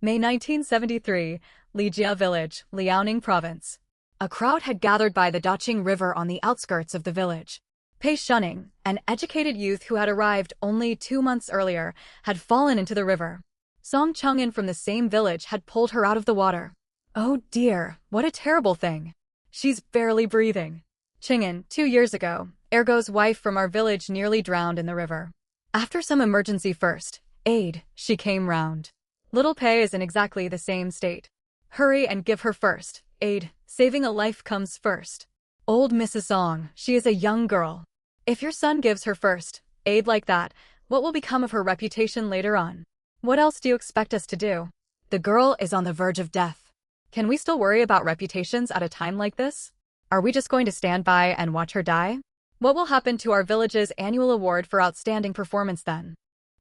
May 1973, Ligia Village, Liaoning Province. A crowd had gathered by the Daqing River on the outskirts of the village. Pei Shunning, an educated youth who had arrived only 2 months earlier, had fallen into the river. Song Chungin from the same village had pulled her out of the water. Oh dear, what a terrible thing. She's barely breathing. Chingin, 2 years ago, Ergo's wife from our village nearly drowned in the river. After some emergency first aid, she came round. Little Pei is in exactly the same state. Hurry and give her first aid. Saving a life comes first. Old Mrs. Song, she is a young girl. If your son gives her first aid like that, what will become of her reputation later on? What else do you expect us to do? The girl is on the verge of death. Can we still worry about reputations at a time like this? Are we just going to stand by and watch her die? What will happen to our village's annual award for outstanding performance then?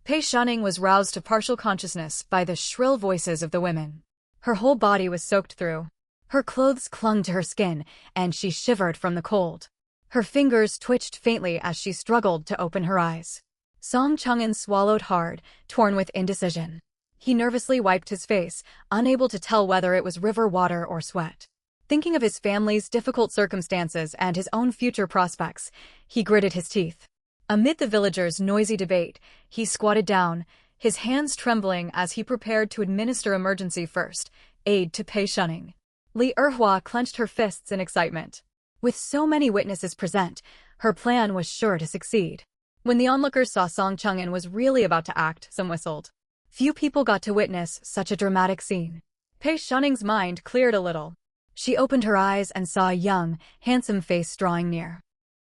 Pei Shunning was roused to partial consciousness by the shrill voices of the women. Her whole body was soaked through. Her clothes clung to her skin, and she shivered from the cold. Her fingers twitched faintly as she struggled to open her eyes. Song Chungin swallowed hard, torn with indecision. He nervously wiped his face, unable to tell whether it was river water or sweat. Thinking of his family's difficult circumstances and his own future prospects, he gritted his teeth. Amid the villagers' noisy debate, he squatted down, his hands trembling as he prepared to administer emergency first aid to Pei Shunning. Li Erhua clenched her fists in excitement. With so many witnesses present, her plan was sure to succeed. When the onlookers saw Song Chungin was really about to act, some whistled. Few people got to witness such a dramatic scene. Pei Shunning's mind cleared a little. She opened her eyes and saw a young, handsome face drawing near.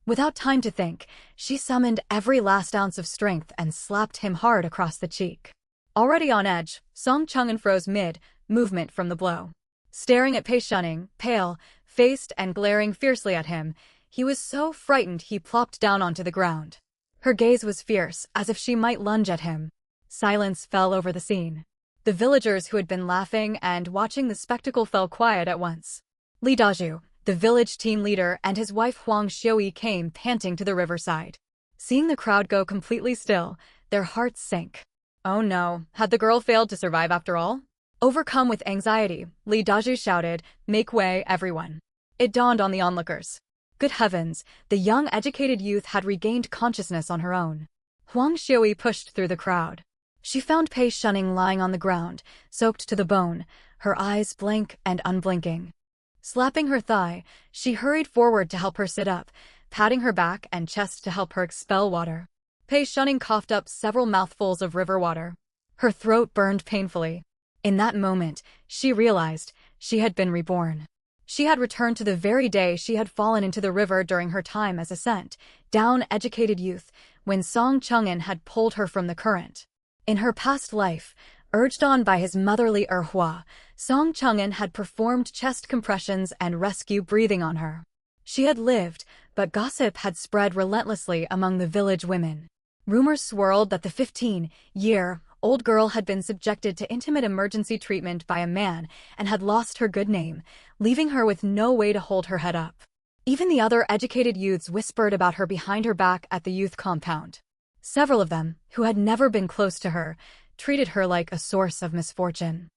Without time to think, she summoned every last ounce of strength and slapped him hard across the cheek. Already on edge, Song Chungin froze mid-movement from the blow. Staring at Pei Shunning, pale-faced and glaring fiercely at him, he was so frightened he plopped down onto the ground. Her gaze was fierce, as if she might lunge at him. Silence fell over the scene. The villagers who had been laughing and watching the spectacle fell quiet at once. Li Dazhu, the village team leader, and his wife Huang Xiui came panting to the riverside. Seeing the crowd go completely still, their hearts sank. Oh no, had the girl failed to survive after all? Overcome with anxiety, Li Dazhu shouted, "Make way, everyone." It dawned on the onlookers. Good heavens, the young educated youth had regained consciousness on her own. Huang Xiui pushed through the crowd. She found Pei Shunning lying on the ground, soaked to the bone, her eyes blank and unblinking. Slapping her thigh, she hurried forward to help her sit up, patting her back and chest to help her expel water. Pei Shunning coughed up several mouthfuls of river water. Her throat burned painfully. In that moment, she realized she had been reborn. She had returned to the very day she had fallen into the river during her time as a sent-down educated youth, when Song Chungin had pulled her from the current. In her past life, urged on by his motherly Erhua, Song Chungin had performed chest compressions and rescue breathing on her. She had lived, but gossip had spread relentlessly among the village women. Rumors swirled that the 15-year-old girl had been subjected to intimate emergency treatment by a man and had lost her good name, leaving her with no way to hold her head up. Even the other educated youths whispered about her behind her back at the youth compound. Several of them, who had never been close to her, treated her like a source of misfortune.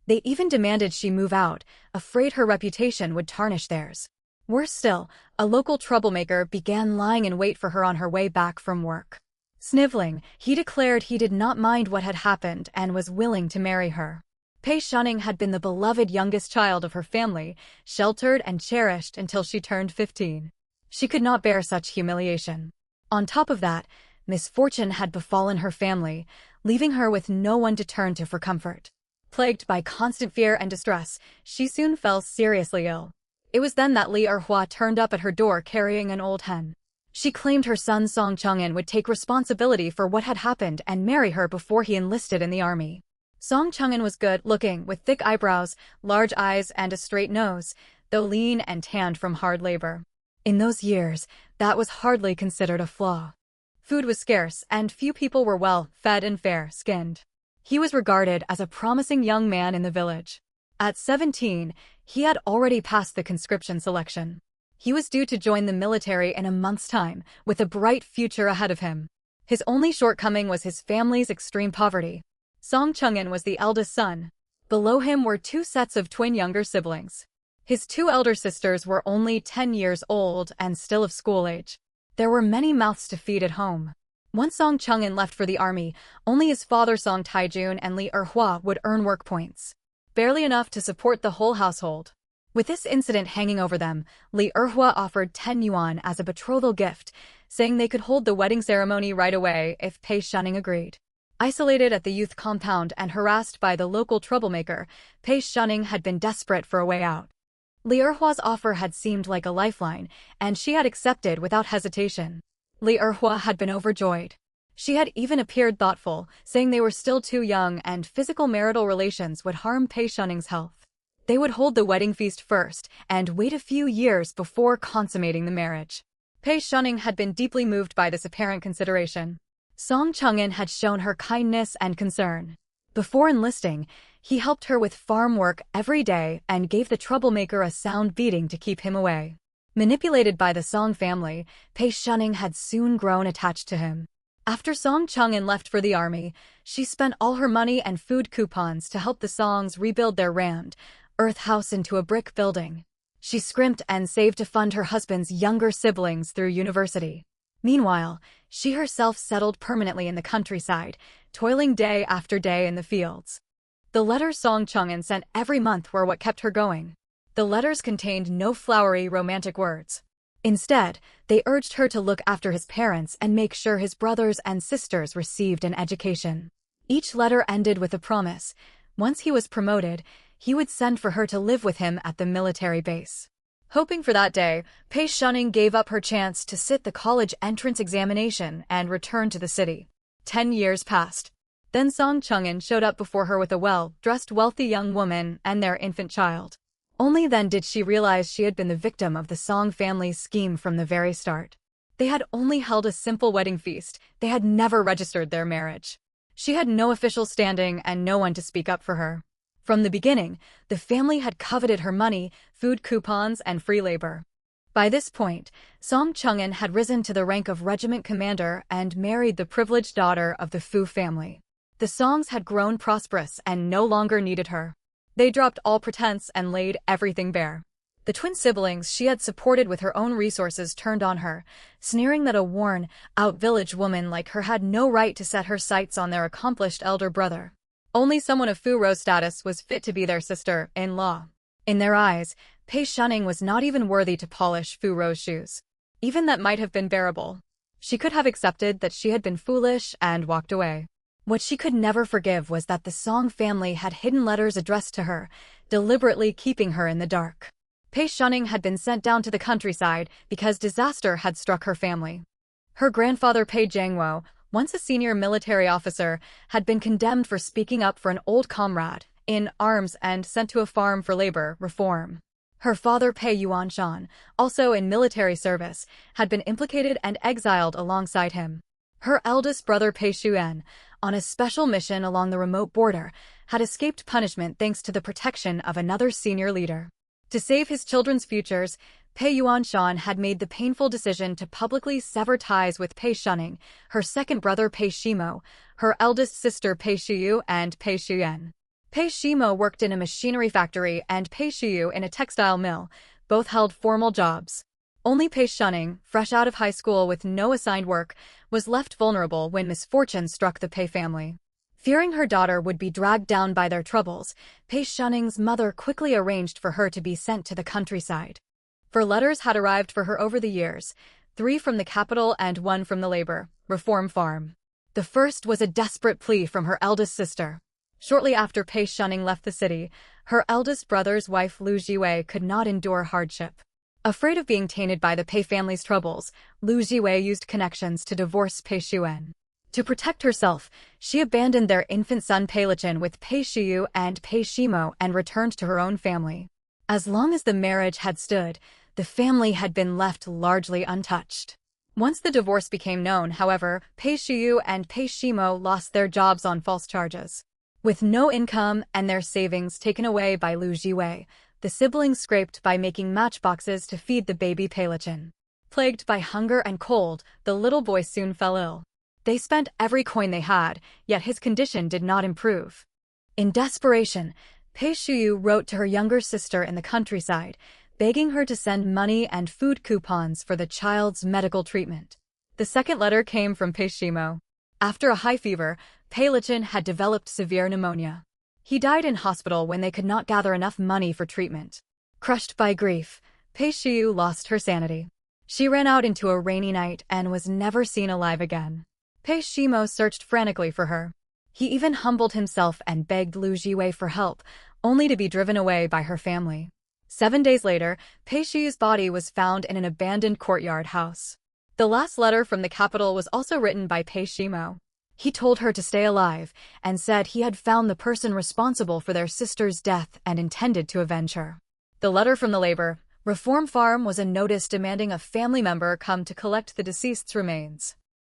They even demanded she move out, afraid her reputation would tarnish theirs. Worse still, a local troublemaker began lying in wait for her on her way back from work. Sniveling, he declared he did not mind what had happened and was willing to marry her. Pei Shunning had been the beloved youngest child of her family, sheltered and cherished until she turned 15. She could not bear such humiliation. On top of that, misfortune had befallen her family, leaving her with no one to turn to for comfort. Plagued by constant fear and distress, she soon fell seriously ill. It was then that Li Erhua turned up at her door carrying an old hen. She claimed her son Song Chungin would take responsibility for what had happened and marry her before he enlisted in the army. Song Chungin was good-looking, with thick eyebrows, large eyes, and a straight nose, though lean and tanned from hard labor. In those years, that was hardly considered a flaw. Food was scarce, and few people were well-fed and fair-skinned. He was regarded as a promising young man in the village. At 17, he had already passed the conscription selection. He was due to join the military in a month's time, with a bright future ahead of him. His only shortcoming was his family's extreme poverty. Song Chungin was the eldest son. Below him were two sets of twin younger siblings. His two elder sisters were only 10 years old and still of school age. There were many mouths to feed at home. Once Song Chungin left for the army, only his father Song Taijun and Li Erhua would earn work points. Barely enough to support the whole household. With this incident hanging over them, Li Erhua offered 10 yuan as a betrothal gift, saying they could hold the wedding ceremony right away if Pei Shunning agreed. Isolated at the youth compound and harassed by the local troublemaker, Pei Shunning had been desperate for a way out. Li Erhua's offer had seemed like a lifeline, and she had accepted without hesitation. Li Erhua had been overjoyed. She had even appeared thoughtful, saying they were still too young and physical marital relations would harm Pei Shunning's health. They would hold the wedding feast first and wait a few years before consummating the marriage. Pei Shunning had been deeply moved by this apparent consideration. Song Chungin had shown her kindness and concern. Before enlisting, he helped her with farm work every day and gave the troublemaker a sound beating to keep him away. Manipulated by the Song family, Pei Shunning had soon grown attached to him. After Song Chungin left for the army, she spent all her money and food coupons to help the Songs rebuild their rammed earth house into a brick building. She scrimped and saved to fund her husband's younger siblings through university. Meanwhile, she herself settled permanently in the countryside, toiling day after day in the fields. The letters Song Chungin sent every month were what kept her going. The letters contained no flowery romantic words. Instead, they urged her to look after his parents and make sure his brothers and sisters received an education. Each letter ended with a promise. Once he was promoted, he would send for her to live with him at the military base. Hoping for that day, Pei Shunning gave up her chance to sit the college entrance examination and return to the city. 10 years passed. Then Song Chungin showed up before her with a well-dressed wealthy young woman and their infant child. Only then did she realize she had been the victim of the Song family's scheme from the very start. They had only held a simple wedding feast. They had never registered their marriage. She had no official standing and no one to speak up for her. From the beginning, the family had coveted her money, food coupons, and free labor. By this point, Song Chungin had risen to the rank of regiment commander and married the privileged daughter of the Fu family. The Songs had grown prosperous and no longer needed her. They dropped all pretense and laid everything bare. The twin siblings she had supported with her own resources turned on her, sneering that a worn-out village woman like her had no right to set her sights on their accomplished elder brother. Only someone of Fu Ro's status was fit to be their sister-in-law. In their eyes, Pei Shunning was not even worthy to polish Fu Ro's shoes. Even that might have been bearable. She could have accepted that she had been foolish and walked away. What she could never forgive was that the Song family had hidden letters addressed to her, deliberately keeping her in the dark. Pei Shunning had been sent down to the countryside because disaster had struck her family. Her grandfather Pei Jiangwo, once a senior military officer, had been condemned for speaking up for an old comrade in arms and sent to a farm for labor reform. Her father Pei Yuanshan, also in military service, had been implicated and exiled alongside him. Her eldest brother Pei Shuan, on a special mission along the remote border, had escaped punishment thanks to the protection of another senior leader. To save his children's futures, Pei Yuanshan had made the painful decision to publicly sever ties with Pei Shunning, her second brother Pei Shimo, her eldest sister Pei Shiyu, and Pei Shuyan. Pei Shimo worked in a machinery factory and Pei Shiyu in a textile mill. Both held formal jobs. Only Pei Shunning, fresh out of high school with no assigned work, was left vulnerable when misfortune struck the Pei family. Fearing her daughter would be dragged down by their troubles, Pei Shunning's mother quickly arranged for her to be sent to the countryside. 4 letters had arrived for her over the years, 3 from the capital and 1 from the labor reform farm. The first was a desperate plea from her eldest sister. Shortly after Pei Shunning left the city, her eldest brother's wife Lu Jiwei could not endure hardship. Afraid of being tainted by the Pei family's troubles, Lu Jiwei used connections to divorce Pei Shuan. To protect herself, she abandoned their infant son Pei Lichin with Pei Shiyu and Pei Shimo and returned to her own family. As long as the marriage had stood, the family had been left largely untouched. Once the divorce became known, however, Pei Shiyu and Pei Shimo lost their jobs on false charges. With no income and their savings taken away by Lu Jiwei, the siblings scraped by making matchboxes to feed the baby Pei Lichin. Plagued by hunger and cold, the little boy soon fell ill. They spent every coin they had, yet his condition did not improve. In desperation, Pei Shuyu wrote to her younger sister in the countryside, begging her to send money and food coupons for the child's medical treatment. The second letter came from Pei Shimo. After a high fever, Pei Lichin had developed severe pneumonia. He died in hospital when they could not gather enough money for treatment. Crushed by grief, Pei Shuyu lost her sanity. She ran out into a rainy night and was never seen alive again. Pei Shimo searched frantically for her. He even humbled himself and begged Lu Jiwei for help, only to be driven away by her family. 7 days later, Pei Shuyu's body was found in an abandoned courtyard house. The last letter from the capital was also written by Pei Shimo. He told her to stay alive and said he had found the person responsible for their sister's death and intended to avenge her. The letter from the labor reform farm was a notice demanding a family member come to collect the deceased's remains.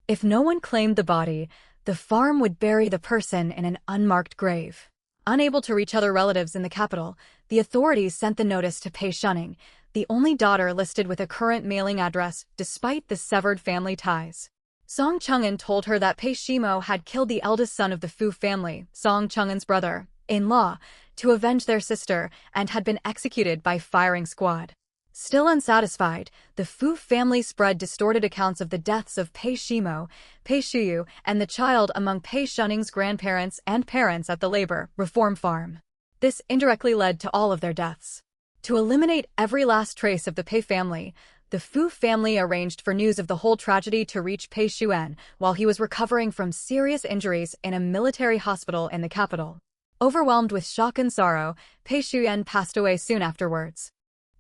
If no one claimed the body, the farm would bury the person in an unmarked grave. Unable to reach other relatives in the capital, the authorities sent the notice to Pei Shunning, the only daughter listed with a current mailing address despite the severed family ties. Song Chung'an told her that Pei Shimo had killed the eldest son of the Fu family, Song Chung'an's brother-in-law, to avenge their sister and had been executed by firing squad. Still unsatisfied, the Fu family spread distorted accounts of the deaths of Pei Shimo, Pei Shuyu, and the child among Pei Shunning's grandparents and parents at the labor reform farm. This indirectly led to all of their deaths. To eliminate every last trace of the Pei family, the Fu family arranged for news of the whole tragedy to reach Pei Xuan while he was recovering from serious injuries in a military hospital in the capital. Overwhelmed with shock and sorrow, Pei Xuan passed away soon afterwards.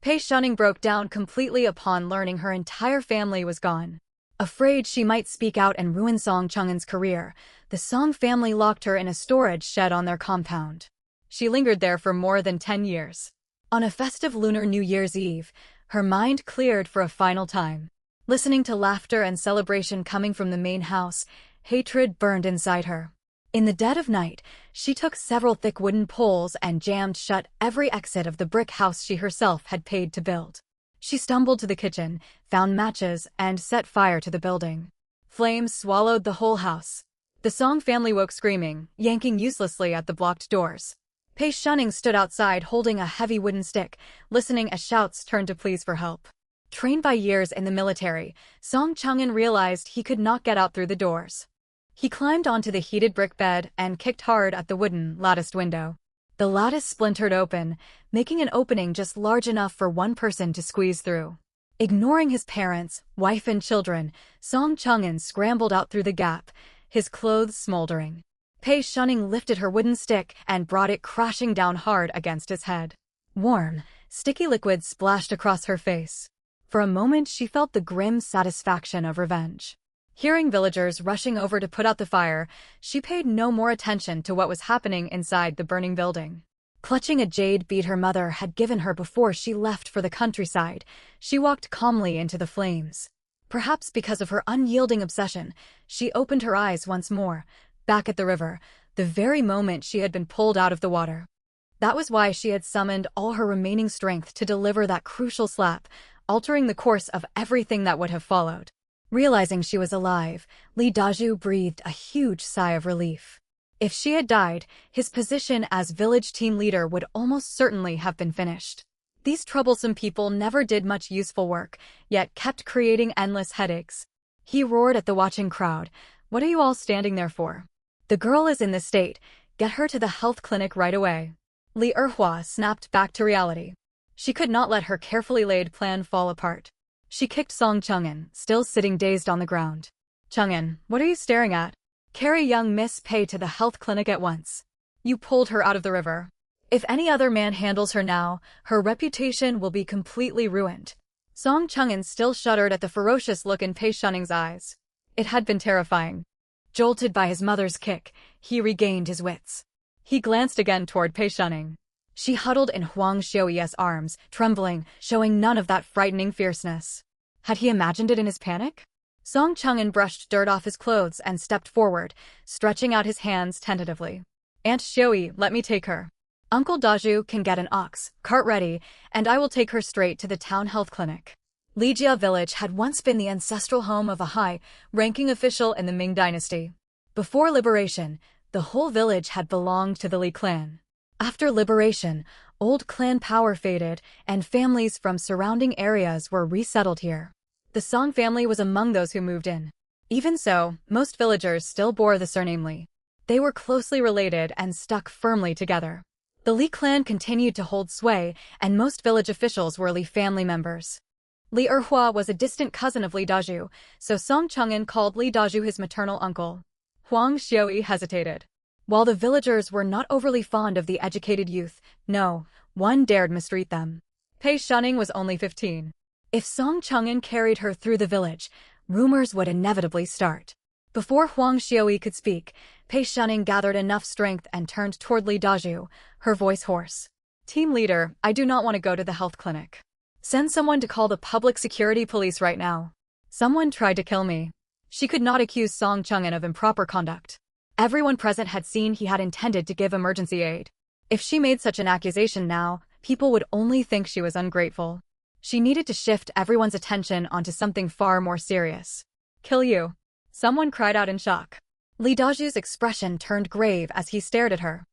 Pei Shunning broke down completely upon learning her entire family was gone. Afraid she might speak out and ruin Song Chung'an's career, the Song family locked her in a storage shed on their compound. She lingered there for more than 10 years. On a festive Lunar New Year's Eve, her mind cleared for a final time. Listening to laughter and celebration coming from the main house, hatred burned inside her. In the dead of night, she took several thick wooden poles and jammed shut every exit of the brick house she herself had paid to build. She stumbled to the kitchen, found matches, and set fire to the building. Flames swallowed the whole house. The Song family woke screaming, yanking uselessly at the blocked doors. Pei Shunning stood outside holding a heavy wooden stick, listening as shouts turned to pleas for help. Trained by years in the military, Song Chung'an realized he could not get out through the doors. He climbed onto the heated brick bed and kicked hard at the wooden, latticed window. The lattice splintered open, making an opening just large enough for one person to squeeze through. Ignoring his parents, wife and children, Song Chung'an scrambled out through the gap, his clothes smoldering. Pei Shunning lifted her wooden stick and brought it crashing down hard against his head. Warm, sticky liquid splashed across her face. For a moment she felt the grim satisfaction of revenge. Hearing villagers rushing over to put out the fire, she paid no more attention to what was happening inside the burning building. Clutching a jade bead her mother had given her before she left for the countryside, she walked calmly into the flames. Perhaps because of her unyielding obsession, she opened her eyes once more, back at the river, the very moment she had been pulled out of the water. That was why she had summoned all her remaining strength to deliver that crucial slap, altering the course of everything that would have followed. Realizing she was alive, Li Daju breathed a huge sigh of relief. If she had died, his position as village team leader would almost certainly have been finished. These troublesome people never did much useful work, yet kept creating endless headaches. He roared at the watching crowd, "What are you all standing there for? The girl is in this state. Get her to the health clinic right away." Li Erhua snapped back to reality. She could not let her carefully laid plan fall apart. She kicked Song Chung'an, still sitting dazed on the ground. "Chung'an, what are you staring at? Carry young Miss Pei to the health clinic at once. You pulled her out of the river. If any other man handles her now, her reputation will be completely ruined." Song Chung'an still shuddered at the ferocious look in Pei Shunning's eyes. It had been terrifying. Jolted by his mother's kick, he regained his wits. He glanced again toward Pei Shunning. She huddled in Huang Xiuye's arms, trembling, showing none of that frightening fierceness. Had he imagined it in his panic? Song Chung'an brushed dirt off his clothes and stepped forward, stretching out his hands tentatively. "Aunt Xiui, let me take her. Uncle Daju can get an ox cart ready, and I will take her straight to the town health clinic." Lijia village had once been the ancestral home of a high-ranking official in the Ming dynasty. Before liberation, the whole village had belonged to the Li clan. After liberation, old clan power faded, and families from surrounding areas were resettled here. The Song family was among those who moved in. Even so, most villagers still bore the surname Li. They were closely related and stuck firmly together. The Li clan continued to hold sway, and most village officials were Li family members. Li Erhua was a distant cousin of Li Daju, so Song Chang'an called Li Daju his maternal uncle. Huang Xiaoyi hesitated. While the villagers were not overly fond of the educated youth, no one dared mistreat them. Pei Shunning was only 15. If Song Chang'an carried her through the village, rumors would inevitably start. Before Huang Xiaoyi could speak, Pei Shunning gathered enough strength and turned toward Li Daju, her voice hoarse. Team leader, I do not want to go to the health clinic. Send someone to call the public security police right now. Someone tried to kill me. She could not accuse Song Chang'an of improper conduct. Everyone present had seen he had intended to give emergency aid. If she made such an accusation now, people would only think she was ungrateful. She needed to shift everyone's attention onto something far more serious. Kill you. Someone cried out in shock. Li Daju's expression turned grave as he stared at her.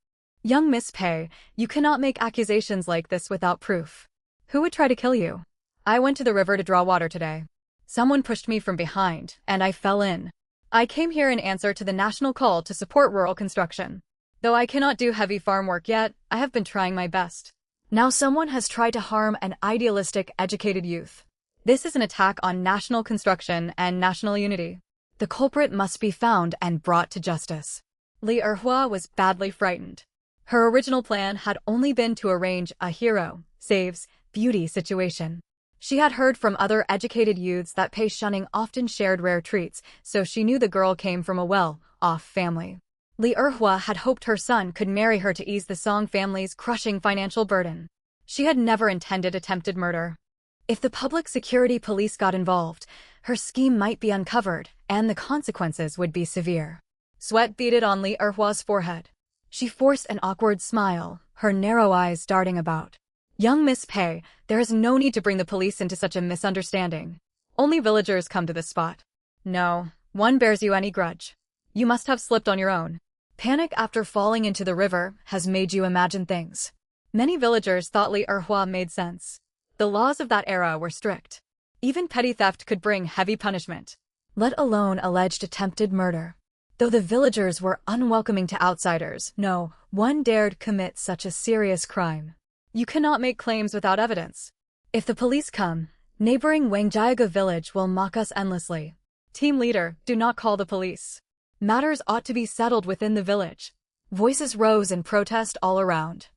Young Miss Pei, you cannot make accusations like this without proof. Who would try to kill you? I went to the river to draw water today. Someone pushed me from behind, and I fell in. I came here in answer to the national call to support rural construction. Though I cannot do heavy farm work yet, I have been trying my best. Now someone has tried to harm an idealistic, educated youth. This is an attack on national construction and national unity. The culprit must be found and brought to justice. Li Erhua was badly frightened. Her original plan had only been to arrange a hero saves beauty situation. She had heard from other educated youths that Pei Shunning often shared rare treats, so she knew the girl came from a well-off family. Li Erhua had hoped her son could marry her to ease the Song family's crushing financial burden. She had never intended attempted murder. If the public security police got involved, her scheme might be uncovered, and the consequences would be severe. Sweat beaded on Li Erhua's forehead. She forced an awkward smile, her narrow eyes darting about. Young Miss Pei, there is no need to bring the police into such a misunderstanding. Only villagers come to this spot. No one bears you any grudge. You must have slipped on your own. Panic after falling into the river has made you imagine things. Many villagers thought Li Erhua made sense. The laws of that era were strict. Even petty theft could bring heavy punishment, let alone alleged attempted murder. Though the villagers were unwelcoming to outsiders, no one dared commit such a serious crime. You cannot make claims without evidence. If the police come, neighboring Wangjiaga village will mock us endlessly. Team leader, do not call the police. Matters ought to be settled within the village. Voices rose in protest all around.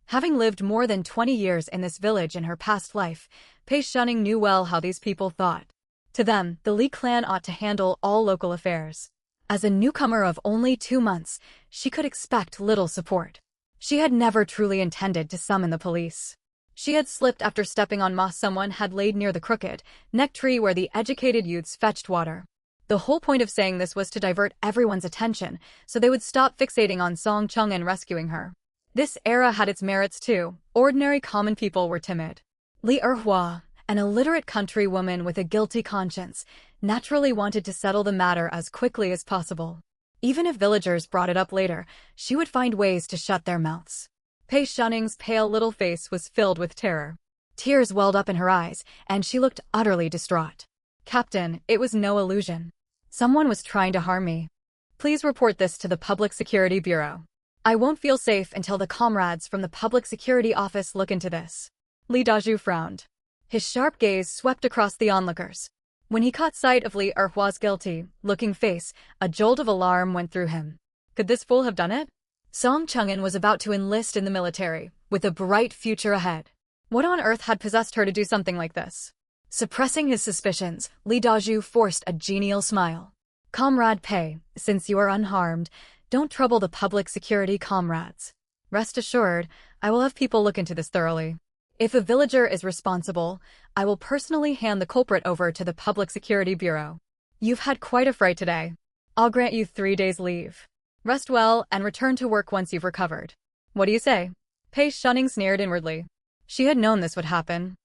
Having lived more than 20 years in this village in her past life, Pei Shunning knew well how these people thought. To them, the Li clan ought to handle all local affairs. As a newcomer of only 2 months, she could expect little support. She had never truly intended to summon the police. She had slipped after stepping on moss someone had laid near the crooked neck tree where the educated youths fetched water. The whole point of saying this was to divert everyone's attention, so they would stop fixating on Song Chang'an rescuing her. This era had its merits too. Ordinary common people were timid. Li Erhua, an illiterate country woman with a guilty conscience, naturally wanted to settle the matter as quickly as possible. Even if villagers brought it up later, she would find ways to shut their mouths. Pei Shunning's pale little face was filled with terror. Tears welled up in her eyes, and she looked utterly distraught. Captain, it was no illusion. Someone was trying to harm me. Please report this to the Public Security Bureau. I won't feel safe until the comrades from the Public Security Office look into this. Li Daju frowned. His sharp gaze swept across the onlookers. When he caught sight of Li Erhua's guilty-looking face, a jolt of alarm went through him. Could this fool have done it? Song Chang'an was about to enlist in the military, with a bright future ahead. What on earth had possessed her to do something like this? Suppressing his suspicions, Li Daju forced a genial smile. Comrade Pei, since you are unharmed, don't trouble the public security comrades. Rest assured, I will have people look into this thoroughly. If a villager is responsible, I will personally hand the culprit over to the Public Security Bureau. You've had quite a fright today. I'll grant you 3 days leave. Rest well and return to work once you've recovered. What do you say? Pei Shunning sneered inwardly. She had known this would happen.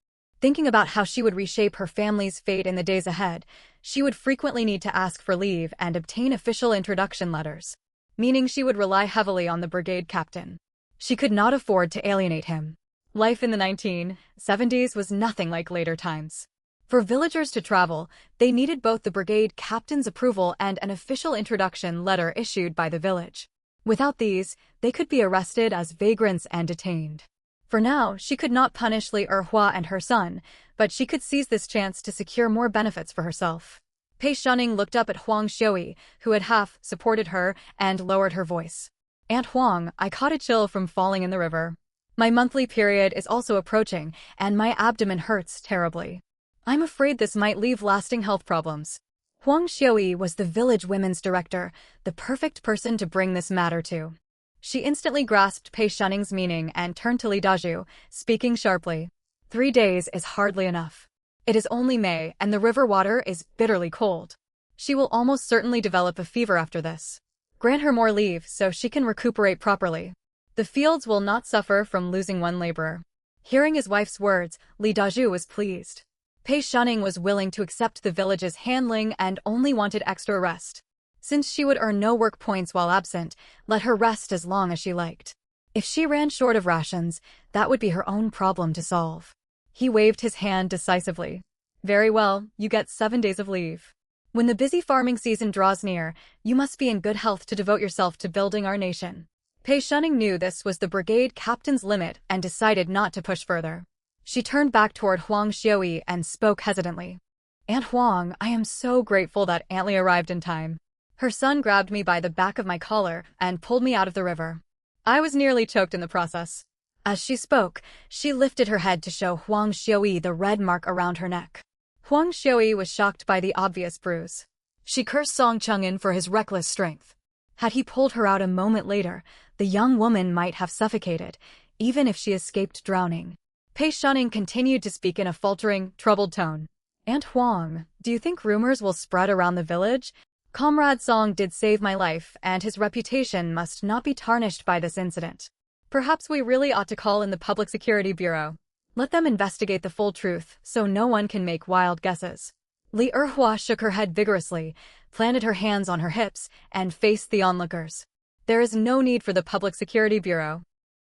Thinking about how she would reshape her family's fate in the days ahead, she would frequently need to ask for leave and obtain official introduction letters, meaning she would rely heavily on the brigade captain. She could not afford to alienate him. Life in the 1970s was nothing like later times. For villagers to travel, they needed both the brigade captain's approval and an official introduction letter issued by the village. Without these, they could be arrested as vagrants and detained. For now, she could not punish Li Erhua and her son, but she could seize this chance to secure more benefits for herself. Pei Shunning looked up at Huang Xiui, who had half supported her, and lowered her voice. Aunt Huang, I caught a chill from falling in the river. My monthly period is also approaching, and my abdomen hurts terribly. I'm afraid this might leave lasting health problems. Huang Xiui was the village women's director, the perfect person to bring this matter to. She instantly grasped Pei Shunning's meaning and turned to Li Dazhu, speaking sharply. 3 days is hardly enough. It is only May, and the river water is bitterly cold. She will almost certainly develop a fever after this. Grant her more leave so she can recuperate properly. The fields will not suffer from losing one laborer. Hearing his wife's words, Li Dazhu was pleased. Pei Shunning was willing to accept the village's handling and only wanted extra rest. Since she would earn no work points while absent, let her rest as long as she liked. If she ran short of rations, that would be her own problem to solve. He waved his hand decisively. Very well, you get 7 days of leave. When the busy farming season draws near, you must be in good health to devote yourself to building our nation. Pei Shunning knew this was the brigade captain's limit and decided not to push further. She turned back toward Huang Xiui and spoke hesitantly. Aunt Huang, I am so grateful that Aunt Li arrived in time. Her son grabbed me by the back of my collar and pulled me out of the river. I was nearly choked in the process. As she spoke, she lifted her head to show Huang Xiui the red mark around her neck. Huang Xiui was shocked by the obvious bruise. She cursed Song Chung'an for his reckless strength. Had he pulled her out a moment later, the young woman might have suffocated, even if she escaped drowning. Pei Shunning continued to speak in a faltering, troubled tone. Aunt Huang, do you think rumors will spread around the village? Comrade Song did save my life, and his reputation must not be tarnished by this incident. Perhaps we really ought to call in the Public Security Bureau. Let them investigate the full truth, so no one can make wild guesses. Li Erhua shook her head vigorously, planted her hands on her hips, and faced the onlookers. There is no need for the Public Security Bureau.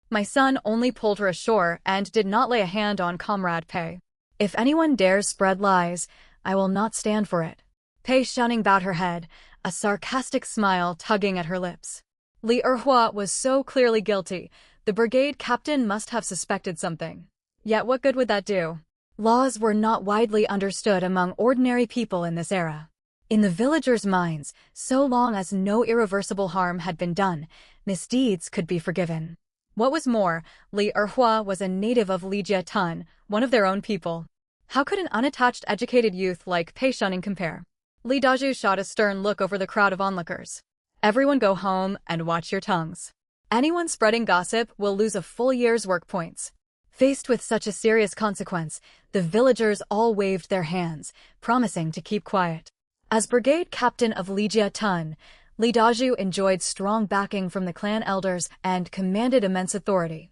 My son only pulled her ashore and did not lay a hand on Comrade Pei. If anyone dares spread lies, I will not stand for it. Pei Shunning bowed her head, a sarcastic smile tugging at her lips. Li Erhua was so clearly guilty, the brigade captain must have suspected something. Yet what good would that do? Laws were not widely understood among ordinary people in this era. In the villagers' minds, so long as no irreversible harm had been done, misdeeds could be forgiven. What was more, Li Erhua was a native of Lijia Tun, one of their own people. How could an unattached educated youth like Pei Shunning compare? Li Dazhu shot a stern look over the crowd of onlookers. Everyone go home and watch your tongues. Anyone spreading gossip will lose a full year's work points. Faced with such a serious consequence, the villagers all waved their hands, promising to keep quiet. As brigade captain of Lijia Tun, Li Dazhu enjoyed strong backing from the clan elders and commanded immense authority.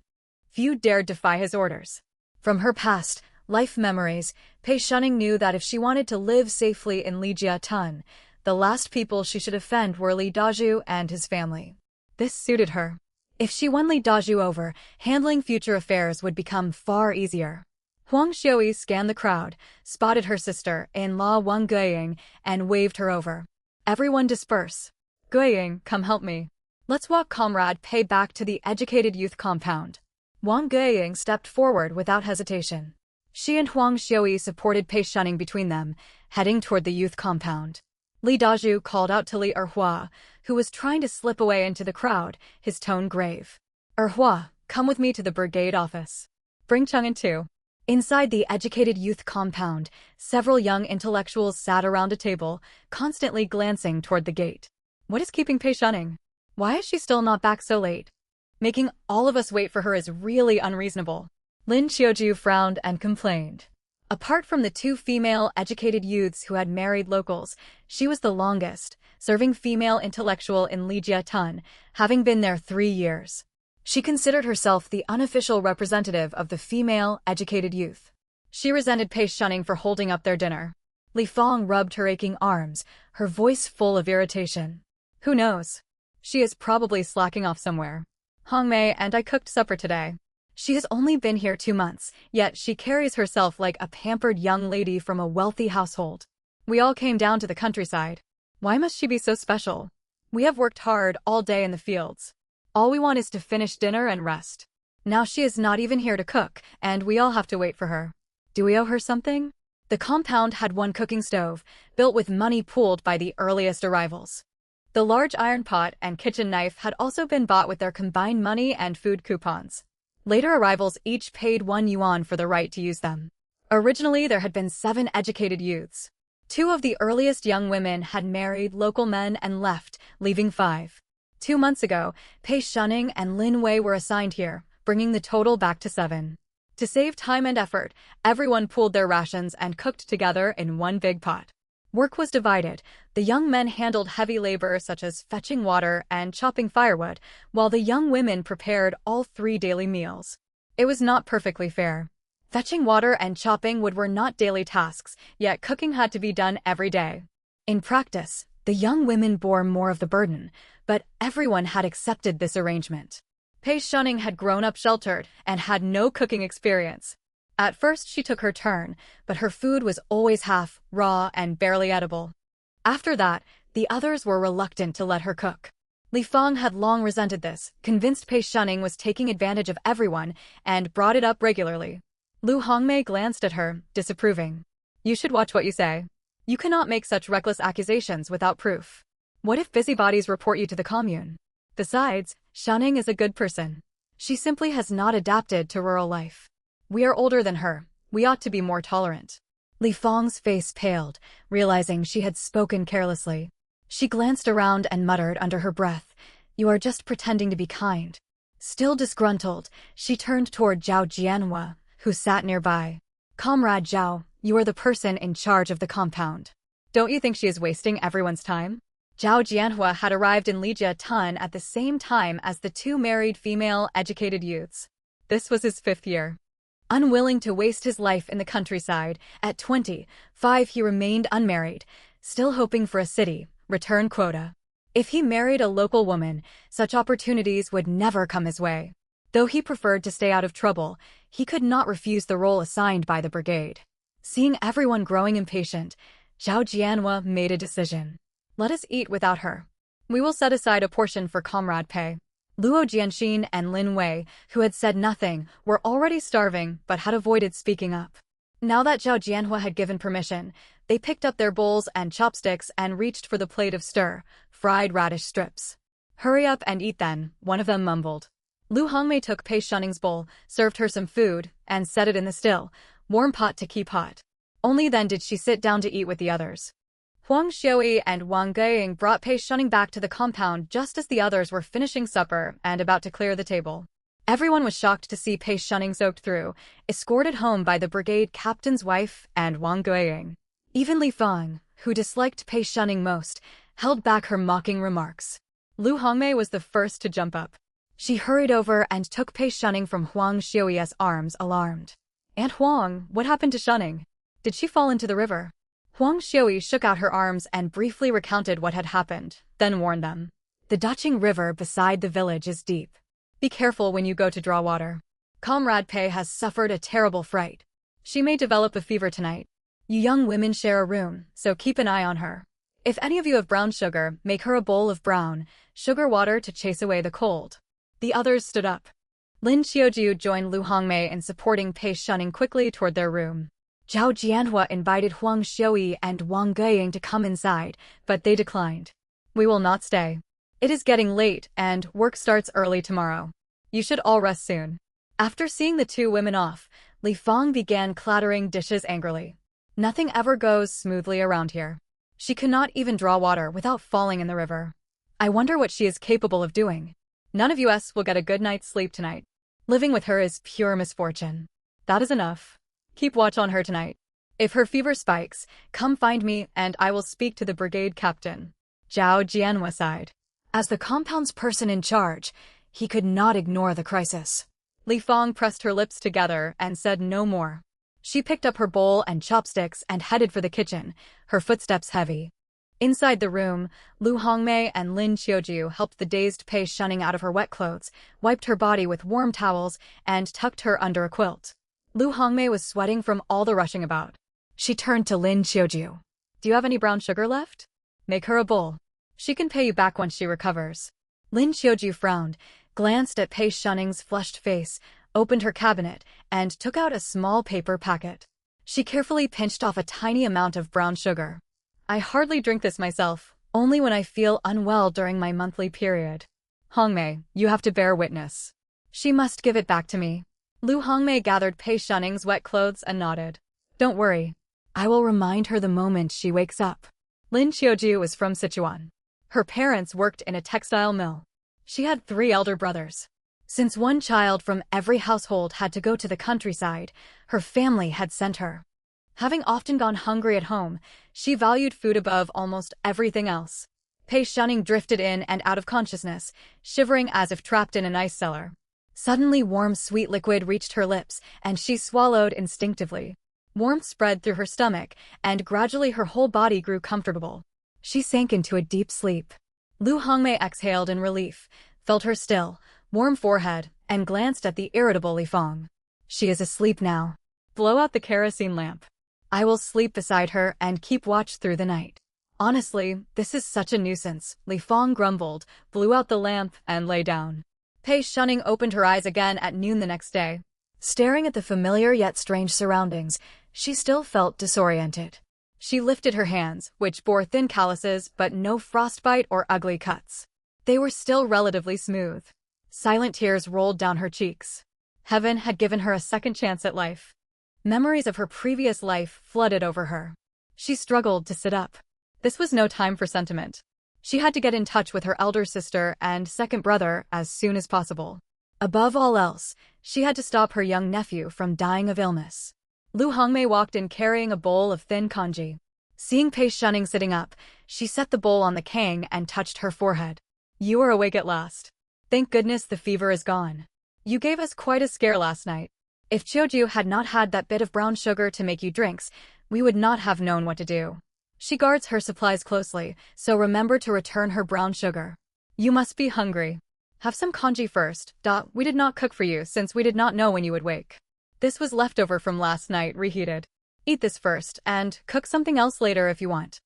Few dared defy his orders. From her past life memories, Pei Shunning knew that if she wanted to live safely in Lijia Tun, the last people she should offend were Li Dazhu and his family. This suited her. If she won Li Dazhu over, handling future affairs would become far easier. Huang Xiui scanned the crowd, spotted her sister-in-law Wang Guiying, and waved her over. Everyone disperse. Guiying, come help me. Let's walk Comrade Pei back to the educated youth compound. Wang Guiying stepped forward without hesitation. She and Huang Xiui supported Pei Shunning between them, heading toward the youth compound. Li Dazhu called out to Li Erhua, who was trying to slip away into the crowd, his tone grave. Erhua, come with me to the brigade office. Bring Chung'an too. Inside the educated youth compound, several young intellectuals sat around a table, constantly glancing toward the gate. What is keeping Pei Shunning? Why is she still not back so late? Making all of us wait for her is really unreasonable. Lin Qiuju frowned and complained. Apart from the 2 female educated youths who had married locals, she was the longest, serving female intellectual in Lijia Tun, having been there 3 years. She considered herself the unofficial representative of the female educated youth. She resented Pei Shunning for holding up their dinner. Li Fong rubbed her aching arms, her voice full of irritation. Who knows? She is probably slacking off somewhere. Hongmei and I cooked supper today. She has only been here 2 months, yet she carries herself like a pampered young lady from a wealthy household. We all came down to the countryside. Why must she be so special? We have worked hard all day in the fields. All we want is to finish dinner and rest. Now she is not even here to cook, and we all have to wait for her. Do we owe her something? The compound had one cooking stove, built with money pooled by the earliest arrivals. The large iron pot and kitchen knife had also been bought with their combined money and food coupons. Later arrivals each paid 1 yuan for the right to use them. Originally, there had been 7 educated youths. 2 of the earliest young women had married local men and left, leaving 5. 2 months ago, Pei Shunning and Lin Wei were assigned here, bringing the total back to 7. To save time and effort, everyone pooled their rations and cooked together in one big pot. Work was divided. The young men handled heavy labor such as fetching water and chopping firewood, while the young women prepared all 3 daily meals. It was not perfectly fair. Fetching water and chopping wood were not daily tasks, yet cooking had to be done every day. In practice, the young women bore more of the burden, but everyone had accepted this arrangement. Pei Shunning had grown up sheltered and had no cooking experience. At first she took her turn, but her food was always half, raw, and barely edible. After that, the others were reluctant to let her cook. Li Fang had long resented this, convinced Pei Shunning was taking advantage of everyone, and brought it up regularly. Lu Hongmei glanced at her, disapproving. You should watch what you say. You cannot make such reckless accusations without proof. What if busybodies report you to the commune? Besides, Shunning is a good person. She simply has not adapted to rural life. We are older than her. We ought to be more tolerant. Li Fang's face paled, realizing she had spoken carelessly. She glanced around and muttered under her breath, "You are just pretending to be kind." Still disgruntled, she turned toward Zhao Jianhua, who sat nearby. "Comrade Zhao, you are the person in charge of the compound. Don't you think she is wasting everyone's time?" Zhao Jianhua had arrived in Lijia Tun at the same time as the 2 married female educated youths. This was his 5th year. Unwilling to waste his life in the countryside, at 25 he remained unmarried, still hoping for a city return quota. If he married a local woman, such opportunities would never come his way. Though he preferred to stay out of trouble, he could not refuse the role assigned by the brigade. Seeing everyone growing impatient, Zhao Jianhua made a decision. Let us eat without her. We will set aside a portion for Comrade Pei. Luo Jianxin and Lin Wei, who had said nothing, were already starving but had avoided speaking up. Now that Zhao Jianhua had given permission, they picked up their bowls and chopsticks and reached for the plate of fried radish strips. "Hurry up and eat then," one of them mumbled. Lu Hongmei took Pei Shunning's bowl, served her some food, and set it in the still, warm pot to keep hot. Only then did she sit down to eat with the others. Huang Xiuyi and Wang Geiying brought Pei Shunning back to the compound just as the others were finishing supper and about to clear the table. Everyone was shocked to see Pei Shunning soaked through, escorted home by the brigade captain's wife and Wang Geiying. Even Li Fang, who disliked Pei Shunning most, held back her mocking remarks. Lu Hongmei was the first to jump up. She hurried over and took Pei Shunning from Huang Xiuyi's arms, alarmed. "Aunt Huang, what happened to Shunning? Did she fall into the river?" Huang Xiuyi shook out her arms and briefly recounted what had happened, then warned them. "The Dacheng River beside the village is deep. Be careful when you go to draw water. Comrade Pei has suffered a terrible fright. She may develop a fever tonight. You young women share a room, so keep an eye on her. If any of you have brown sugar, make her a bowl of brown sugar water to chase away the cold." The others stood up. Lin Qiujiu joined Lu Hongmei in supporting Pei Shunning quickly toward their room. Zhao Jianhua invited Huang Xiuyi and Wang Geiying to come inside, but they declined. "We will not stay. It is getting late and work starts early tomorrow. You should all rest soon." After seeing the 2 women off, Li Fang began clattering dishes angrily. Nothing ever goes smoothly around here. She could not even draw water without falling in the river. I wonder what she is capable of doing. None of us will get a good night's sleep tonight. Living with her is pure misfortune. That is enough. Keep watch on her tonight. If her fever spikes, come find me and I will speak to the brigade captain." Zhao Jianhua sighed. As the compound's person in charge, he could not ignore the crisis. Li Fang pressed her lips together and said no more. She picked up her bowl and chopsticks and headed for the kitchen, her footsteps heavy. Inside the room, Lu Hongmei and Lin Qiuju helped the dazed Pei Shunning out of her wet clothes, wiped her body with warm towels, and tucked her under a quilt. Lu Hongmei was sweating from all the rushing about. She turned to Lin Qiuju. "Do you have any brown sugar left? Make her a bowl. She can pay you back once she recovers." Lin Qiuju frowned, glanced at Pei Shunning's flushed face, opened her cabinet, and took out a small paper packet. She carefully pinched off a tiny amount of brown sugar. "I hardly drink this myself, only when I feel unwell during my monthly period. Hongmei, you have to bear witness. She must give it back to me." Lu Hongmei gathered Pei Shunning's wet clothes and nodded. "Don't worry. I will remind her the moment she wakes up." Lin Qiuju was from Sichuan. Her parents worked in a textile mill. She had 3 elder brothers. Since one child from every household had to go to the countryside, her family had sent her. Having often gone hungry at home, she valued food above almost everything else. Pei Shunning drifted in and out of consciousness, shivering as if trapped in an ice cellar. Suddenly warm sweet liquid reached her lips, and she swallowed instinctively. Warmth spread through her stomach, and gradually her whole body grew comfortable. She sank into a deep sleep. Lu Hongmei exhaled in relief, felt her still, warm forehead, and glanced at the irritable Li Fong. "She is asleep now. Blow out the kerosene lamp. I will sleep beside her and keep watch through the night." "Honestly, this is such a nuisance," Li Fong grumbled, blew out the lamp, and lay down. Pei Shunning opened her eyes again at noon the next day. Staring at the familiar yet strange surroundings, she still felt disoriented. She lifted her hands, which bore thin calluses but no frostbite or ugly cuts. They were still relatively smooth. Silent tears rolled down her cheeks. Heaven had given her a second chance at life. Memories of her previous life flooded over her. She struggled to sit up. This was no time for sentiment. She had to get in touch with her elder sister and second brother as soon as possible. Above all else, she had to stop her young nephew from dying of illness. Lu Hongmei walked in carrying a bowl of thin congee. Seeing Pei Shunning sitting up, she set the bowl on the kang and touched her forehead. "You are awake at last. Thank goodness the fever is gone. You gave us quite a scare last night. If Qiuju had not had that bit of brown sugar to make you drinks, we would not have known what to do. She guards her supplies closely, so remember to return her brown sugar. You must be hungry. Have some congee first. We did not cook for you since we did not know when you would wake. This was leftover from last night, reheated. Eat this first, and cook something else later if you want."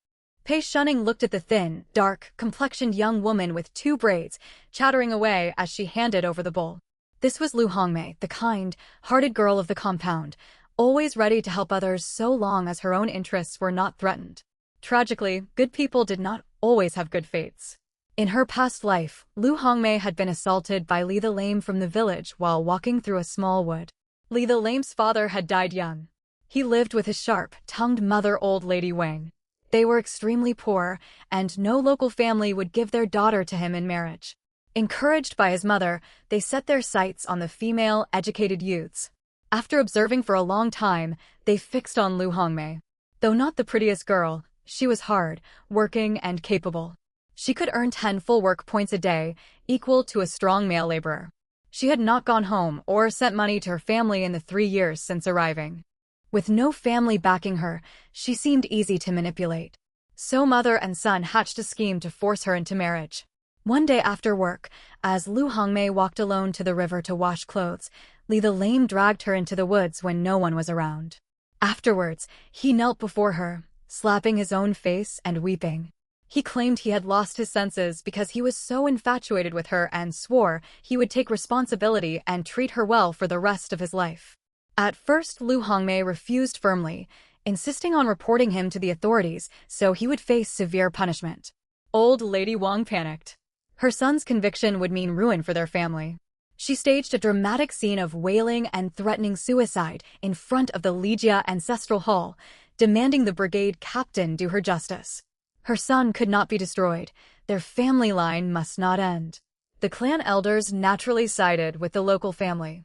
Pei Shunning looked at the thin, dark-complexioned young woman with 2 braids, chattering away as she handed over the bowl. This was Lu Hongmei, the kind-hearted girl of the compound, always ready to help others so long as her own interests were not threatened. Tragically, good people did not always have good fates. In her past life, Lu Hongmei had been assaulted by Li the Lame from the village while walking through a small wood. Li the Lame's father had died young. He lived with his sharp-tongued mother, old Lady Wang. They were extremely poor, and no local family would give their daughter to him in marriage. Encouraged by his mother, they set their sights on the female, educated youths. After observing for a long time, they fixed on Lu Hongmei. Though not the prettiest girl, she was hard, working, and capable. She could earn 10 full work points a day, equal to a strong male laborer. She had not gone home or sent money to her family in the 3 years since arriving. With no family backing her, she seemed easy to manipulate. So mother and son hatched a scheme to force her into marriage. One day after work, as Lu Hongmei walked alone to the river to wash clothes, Li the Lame dragged her into the woods when no one was around. Afterwards, he knelt before her, slapping his own face and weeping. He claimed he had lost his senses because he was so infatuated with her and swore he would take responsibility and treat her well for the rest of his life. At first, Lu Hongmei refused firmly, insisting on reporting him to the authorities so he would face severe punishment. Old Lady Wang panicked. Her son's conviction would mean ruin for their family. She staged a dramatic scene of wailing and threatening suicide in front of the Lijia Ancestral Hall, demanding the brigade captain do her justice. Her son could not be destroyed. Their family line must not end. The clan elders naturally sided with the local family.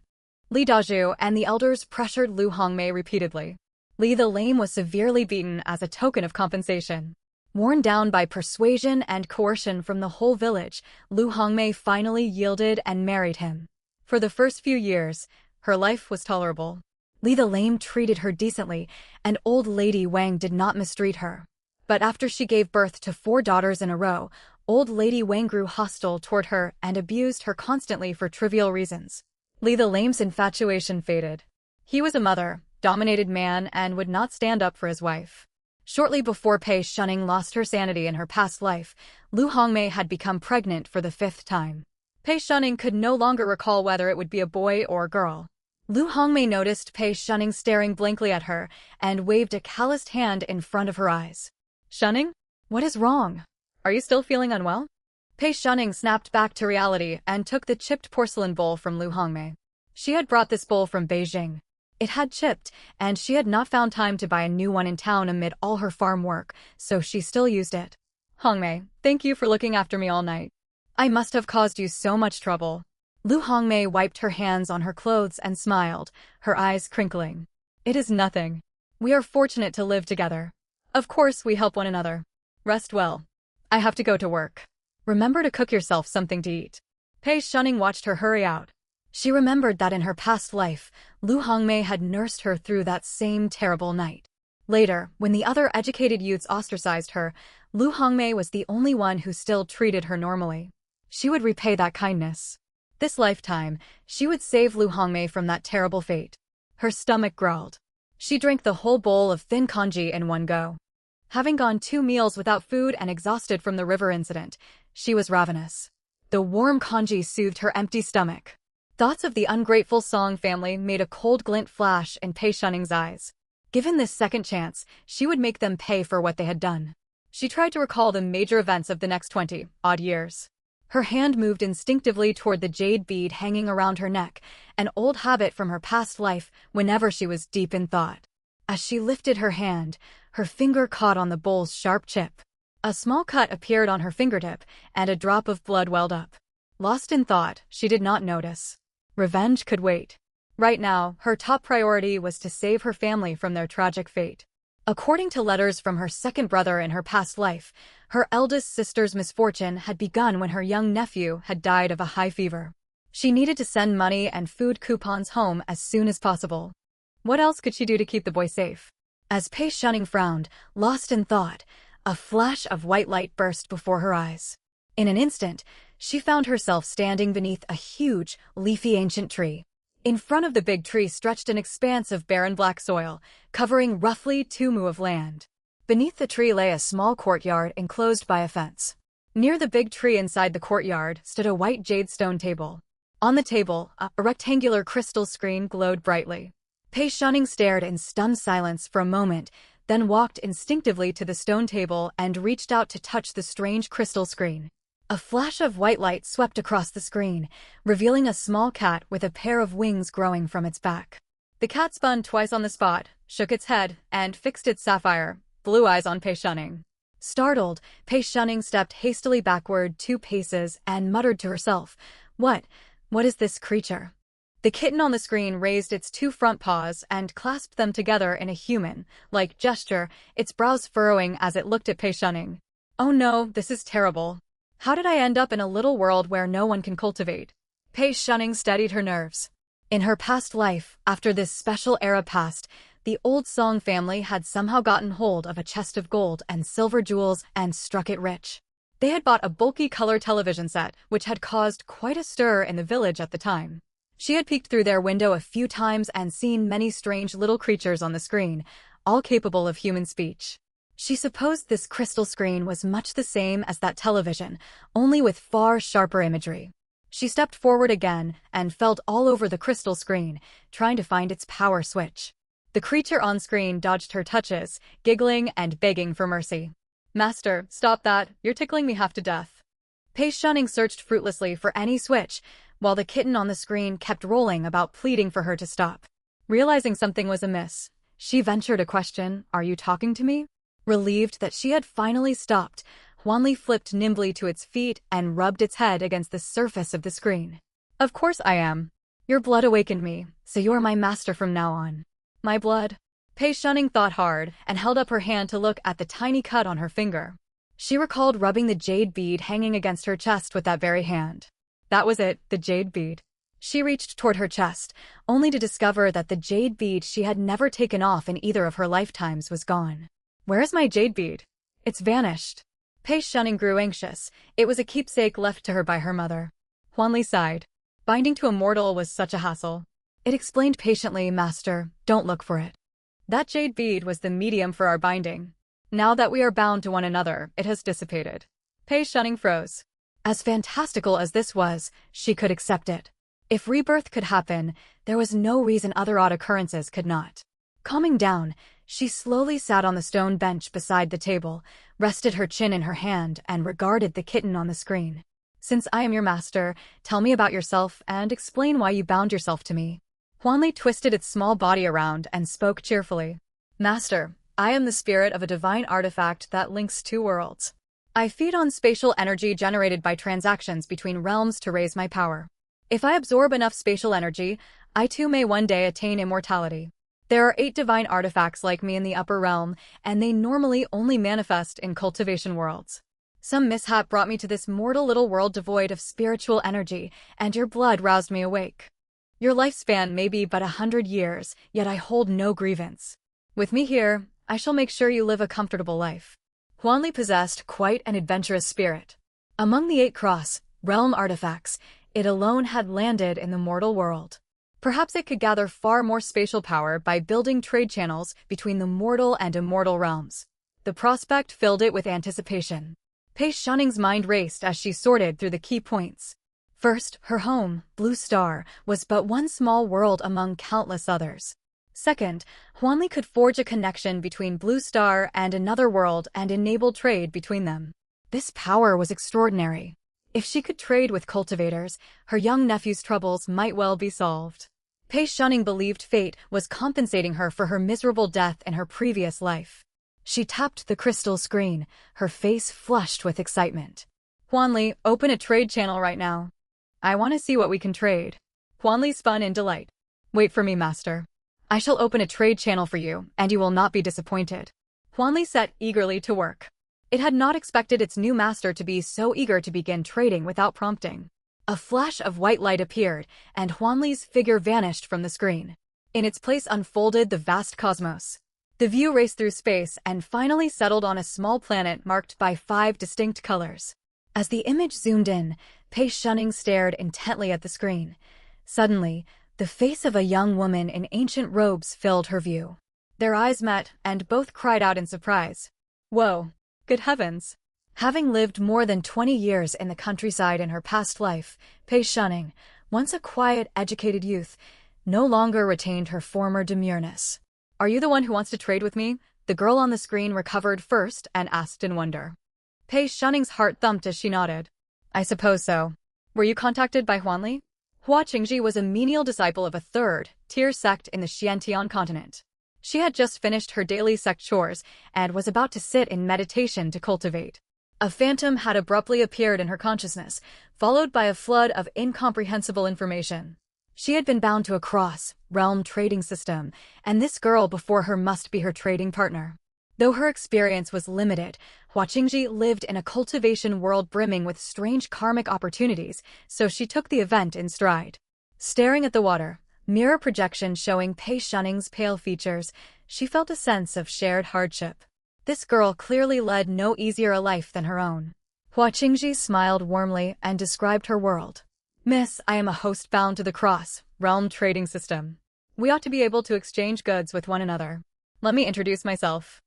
Li Dazhu and the elders pressured Lu Hongmei repeatedly. Li the Lame was severely beaten as a token of compensation. Worn down by persuasion and coercion from the whole village, Lu Hongmei finally yielded and married him. For the first few years, her life was tolerable. Li the Lame treated her decently, and old Lady Wang did not mistreat her. But after she gave birth to 4 daughters in a row, old Lady Wang grew hostile toward her and abused her constantly for trivial reasons. Li the Lame's infatuation faded. He was a mother-dominated man and would not stand up for his wife. Shortly before Pei Shunning lost her sanity in her past life, Lu Hongmei had become pregnant for the 5th time. Pei Shunning could no longer recall whether it would be a boy or a girl. Lu Hongmei noticed Pei Shunning staring blankly at her and waved a calloused hand in front of her eyes. "Shunning? What is wrong? Are you still feeling unwell?" Pei Shunning snapped back to reality and took the chipped porcelain bowl from Lu Hongmei. She had brought this bowl from Beijing. It had chipped, and she had not found time to buy a new one in town amid all her farm work, so she still used it. "Hongmei, thank you for looking after me all night. I must have caused you so much trouble." Lu Hongmei wiped her hands on her clothes and smiled, her eyes crinkling. "It is nothing. We are fortunate to live together. Of course we help one another. Rest well. I have to go to work. Remember to cook yourself something to eat." Pei Shunning watched her hurry out. She remembered that in her past life, Lu Hongmei had nursed her through that same terrible night. Later, when the other educated youths ostracized her, Lu Hongmei was the only one who still treated her normally. She would repay that kindness. This lifetime, she would save Lu Hongmei from that terrible fate. Her stomach growled. She drank the whole bowl of thin congee in one go. Having gone 2 meals without food and exhausted from the river incident, she was ravenous. The warm congee soothed her empty stomach. Thoughts of the ungrateful Song family made a cold glint flash in Pei Shunning's eyes. Given this second chance, she would make them pay for what they had done. She tried to recall the major events of the next 20-odd years. Her hand moved instinctively toward the jade bead hanging around her neck, an old habit from her past life whenever she was deep in thought. As she lifted her hand, her finger caught on the bowl's sharp chip. A small cut appeared on her fingertip, and a drop of blood welled up. Lost in thought, she did not notice. Revenge could wait. Right now, her top priority was to save her family from their tragic fate. According to letters from her second brother in her past life, her eldest sister's misfortune had begun when her young nephew had died of a high fever. She needed to send money and food coupons home as soon as possible. What else could she do to keep the boy safe? As Pei Shunning frowned, lost in thought, a flash of white light burst before her eyes. In an instant, she found herself standing beneath a huge, leafy ancient tree. In front of the big tree stretched an expanse of barren black soil, covering roughly 2 mu of land. Beneath the tree lay a small courtyard enclosed by a fence. Near the big tree inside the courtyard stood a white jade stone table. On the table, a rectangular crystal screen glowed brightly. Pei Shunning stared in stunned silence for a moment, then walked instinctively to the stone table and reached out to touch the strange crystal screen. A flash of white light swept across the screen, revealing a small cat with a pair of wings growing from its back. The cat spun twice on the spot, shook its head, and fixed its sapphire, blue eyes on Pei Shunning. Startled, Pei Shunning stepped hastily backward 2 paces and muttered to herself, What is this creature?" The kitten on the screen raised its 2 front paws and clasped them together in a human-like gesture, its brows furrowing as it looked at Pei Shunning. "Oh no, this is terrible. How did I end up in a little world where no one can cultivate?" Pei Shunning steadied her nerves. In her past life, after this special era passed, the old Song family had somehow gotten hold of a chest of gold and silver jewels and struck it rich. They had bought a bulky color television set, which had caused quite a stir in the village at the time. She had peeked through their window a few times and seen many strange little creatures on the screen, all capable of human speech. She supposed this crystal screen was much the same as that television, only with far sharper imagery. She stepped forward again and felt all over the crystal screen, trying to find its power switch. The creature on screen dodged her touches, giggling and begging for mercy. "Master, stop that, you're tickling me half to death." Pei Shunning searched fruitlessly for any switch, while the kitten on the screen kept rolling about pleading for her to stop. Realizing something was amiss, she ventured a question, "Are you talking to me?" Relieved that she had finally stopped, Huanli flipped nimbly to its feet and rubbed its head against the surface of the screen. "Of course I am. Your blood awakened me, so you are my master from now on." "My blood?" Pei Shunning thought hard and held up her hand to look at the tiny cut on her finger. She recalled rubbing the jade bead hanging against her chest with that very hand. That was it, the jade bead. She reached toward her chest, only to discover that the jade bead she had never taken off in either of her lifetimes was gone. "Where is my jade bead?" It's vanished. Pei Shunning grew anxious. It was a keepsake left to her by her mother. Huanli sighed. Binding to a mortal was such a hassle. It explained patiently, Master, don't look for it. That jade bead was the medium for our binding. Now that we are bound to one another, it has dissipated. Pei Shunning froze. As fantastical as this was, she could accept it. If rebirth could happen, there was no reason other odd occurrences could not. Calming down, she slowly sat on the stone bench beside the table, rested her chin in her hand, and regarded the kitten on the screen. Since I am your master, tell me about yourself and explain why you bound yourself to me. Huanli twisted its small body around and spoke cheerfully. Master, I am the spirit of a divine artifact that links two worlds. I feed on spatial energy generated by transactions between realms to raise my power. If I absorb enough spatial energy, I too may one day attain immortality. There are 8 divine artifacts like me in the upper realm, and they normally only manifest in cultivation worlds. Some mishap brought me to this mortal little world devoid of spiritual energy, and your blood roused me awake. Your lifespan may be but 100 years, yet I hold no grievance. With me here, I shall make sure you live a comfortable life. Huanli possessed quite an adventurous spirit. Among the 8 cross-realm artifacts, it alone had landed in the mortal world. Perhaps it could gather far more spatial power by building trade channels between the mortal and immortal realms. The prospect filled it with anticipation. Pei Shunning's mind raced as she sorted through the key points. First, her home, Blue Star, was but one small world among countless others. Second, Huanli could forge a connection between Blue Star and another world and enable trade between them. This power was extraordinary. If she could trade with cultivators, her young nephew's troubles might well be solved. Pei Shunning believed fate was compensating her for her miserable death in her previous life. She tapped the crystal screen, her face flushed with excitement. Huanli, open a trade channel right now. I want to see what we can trade. Huanli spun in delight. Wait for me, Master. I shall open a trade channel for you, and you will not be disappointed. Huanli set eagerly to work. It had not expected its new master to be so eager to begin trading without prompting. A flash of white light appeared, and Huanli's figure vanished from the screen. In its place unfolded the vast cosmos. The view raced through space and finally settled on a small planet marked by 5 distinct colors. As the image zoomed in, Pei Shunning stared intently at the screen. Suddenly, the face of a young woman in ancient robes filled her view. Their eyes met, and both cried out in surprise. Whoa! Good heavens! Having lived more than 20 years in the countryside in her past life, Pei Shunning, once a quiet, educated youth, no longer retained her former demureness. Are you the one who wants to trade with me? The girl on the screen recovered first and asked in wonder. Pei Shunning's heart thumped as she nodded. I suppose so. Were you contacted by Huanli? Hua Qingji was a menial disciple of a 3rd-tier sect in the Xiantian continent. She had just finished her daily sect chores and was about to sit in meditation to cultivate. A phantom had abruptly appeared in her consciousness, followed by a flood of incomprehensible information. She had been bound to a cross-realm trading system, and this girl before her must be her trading partner. Though her experience was limited, Hua Qingji lived in a cultivation world brimming with strange karmic opportunities, so she took the event in stride. Staring at the water, mirror projection showing Pei Shunning's pale features, she felt a sense of shared hardship. This girl clearly led no easier a life than her own. Hua Qingji smiled warmly and described her world. Miss, I am a host bound to the cross-realm trading system. We ought to be able to exchange goods with one another. Let me introduce myself.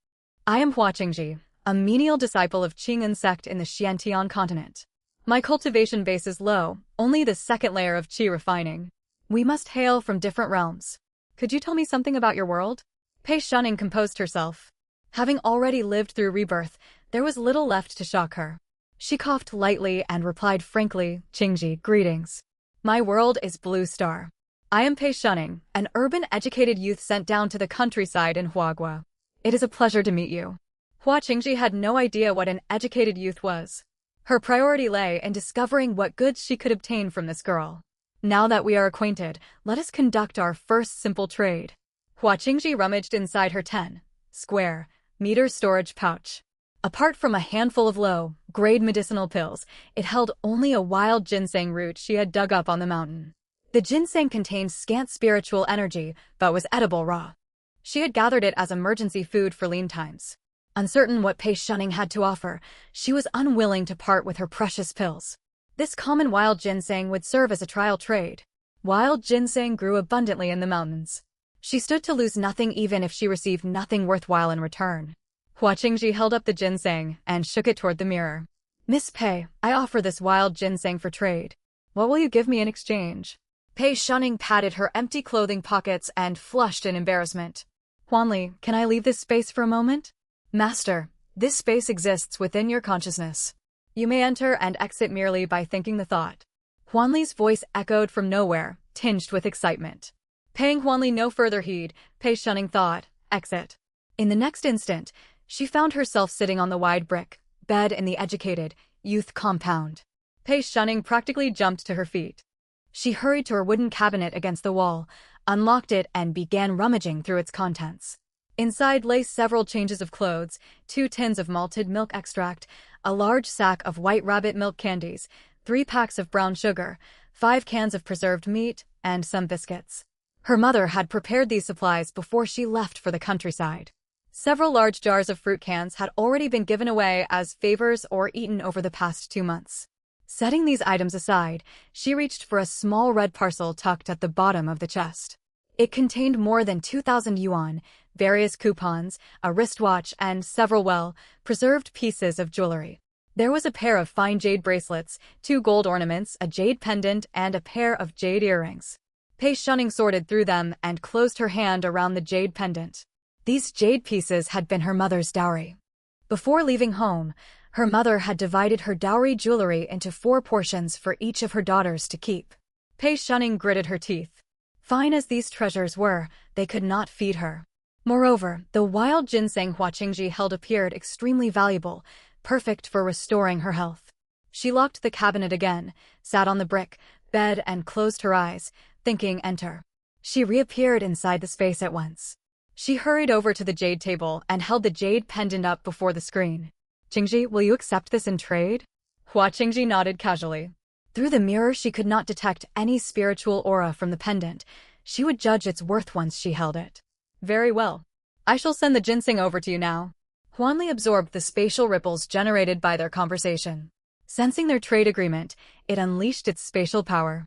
I am Hua Qingji, a menial disciple of Qing'an sect in the Xiantian continent. My cultivation base is low, only the 2nd layer of qi refining. We must hail from different realms. Could you tell me something about your world? Pei Shunning composed herself. Having already lived through rebirth, there was little left to shock her. She coughed lightly and replied frankly, Qingji, greetings. My world is Blue Star. I am Pei Shunning, an urban educated youth sent down to the countryside in Huagua. It is a pleasure to meet you. Hua Qingji had no idea what an educated youth was. Her priority lay in discovering what goods she could obtain from this girl. Now that we are acquainted, let us conduct our first simple trade. Hua Qingji rummaged inside her 10-square-meter storage pouch. Apart from a handful of low-grade medicinal pills, it held only a wild ginseng root she had dug up on the mountain. The ginseng contained scant spiritual energy, but was edible raw. She had gathered it as emergency food for lean times. Uncertain what Pei Shunning had to offer, she was unwilling to part with her precious pills. This common wild ginseng would serve as a trial trade. Wild ginseng grew abundantly in the mountains. She stood to lose nothing even if she received nothing worthwhile in return. Hua Qingji held up the ginseng and shook it toward the mirror. Miss Pei, I offer this wild ginseng for trade. What will you give me in exchange? Pei Shunning patted her empty clothing pockets and flushed in embarrassment. Huanli, can I leave this space for a moment? Master, this space exists within your consciousness. You may enter and exit merely by thinking the thought. Huanli's voice echoed from nowhere, tinged with excitement. Paying Huanli no further heed, Pei Shunning thought, exit. In the next instant, she found herself sitting on the wide brick bed in the educated youth compound. Pei Shunning practically jumped to her feet. She hurried to her wooden cabinet against the wall, unlocked it and began rummaging through its contents. Inside lay several changes of clothes, 2 tins of malted milk extract, a large sack of white rabbit milk candies, 3 packs of brown sugar, 5 cans of preserved meat, and some biscuits. Her mother had prepared these supplies before she left for the countryside. Several large jars of fruit cans had already been given away as favors or eaten over the past 2 months. Setting these items aside, she reached for a small red parcel tucked at the bottom of the chest. It contained more than 2,000 yuan, various coupons, a wristwatch, and several well-preserved pieces of jewelry. There was a pair of fine jade bracelets, 2 gold ornaments, a jade pendant, and a pair of jade earrings. Pei Shunning sorted through them and closed her hand around the jade pendant. These jade pieces had been her mother's dowry. Before leaving home, her mother had divided her dowry jewelry into 4 portions for each of her daughters to keep. Pei Shunning gritted her teeth. Fine as these treasures were, they could not feed her. Moreover, the wild ginseng Hua Qingji held appeared extremely valuable, perfect for restoring her health. She locked the cabinet again, sat on the brick bed and closed her eyes, thinking enter. She reappeared inside the space at once. She hurried over to the jade table and held the jade pendant up before the screen. Qingji, will you accept this in trade? Hua Qingji nodded casually. Through the mirror she could not detect any spiritual aura from the pendant. She would judge its worth once she held it. Very well. I shall send the ginseng over to you now. Huanli absorbed the spatial ripples generated by their conversation. Sensing their trade agreement, it unleashed its spatial power.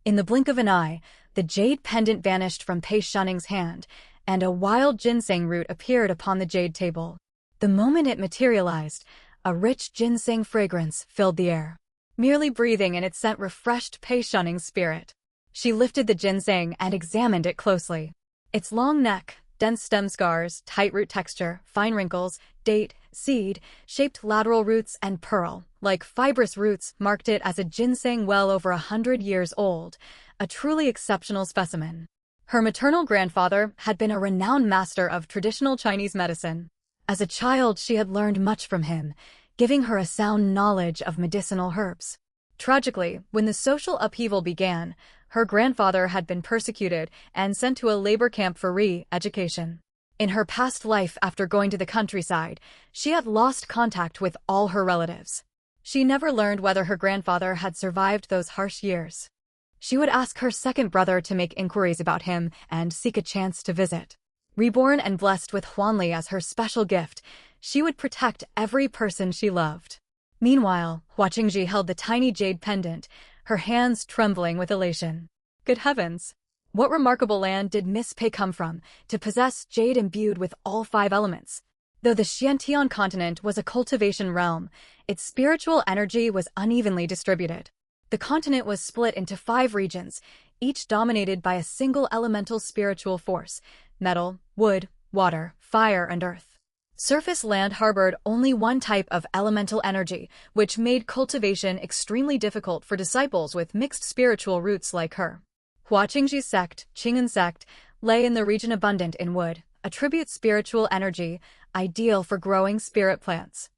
In the blink of an eye, the jade pendant vanished from Pei Shunning's hand, and a wild ginseng root appeared upon the jade table. The moment it materialized, a rich ginseng fragrance filled the air. Merely breathing in its scent refreshed Pei Shunning's spirit. She lifted the ginseng and examined it closely. Its long neck, dense stem scars, tight root texture, fine wrinkles, date, seed, shaped lateral roots, and pearl-like fibrous roots marked it as a ginseng well over 100 years old, a truly exceptional specimen. Her maternal grandfather had been a renowned master of traditional Chinese medicine. As a child, she had learned much from him, giving her a sound knowledge of medicinal herbs. Tragically, when the social upheaval began, her grandfather had been persecuted and sent to a labor camp for re-education. In her past life after going to the countryside, she had lost contact with all her relatives. She never learned whether her grandfather had survived those harsh years. She would ask her second brother to make inquiries about him and seek a chance to visit. Reborn and blessed with Huanli as her special gift, she would protect every person she loved. Meanwhile, Hua Qingji held the tiny jade pendant, her hands trembling with elation. Good heavens! What remarkable land did Miss Pei come from, to possess jade imbued with all 5 elements? Though the Xiantian continent was a cultivation realm, its spiritual energy was unevenly distributed. The continent was split into 5 regions, each dominated by a single elemental spiritual force: metal, wood, water, fire, and earth. Surface land harbored only one type of elemental energy, which made cultivation extremely difficult for disciples with mixed spiritual roots like her. Hua Qingji's sect, Qing'an sect, lay in the region abundant in wood, attribute spiritual energy, ideal for growing spirit plants.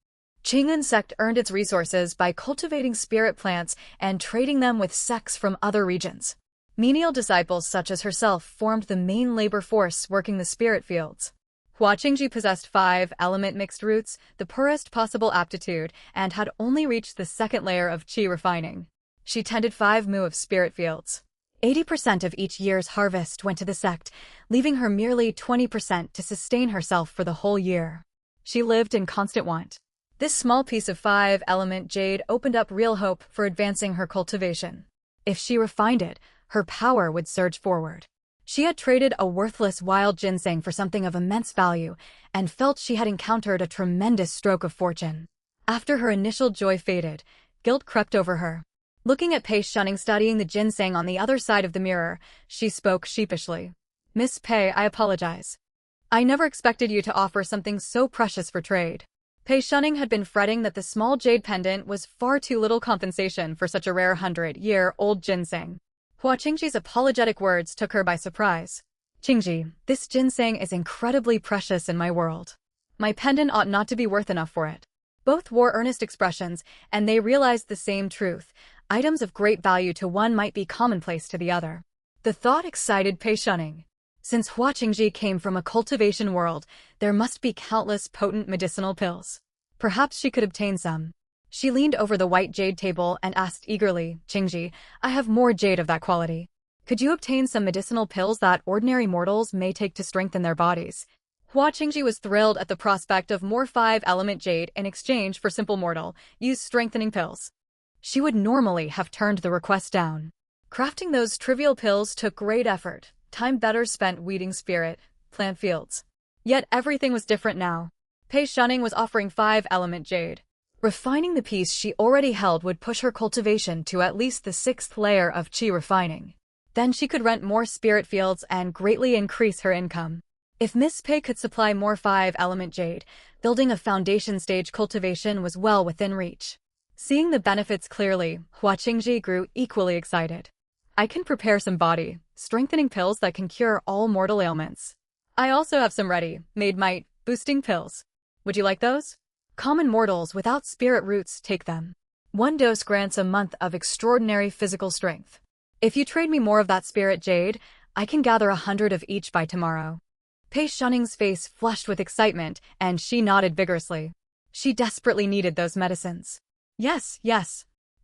Qing'an sect earned its resources by cultivating spirit plants and trading them with sects from other regions. Menial disciples such as herself formed the main labor force working the spirit fields. Hua Qingji possessed 5 element mixed roots, the purest possible aptitude, and had only reached the second layer of qi refining. She tended 5 mu of spirit fields. 80% of each year's harvest went to the sect, leaving her merely 20% to sustain herself for the whole year. She lived in constant want. This small piece of 5-element jade opened up real hope for advancing her cultivation. If she refined it, her power would surge forward. She had traded a worthless wild ginseng for something of immense value and felt she had encountered a tremendous stroke of fortune. After her initial joy faded, guilt crept over her. Looking at Pei Shunning studying the ginseng on the other side of the mirror, she spoke sheepishly. "Miss Pei, I apologize. I never expected you to offer something so precious for trade." Pei Shunning had been fretting that the small jade pendant was far too little compensation for such a rare 100-year-old ginseng. Hua Qingji's apologetic words took her by surprise. "Qingji, this ginseng is incredibly precious in my world. My pendant ought not to be worth enough for it." Both wore earnest expressions, and they realized the same truth. Items of great value to one might be commonplace to the other. The thought excited Pei Shunning. Since Hua Qingji came from a cultivation world, there must be countless potent medicinal pills. Perhaps she could obtain some. She leaned over the white jade table and asked eagerly, "Qingji, I have more jade of that quality. Could you obtain some medicinal pills that ordinary mortals may take to strengthen their bodies?" Hua Qingji was thrilled at the prospect of more 5-element jade in exchange for simple mortal-use strengthening pills. She would normally have turned the request down. Crafting those trivial pills took great effort, time better spent weeding spirit, plant fields. Yet everything was different now. Pei Shunning was offering 5-element jade. Refining the piece she already held would push her cultivation to at least the 6th layer of qi refining. Then she could rent more spirit fields and greatly increase her income. If Miss Pei could supply more 5-element jade, building a foundation stage cultivation was well within reach. Seeing the benefits clearly, Hua Qingji grew equally excited. "I can prepare some body-strengthening pills that can cure all mortal ailments. I also have some ready-made might-boosting pills. Would you like those? Common mortals without spirit roots take them. One dose grants a month of extraordinary physical strength. If you trade me more of that spirit jade, I can gather 100 of each by tomorrow." Pei Shunning's face flushed with excitement, and she nodded vigorously. She desperately needed those medicines. Yes.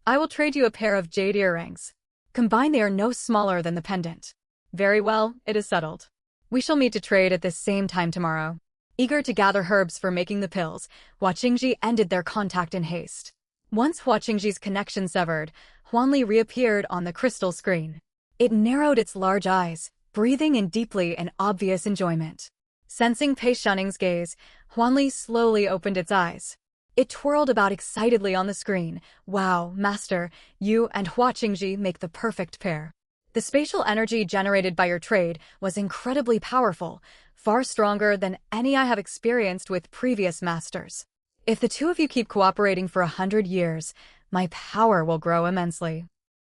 I will trade you a pair of jade earrings. Combined they are no smaller than the pendant." "Very well, it is settled. We shall meet to trade at this same time tomorrow." Eager to gather herbs for making the pills, Hua Qingji ended their contact in haste. Once Hua Qingji's connection severed, Huanli reappeared on the crystal screen. It narrowed its large eyes, breathing in deeply in obvious enjoyment. Sensing Pei Shunning's gaze, Huanli slowly opened its eyes. It twirled about excitedly on the screen. "Wow, Master, you and Hua Qingji make the perfect pair. The spatial energy generated by your trade was incredibly powerful, far stronger than any I have experienced with previous masters. If the two of you keep cooperating for 100 years, my power will grow immensely.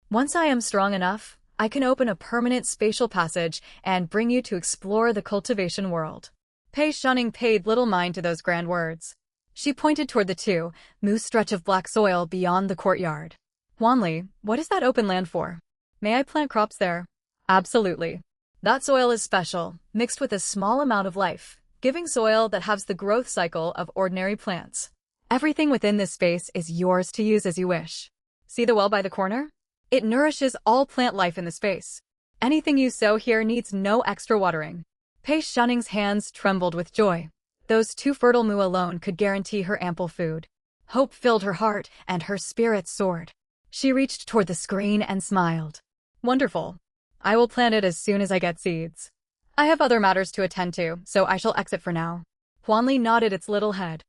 Once I am strong enough, I can open a permanent spatial passage and bring you to explore the cultivation world." Pei Shunning paid little mind to those grand words. She pointed toward the 2-moose stretch of black soil beyond the courtyard. "Huanli, what is that open land for? May I plant crops there?" "Absolutely. That soil is special, mixed with a small amount of life-giving soil that has the growth cycle of ordinary plants. Everything within this space is yours to use as you wish. See the well by the corner? It nourishes all plant life in the space. Anything you sow here needs no extra watering." Pei Shunning's hands trembled with joy. Those 2 fertile mu alone could guarantee her ample food. Hope filled her heart, and her spirits soared. She reached toward the screen and smiled. "Wonderful. I will plant it as soon as I get seeds. I have other matters to attend to, so I shall exit for now." Huanli nodded its little head.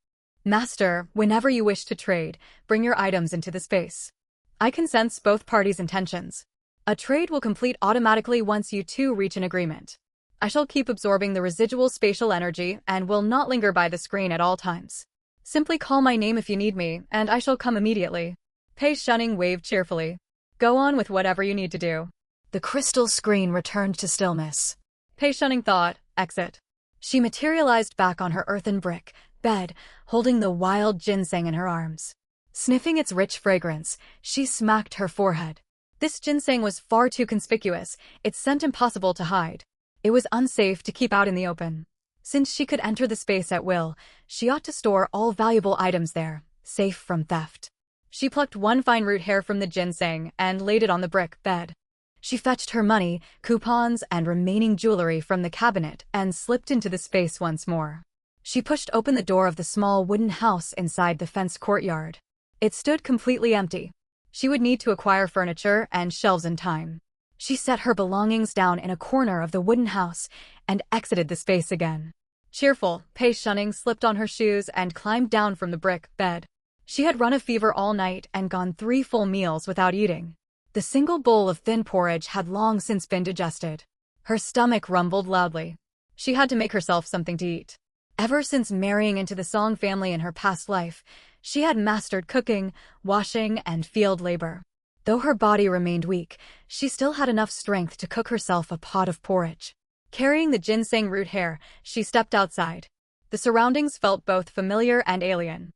"Master, whenever you wish to trade, bring your items into the space. I can sense both parties' intentions. A trade will complete automatically once you two reach an agreement. I shall keep absorbing the residual spatial energy and will not linger by the screen at all times. Simply call my name if you need me, and I shall come immediately." Pei Shunning waved cheerfully. "Go on with whatever you need to do." The crystal screen returned to stillness. Pei Shunning thought, exit. She materialized back on her earthen brick bed, holding the wild ginseng in her arms. Sniffing its rich fragrance, she smacked her forehead. This ginseng was far too conspicuous, its scent impossible to hide. It was unsafe to keep out in the open. Since she could enter the space at will, she ought to store all valuable items there, safe from theft. She plucked one fine root hair from the ginseng and laid it on the brick bed. She fetched her money, coupons, and remaining jewelry from the cabinet and slipped into the space once more. She pushed open the door of the small wooden house inside the fenced courtyard. It stood completely empty. She would need to acquire furniture and shelves in time. She set her belongings down in a corner of the wooden house and exited the space again. Cheerful, Pei Shunning slipped on her shoes and climbed down from the brick bed. She had run a fever all night and gone 3 full meals without eating. The single bowl of thin porridge had long since been digested. Her stomach rumbled loudly. She had to make herself something to eat. Ever since marrying into the Song family in her past life, she had mastered cooking, washing, and field labor. Though her body remained weak, she still had enough strength to cook herself a pot of porridge. Carrying the ginseng root hair, she stepped outside. The surroundings felt both familiar and alien.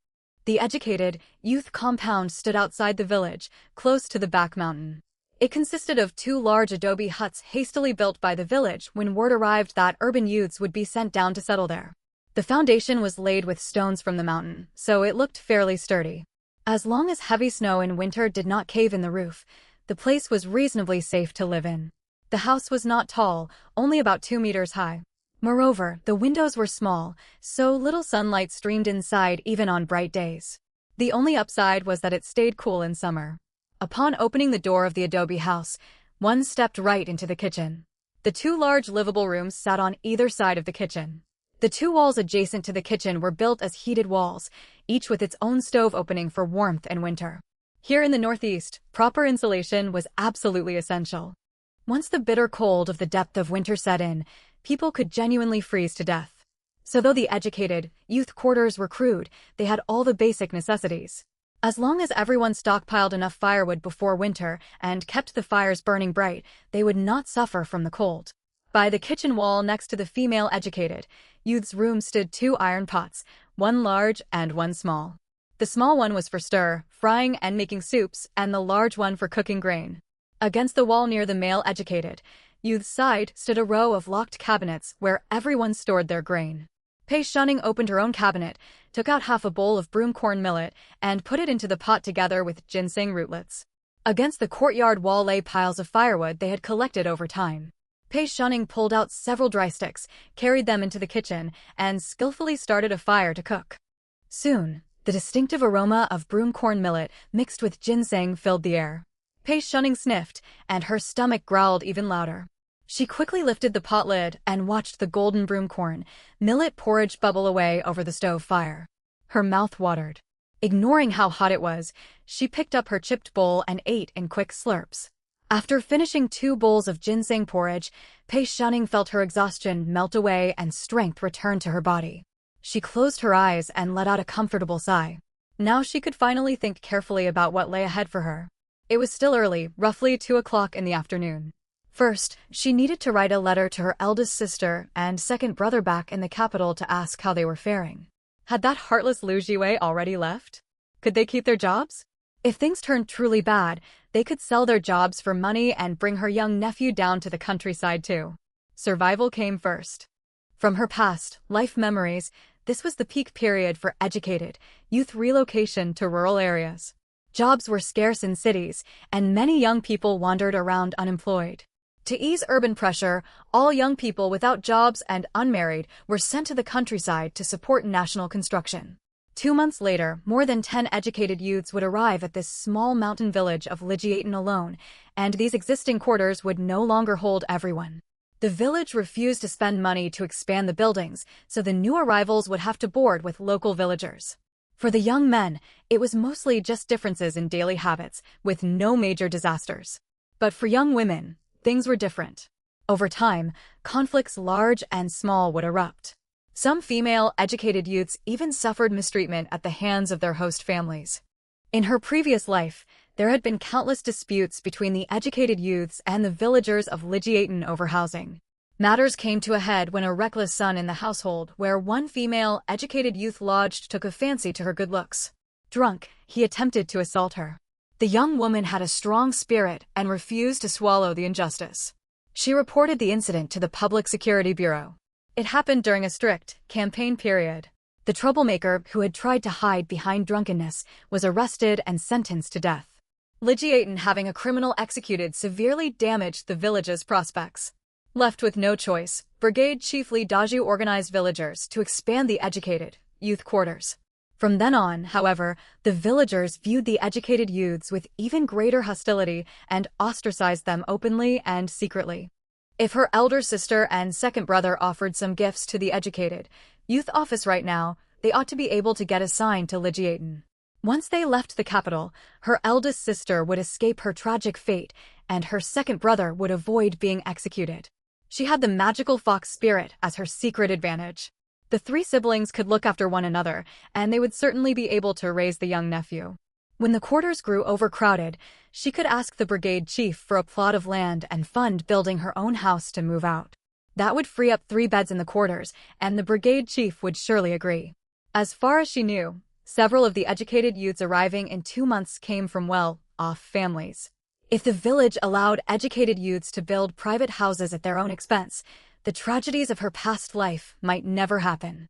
The educated youth compound stood outside the village, close to the back mountain. It consisted of 2 large adobe huts hastily built by the village when word arrived that urban youths would be sent down to settle there. The foundation was laid with stones from the mountain, so it looked fairly sturdy. As long as heavy snow in winter did not cave in the roof, the place was reasonably safe to live in. The house was not tall, only about 2 meters high. Moreover, the windows were small, so little sunlight streamed inside even on bright days. The only upside was that it stayed cool in summer. Upon opening the door of the adobe house, one stepped right into the kitchen. The 2 large livable rooms sat on either side of the kitchen. The 2 walls adjacent to the kitchen were built as heated walls, each with its own stove opening for warmth in winter. Here in the Northeast, proper insulation was absolutely essential. Once the bitter cold of the depth of winter set in, people could genuinely freeze to death. So though the educated youth quarters were crude, they had all the basic necessities. As long as everyone stockpiled enough firewood before winter and kept the fires burning bright, they would not suffer from the cold. By the kitchen wall next to the female educated youth's room stood 2 iron pots, one large and one small. The small one was for stir, frying and making soups, and the large one for cooking grain. Against the wall near the male educated youth's side stood a row of locked cabinets where everyone stored their grain. Pei Shunning opened her own cabinet, took out half a bowl of broomcorn millet, and put it into the pot together with ginseng rootlets. Against the courtyard wall lay piles of firewood they had collected over time. Pei Shunning pulled out several dry sticks, carried them into the kitchen, and skillfully started a fire to cook. Soon, the distinctive aroma of broomcorn millet mixed with ginseng filled the air. Pei Shunning sniffed, and her stomach growled even louder. She quickly lifted the pot lid and watched the golden broomcorn millet porridge bubble away over the stove fire. Her mouth watered. Ignoring how hot it was, she picked up her chipped bowl and ate in quick slurps. After finishing 2 bowls of ginseng porridge, Pei Shunning felt her exhaustion melt away and strength return to her body. She closed her eyes and let out a comfortable sigh. Now she could finally think carefully about what lay ahead for her. It was still early, roughly 2 o'clock in the afternoon. First, she needed to write a letter to her eldest sister and second brother back in the capital to ask how they were faring. Had that heartless Lu Jiwei already left? Could they keep their jobs? If things turned truly bad, they could sell their jobs for money and bring her young nephew down to the countryside too. Survival came first. From her past life memories, this was the peak period for educated youth relocation to rural areas. Jobs were scarce in cities, and many young people wandered around unemployed. To ease urban pressure, all young people without jobs and unmarried were sent to the countryside to support national construction. 2 months later, more than 10 educated youths would arrive at this small mountain village of Lijiaten alone, and these existing quarters would no longer hold everyone. The village refused to spend money to expand the buildings, so the new arrivals would have to board with local villagers. For the young men, it was mostly just differences in daily habits, with no major disasters. But for young women, things were different. Over time, conflicts large and small would erupt. Some female, educated youths even suffered mistreatment at the hands of their host families. In her previous life, there had been countless disputes between the educated youths and the villagers of Lijiaten over housing. Matters came to a head when a reckless son in the household where one female, educated youth lodged took a fancy to her good looks. Drunk, he attempted to assault her. The young woman had a strong spirit and refused to swallow the injustice. She reported the incident to the Public Security Bureau. It happened during a strict campaign period. The troublemaker, who had tried to hide behind drunkenness, was arrested and sentenced to death. Lijiaten, having a criminal executed, severely damaged the village's prospects. Left with no choice, Brigade Chief Li Daju organized villagers to expand the educated youth quarters. From then on, however, the villagers viewed the educated youths with even greater hostility and ostracized them openly and secretly. If her elder sister and second brother offered some gifts to the educated youth office right now, they ought to be able to get assigned to Lijiaten. Once they left the capital, her eldest sister would escape her tragic fate, and her second brother would avoid being executed. She had the magical fox spirit as her secret advantage. The three siblings could look after one another, and they would certainly be able to raise the young nephew. When the quarters grew overcrowded, she could ask the brigade chief for a plot of land and fund building her own house to move out. That would free up 3 beds in the quarters, and the brigade chief would surely agree. As far as she knew, several of the educated youths arriving in 2 months came from well-off families. If the village allowed educated youths to build private houses at their own expense, the tragedies of her past life might never happen.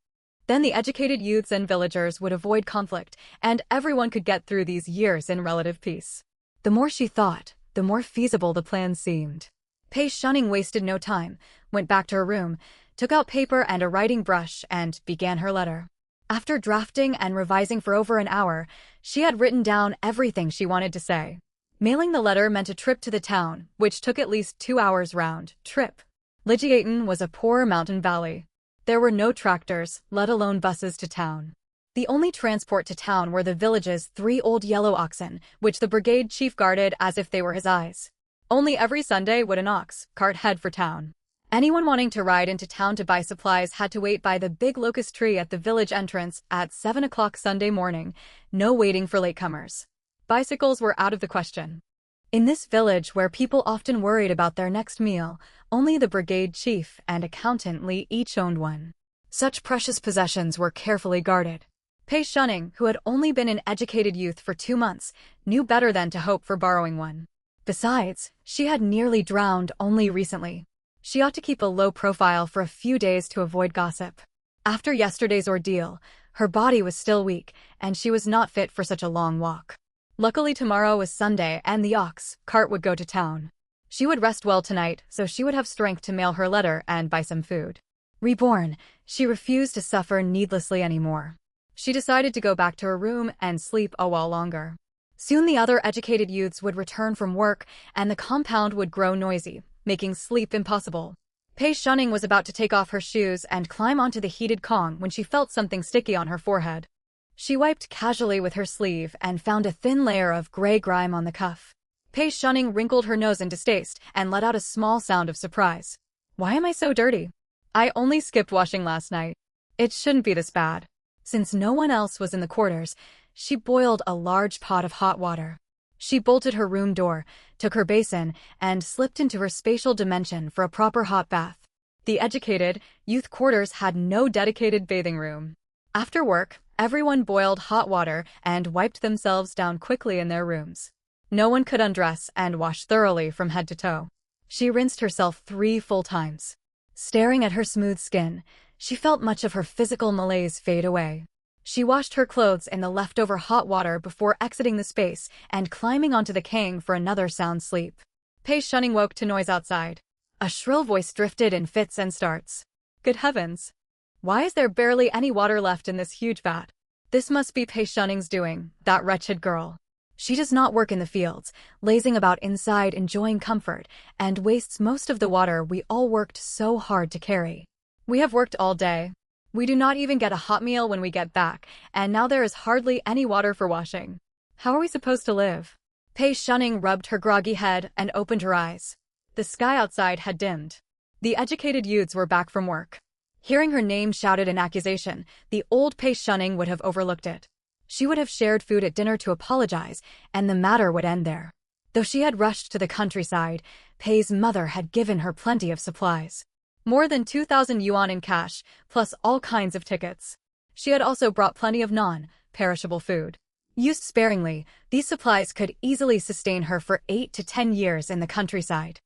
Then the educated youths and villagers would avoid conflict, and everyone could get through these years in relative peace. The more she thought, the more feasible the plan seemed. Pei Shunning wasted no time, went back to her room, took out paper and a writing brush, and began her letter. After drafting and revising for over an hour, she had written down everything she wanted to say. Mailing the letter meant a trip to the town, which took at least 2 hours round trip. Lijiaten was a poor mountain valley. There were no tractors, let alone buses to town. The only transport to town were the village's 3 old yellow oxen, which the brigade chief guarded as if they were his eyes. Only every Sunday would an ox cart head for town. Anyone wanting to ride into town to buy supplies had to wait by the big locust tree at the village entrance at 7 o'clock Sunday morning, no waiting for latecomers. Bicycles were out of the question. In this village where people often worried about their next meal, only the brigade chief and accountant Li each owned one. Such precious possessions were carefully guarded. Pei Shunning, who had only been an educated youth for 2 months, knew better than to hope for borrowing one. Besides, she had nearly drowned only recently. She ought to keep a low profile for a few days to avoid gossip. After yesterday's ordeal, her body was still weak, and she was not fit for such a long walk. Luckily tomorrow was Sunday and the ox cart would go to town. She would rest well tonight, so she would have strength to mail her letter and buy some food. Reborn, she refused to suffer needlessly anymore. She decided to go back to her room and sleep a while longer. Soon the other educated youths would return from work, and the compound would grow noisy, making sleep impossible. Pei Shunning was about to take off her shoes and climb onto the heated Kong when she felt something sticky on her forehead. She wiped casually with her sleeve and found a thin layer of gray grime on the cuff. Pei Shunning wrinkled her nose in distaste and let out a small sound of surprise. Why am I so dirty? I only skipped washing last night. It shouldn't be this bad. Since no one else was in the quarters, she boiled a large pot of hot water. She bolted her room door, took her basin, and slipped into her spatial dimension for a proper hot bath. The educated youth quarters had no dedicated bathing room. After work, everyone boiled hot water and wiped themselves down quickly in their rooms. No one could undress and wash thoroughly from head to toe. She rinsed herself 3 full times. Staring at her smooth skin, she felt much of her physical malaise fade away. She washed her clothes in the leftover hot water before exiting the space and climbing onto the Kang for another sound sleep. Pei Shunning woke to noise outside. A shrill voice drifted in fits and starts. Good heavens! Why is there barely any water left in this huge vat? This must be Pei Shunning's doing, that wretched girl. She does not work in the fields, lazing about inside enjoying comfort, and wastes most of the water we all worked so hard to carry. We have worked all day. We do not even get a hot meal when we get back, and now there is hardly any water for washing. How are we supposed to live? Pei Shunning rubbed her groggy head and opened her eyes. The sky outside had dimmed. The educated youths were back from work. Hearing her name shouted in accusation, the old Pei Shunning would have overlooked it. She would have shared food at dinner to apologize, and the matter would end there. Though she had rushed to the countryside, Pei's mother had given her plenty of supplies. More than 2,000 yuan in cash, plus all kinds of tickets. She had also brought plenty of non-perishable food. Used sparingly, these supplies could easily sustain her for 8 to 10 years in the countryside.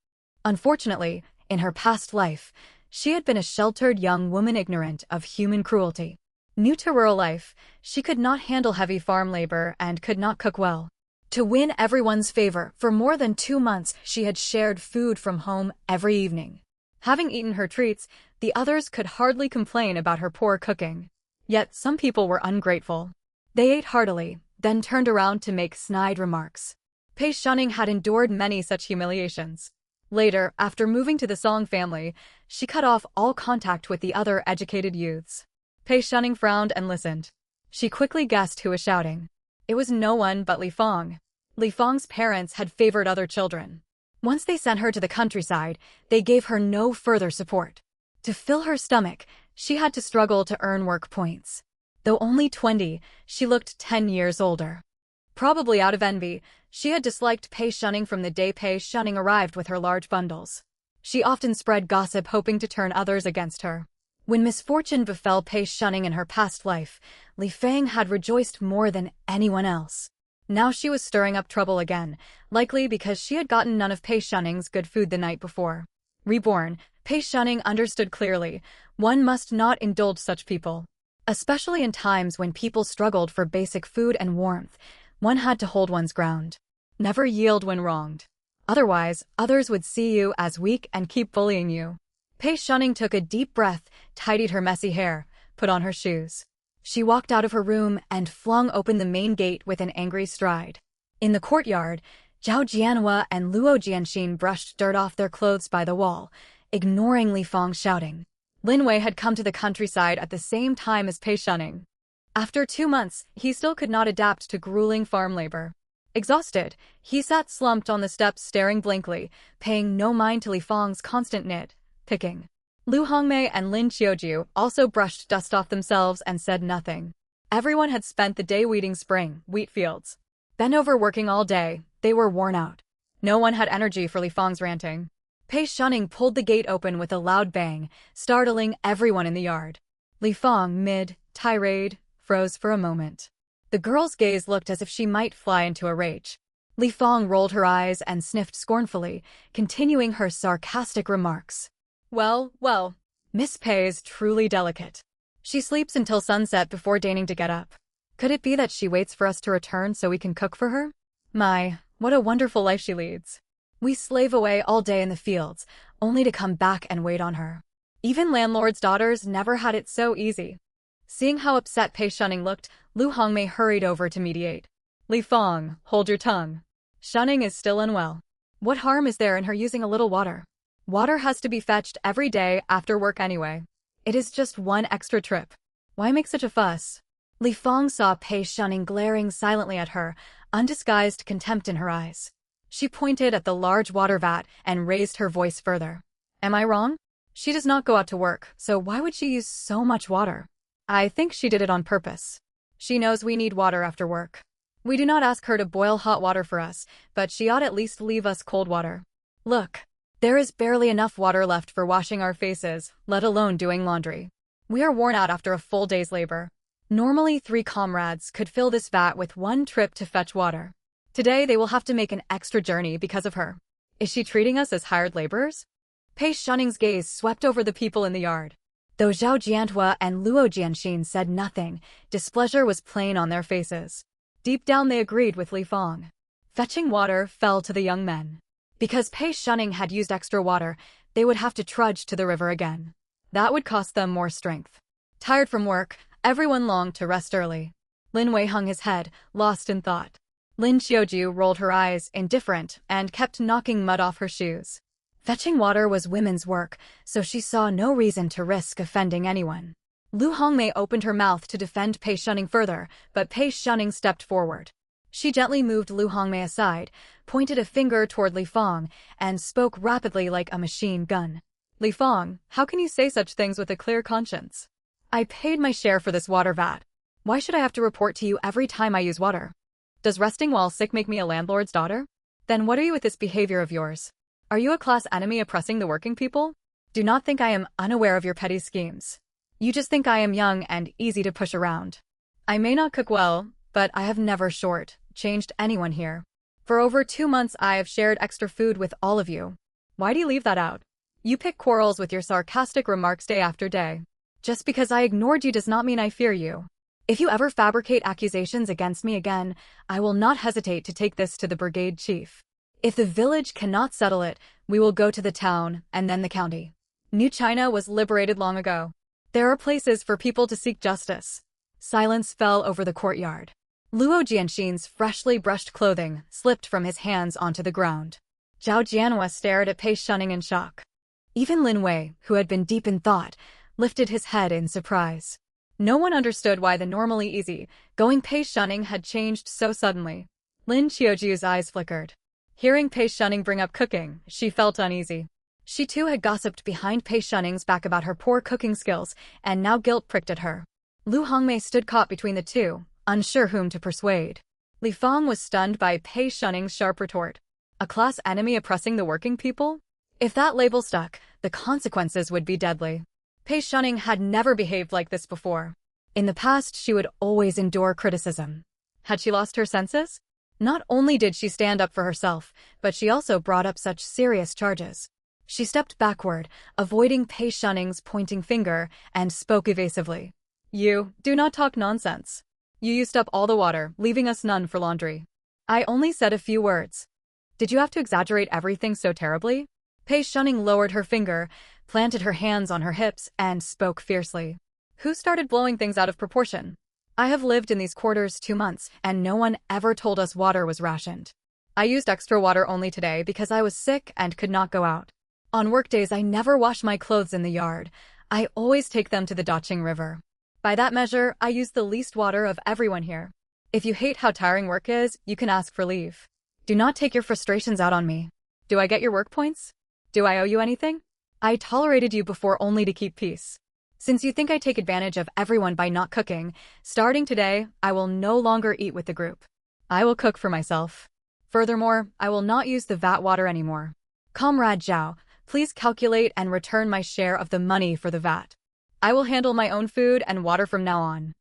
Unfortunately, in her past life, she had been a sheltered young woman ignorant of human cruelty. New to rural life, she could not handle heavy farm labor and could not cook well. To win everyone's favor, for more than 2 months she had shared food from home every evening. Having eaten her treats, the others could hardly complain about her poor cooking. Yet some people were ungrateful. They ate heartily, then turned around to make snide remarks. Pei Shunning had endured many such humiliations. Later, after moving to the Song family, she cut off all contact with the other educated youths. Pei Shunning frowned and listened. She quickly guessed who was shouting. It was no one but Li Fong. Li Fong's parents had favored other children. Once they sent her to the countryside, they gave her no further support. To fill her stomach, she had to struggle to earn work points. Though only 20, she looked 10 years older. Probably out of envy, she had disliked Pei Shunning from the day Pei Shunning arrived with her large bundles. She often spread gossip hoping to turn others against her. When misfortune befell Pei Shunning in her past life, Li Fang had rejoiced more than anyone else. Now she was stirring up trouble again, likely because she had gotten none of Pei Shunning's good food the night before. Reborn, Pei Shunning understood clearly, one must not indulge such people. Especially in times when people struggled for basic food and warmth, one had to hold one's ground. Never yield when wronged. Otherwise, others would see you as weak and keep bullying you. Pei Shunning took a deep breath, tidied her messy hair, put on her shoes. She walked out of her room and flung open the main gate with an angry stride. In the courtyard, Zhao Jianhua and Luo Jianxin brushed dirt off their clothes by the wall, ignoring Li Fang's shouting. Lin Wei had come to the countryside at the same time as Pei Shunning. After 2 months, he still could not adapt to grueling farm labor. Exhausted, he sat slumped on the steps staring blankly, paying no mind to Li Fang's constant picking. Lu Hongmei and Lin Qiujiu also brushed dust off themselves and said nothing. Everyone had spent the day weeding spring wheat fields. Bent over working all day, they were worn out. No one had energy for Li Fang's ranting. Pei Shunning pulled the gate open with a loud bang, startling everyone in the yard. Li Fang, mid-tirade, froze for a moment. The girl's gaze looked as if she might fly into a rage. Li Fang rolled her eyes and sniffed scornfully, continuing her sarcastic remarks. Well, Miss Pei is truly delicate. She sleeps until sunset before deigning to get up. Could it be that she waits for us to return so we can cook for her? My, what a wonderful life she leads. We slave away all day in the fields, only to come back and wait on her. Even landlords' daughters never had it so easy. Seeing how upset Pei Shunning looked, Lu Hongmei hurried over to mediate. Li Fang, hold your tongue. Shunning is still unwell. What harm is there in her using a little water? Water has to be fetched every day after work anyway. It is just one extra trip. Why make such a fuss? Li Fang saw Pei Shunning glaring silently at her, undisguised contempt in her eyes. She pointed at the large water vat and raised her voice further. Am I wrong? She does not go out to work, so why would she use so much water? I think she did it on purpose. She knows we need water after work. We do not ask her to boil hot water for us, but she ought at least leave us cold water. Look. There is barely enough water left for washing our faces, let alone doing laundry. We are worn out after a full day's labor. Normally 3 comrades could fill this vat with 1 trip to fetch water. Today they will have to make an extra journey because of her. Is she treating us as hired laborers? Pei Shunning's gaze swept over the people in the yard. Though Zhao Jianhua and Luo Jianxin said nothing, displeasure was plain on their faces. Deep down they agreed with Li Fang. Fetching water fell to the young men. Because Pei Shunning had used extra water, they would have to trudge to the river again. That would cost them more strength. Tired from work, everyone longed to rest early. Lin Wei hung his head, lost in thought. Lin Qiujiu rolled her eyes, indifferent, and kept knocking mud off her shoes. Fetching water was women's work, so she saw no reason to risk offending anyone. Lu Hongmei opened her mouth to defend Pei Shunning further, but Pei Shunning stepped forward. She gently moved Lu Hongmei aside, pointed a finger toward Li Fang, and spoke rapidly like a machine gun. Li Fang, how can you say such things with a clear conscience? I paid my share for this water vat. Why should I have to report to you every time I use water? Does resting while sick make me a landlord's daughter? Then what are you with this behavior of yours? Are you a class enemy oppressing the working people? Do not think I am unaware of your petty schemes. You just think I am young and easy to push around. I may not cook well, but I have never changed anyone here. For over 2 months I have shared extra food with all of you. Why do you leave that out? You pick quarrels with your sarcastic remarks day after day. Just because I ignored you does not mean I fear you. If you ever fabricate accusations against me again, I will not hesitate to take this to the brigade chief. If the village cannot settle it, we will go to the town and then the county. New China was liberated long ago. There are places for people to seek justice. Silence fell over the courtyard. Luo Jianxin's freshly brushed clothing slipped from his hands onto the ground. Zhao Jianhua stared at Pei Shunning in shock. Even Lin Wei, who had been deep in thought, lifted his head in surprise. No one understood why the normally easy-going Pei Shunning had changed so suddenly. Lin Qiuju's eyes flickered. Hearing Pei Shunning bring up cooking, she felt uneasy. She too had gossiped behind Pei Shunning's back about her poor cooking skills, and now guilt pricked at her. Lu Hongmei stood caught between the two, unsure whom to persuade. Li Fang was stunned by Pei Shunning's sharp retort. A class enemy oppressing the working people? If that label stuck, the consequences would be deadly. Pei Shunning had never behaved like this before. In the past, she would always endure criticism. Had she lost her senses? Not only did she stand up for herself, but she also brought up such serious charges. She stepped backward, avoiding Pei Shunning's pointing finger, and spoke evasively. You, do not talk nonsense. You used up all the water, leaving us none for laundry. I only said a few words. Did you have to exaggerate everything so terribly? Pei Shunning lowered her finger, planted her hands on her hips, and spoke fiercely. Who started blowing things out of proportion? I have lived in these quarters 2 months, and no one ever told us water was rationed. I used extra water only today because I was sick and could not go out. On workdays, I never wash my clothes in the yard. I always take them to the Daching River. By that measure, I use the least water of everyone here. If you hate how tiring work is, you can ask for leave. Do not take your frustrations out on me. Do I get your work points? Do I owe you anything? I tolerated you before only to keep peace. Since you think I take advantage of everyone by not cooking, starting today, I will no longer eat with the group. I will cook for myself. Furthermore, I will not use the vat water anymore. Comrade Zhao, please calculate and return my share of the money for the vat. I will handle my own food and water from now on.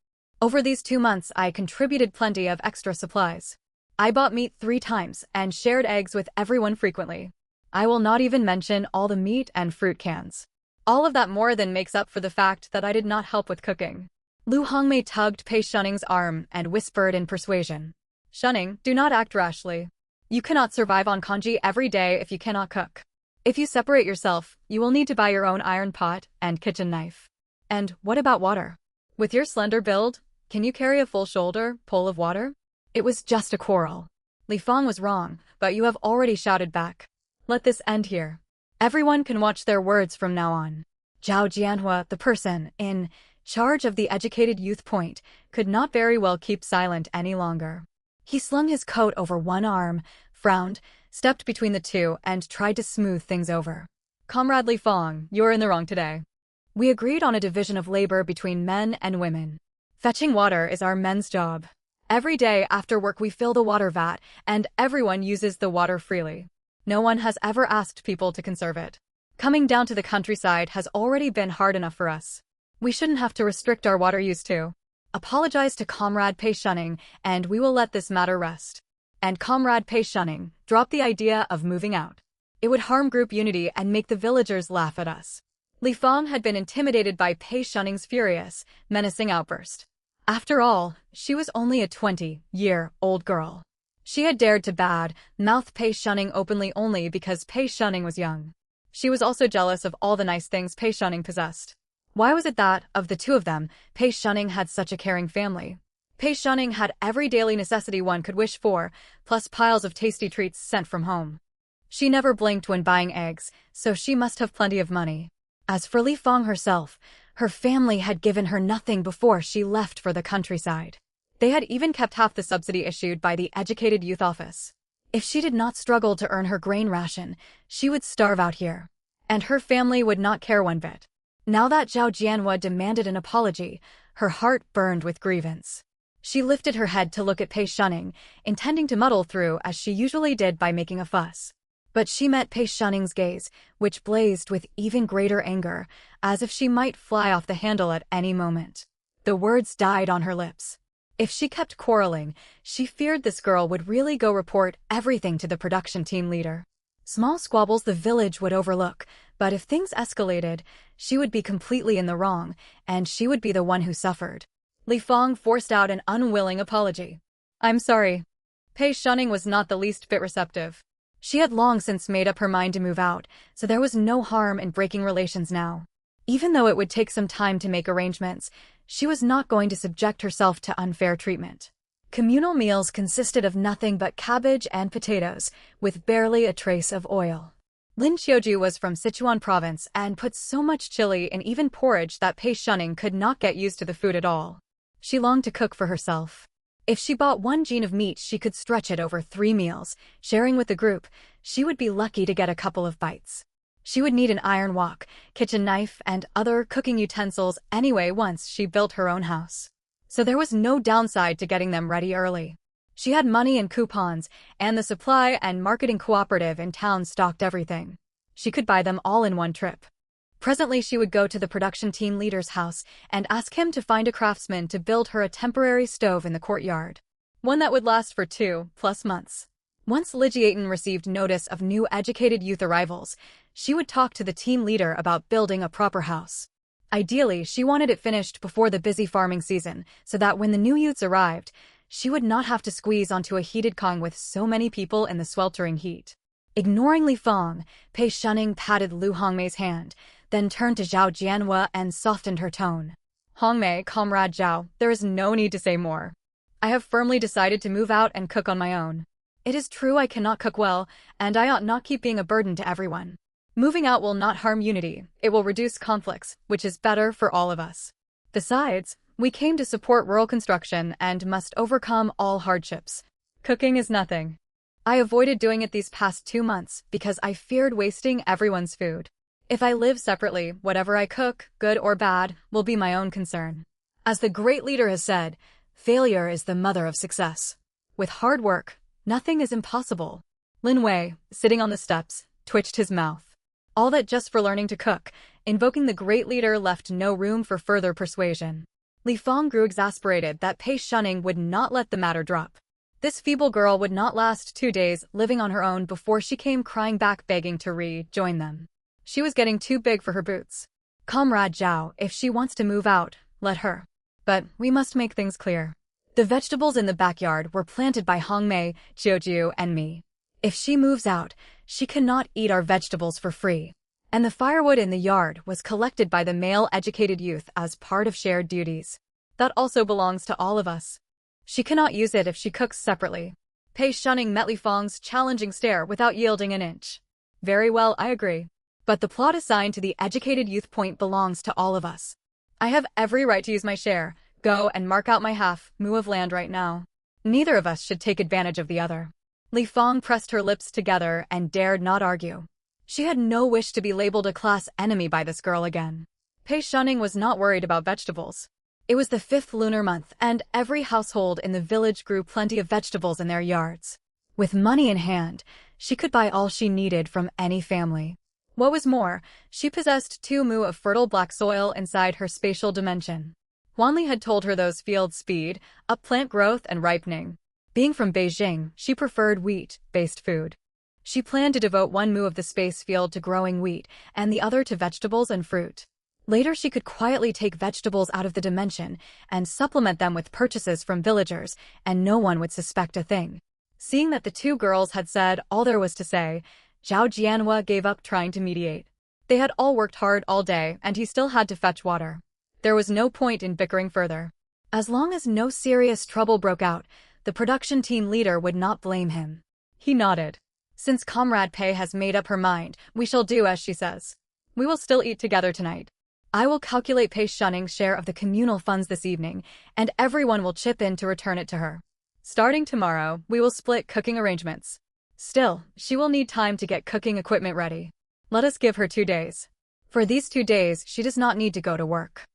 Over these 2 months, I contributed plenty of extra supplies. I bought meat 3 times and shared eggs with everyone frequently. I will not even mention all the meat and fruit cans. All of that more than makes up for the fact that I did not help with cooking. Lu Hongmei tugged Pei Shunning's arm and whispered in persuasion. Shunning, do not act rashly. You cannot survive on kanji every day if you cannot cook. If you separate yourself, you will need to buy your own iron pot and kitchen knife. And what about water? With your slender build, can you carry a full shoulder full of water? It was just a quarrel. Li Fang was wrong, but you have already shouted back. Let this end here. Everyone can watch their words from now on. Zhao Jianhua, the person in charge of the educated youth point, could not very well keep silent any longer. He slung his coat over one arm, frowned, stepped between the two, and tried to smooth things over. Comrade Li Fang, you're in the wrong today. We agreed on a division of labor between men and women. Fetching water is our men's job. Every day after work we fill the water vat, and everyone uses the water freely. No one has ever asked people to conserve it. Coming down to the countryside has already been hard enough for us. We shouldn't have to restrict our water use too. Apologize to Comrade Pei Shunning, and we will let this matter rest. And Comrade Pei Shunning, drop the idea of moving out. It would harm group unity and make the villagers laugh at us. Li Fang had been intimidated by Pei Shunning's furious, menacing outburst. After all, she was only a 20-year-old girl. She had dared to bad-mouth Pei Shunning openly only because Pei Shunning was young. She was also jealous of all the nice things Pei Shunning possessed. Why was it that, of the two of them, Pei Shunning had such a caring family? Pei Shunning had every daily necessity one could wish for, plus piles of tasty treats sent from home. She never blinked when buying eggs, so she must have plenty of money. As for Li Fang herself, her family had given her nothing before she left for the countryside. They had even kept half the subsidy issued by the Educated Youth Office. If she did not struggle to earn her grain ration, she would starve out here. And her family would not care one bit. Now that Zhao Jianhua demanded an apology, her heart burned with grievance. She lifted her head to look at Pei Shunning, intending to muddle through as she usually did by making a fuss. But she met Pei Shunning's gaze, which blazed with even greater anger, as if she might fly off the handle at any moment. The words died on her lips. If she kept quarreling, she feared this girl would really go report everything to the production team leader. Small squabbles the village would overlook, but if things escalated, she would be completely in the wrong, and she would be the one who suffered. Li Fang forced out an unwilling apology. I'm sorry. Pei Shunning was not the least bit receptive. She had long since made up her mind to move out, so there was no harm in breaking relations now. Even though it would take some time to make arrangements, she was not going to subject herself to unfair treatment. Communal meals consisted of nothing but cabbage and potatoes, with barely a trace of oil. Lin Xiuju was from Sichuan province and put so much chili in even porridge that Pei Shunning could not get used to the food at all. She longed to cook for herself. If she bought 1 jean of meat, she could stretch it over 3 meals. Sharing with the group, she would be lucky to get a couple of bites. She would need an iron wok, kitchen knife, and other cooking utensils anyway once she built her own house. So there was no downside to getting them ready early. She had money and coupons, and the supply and marketing cooperative in town stocked everything. She could buy them all in one trip. Presently, she would go to the production team leader's house and ask him to find a craftsman to build her a temporary stove in the courtyard. One that would last for 2+ months. Once Lijiaten received notice of new educated youth arrivals, she would talk to the team leader about building a proper house. Ideally, she wanted it finished before the busy farming season, so that when the new youths arrived, she would not have to squeeze onto a heated kong with so many people in the sweltering heat. Ignoring Li Fong, Pei Shunning patted Lu Hongmei's hand, then turned to Zhao Jianhua and softened her tone. Hongmei, Comrade Zhao, there is no need to say more. I have firmly decided to move out and cook on my own. It is true I cannot cook well, and I ought not keep being a burden to everyone. Moving out will not harm unity, it will reduce conflicts, which is better for all of us. Besides, we came to support rural construction and must overcome all hardships. Cooking is nothing. I avoided doing it these past 2 months because I feared wasting everyone's food. If I live separately, whatever I cook, good or bad, will be my own concern. As the great leader has said, failure is the mother of success. With hard work, nothing is impossible. Lin Wei, sitting on the steps, twitched his mouth. All that just for learning to cook, invoking the great leader left no room for further persuasion. Li Fong grew exasperated that Pei Shunning would not let the matter drop. This feeble girl would not last 2 days living on her own before she came crying back begging to rejoin them. She was getting too big for her boots. Comrade Zhao, if she wants to move out, let her. But we must make things clear. The vegetables in the backyard were planted by Hongmei, Xiuju, and me. If she moves out, she cannot eat our vegetables for free. And the firewood in the yard was collected by the male educated youth as part of shared duties. That also belongs to all of us. She cannot use it if she cooks separately. Pei Shunning met Li Fong's challenging stare without yielding an inch. Very well, I agree. But the plot assigned to the educated youth point belongs to all of us. I have every right to use my share. Go and mark out my half mu of land right now. Neither of us should take advantage of the other. Li Fong pressed her lips together and dared not argue. She had no wish to be labeled a class enemy by this girl again. Pei Shunning was not worried about vegetables. It was the 5th lunar month, and every household in the village grew plenty of vegetables in their yards. With money in hand, she could buy all she needed from any family. What was more, she possessed 2 mu of fertile black soil inside her spatial dimension. Wanli had told her those fields speed up plant growth and ripening. Being from Beijing, she preferred wheat-based food. She planned to devote 1 mu of the space field to growing wheat and the other to vegetables and fruit. Later she could quietly take vegetables out of the dimension and supplement them with purchases from villagers, and no one would suspect a thing. Seeing that the 2 girls had said all there was to say, Zhao Jianhua gave up trying to mediate. They had all worked hard all day and he still had to fetch water. There was no point in bickering further. As long as no serious trouble broke out, the production team leader would not blame him. He nodded. Since Comrade Pei has made up her mind, we shall do as she says. We will still eat together tonight. I will calculate Pei Shunning's share of the communal funds this evening, and everyone will chip in to return it to her. Starting tomorrow, we will split cooking arrangements. Still, she will need time to get cooking equipment ready. Let us give her 2 days. For these 2 days, she does not need to go to work.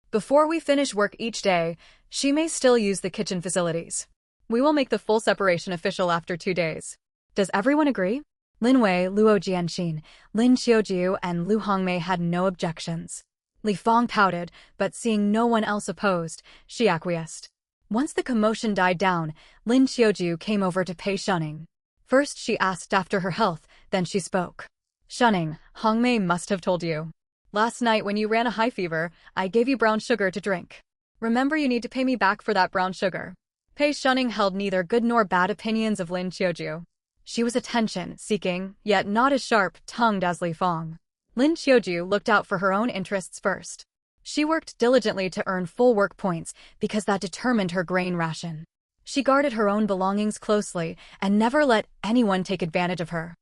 Before we finish work each day, she may still use the kitchen facilities. We will make the full separation official after 2 days. Does everyone agree? Lin Wei, Luo Jianxin, Lin Xiuju, and Lu Hongmei had no objections. Li Fong pouted, but seeing no one else opposed, she acquiesced. Once the commotion died down, Lin Xiuju came over to Pei Shunning. First she asked after her health, then she spoke. Shunning, Hongmei must have told you. Last night when you ran a high fever, I gave you brown sugar to drink. Remember, you need to pay me back for that brown sugar. Pei Shunning held neither good nor bad opinions of Lin Xiuju. She was attention-seeking, yet not as sharp-tongued as Li Fong. Lin Qiuju looked out for her own interests first. She worked diligently to earn full work points because that determined her grain ration. She guarded her own belongings closely and never let anyone take advantage of her.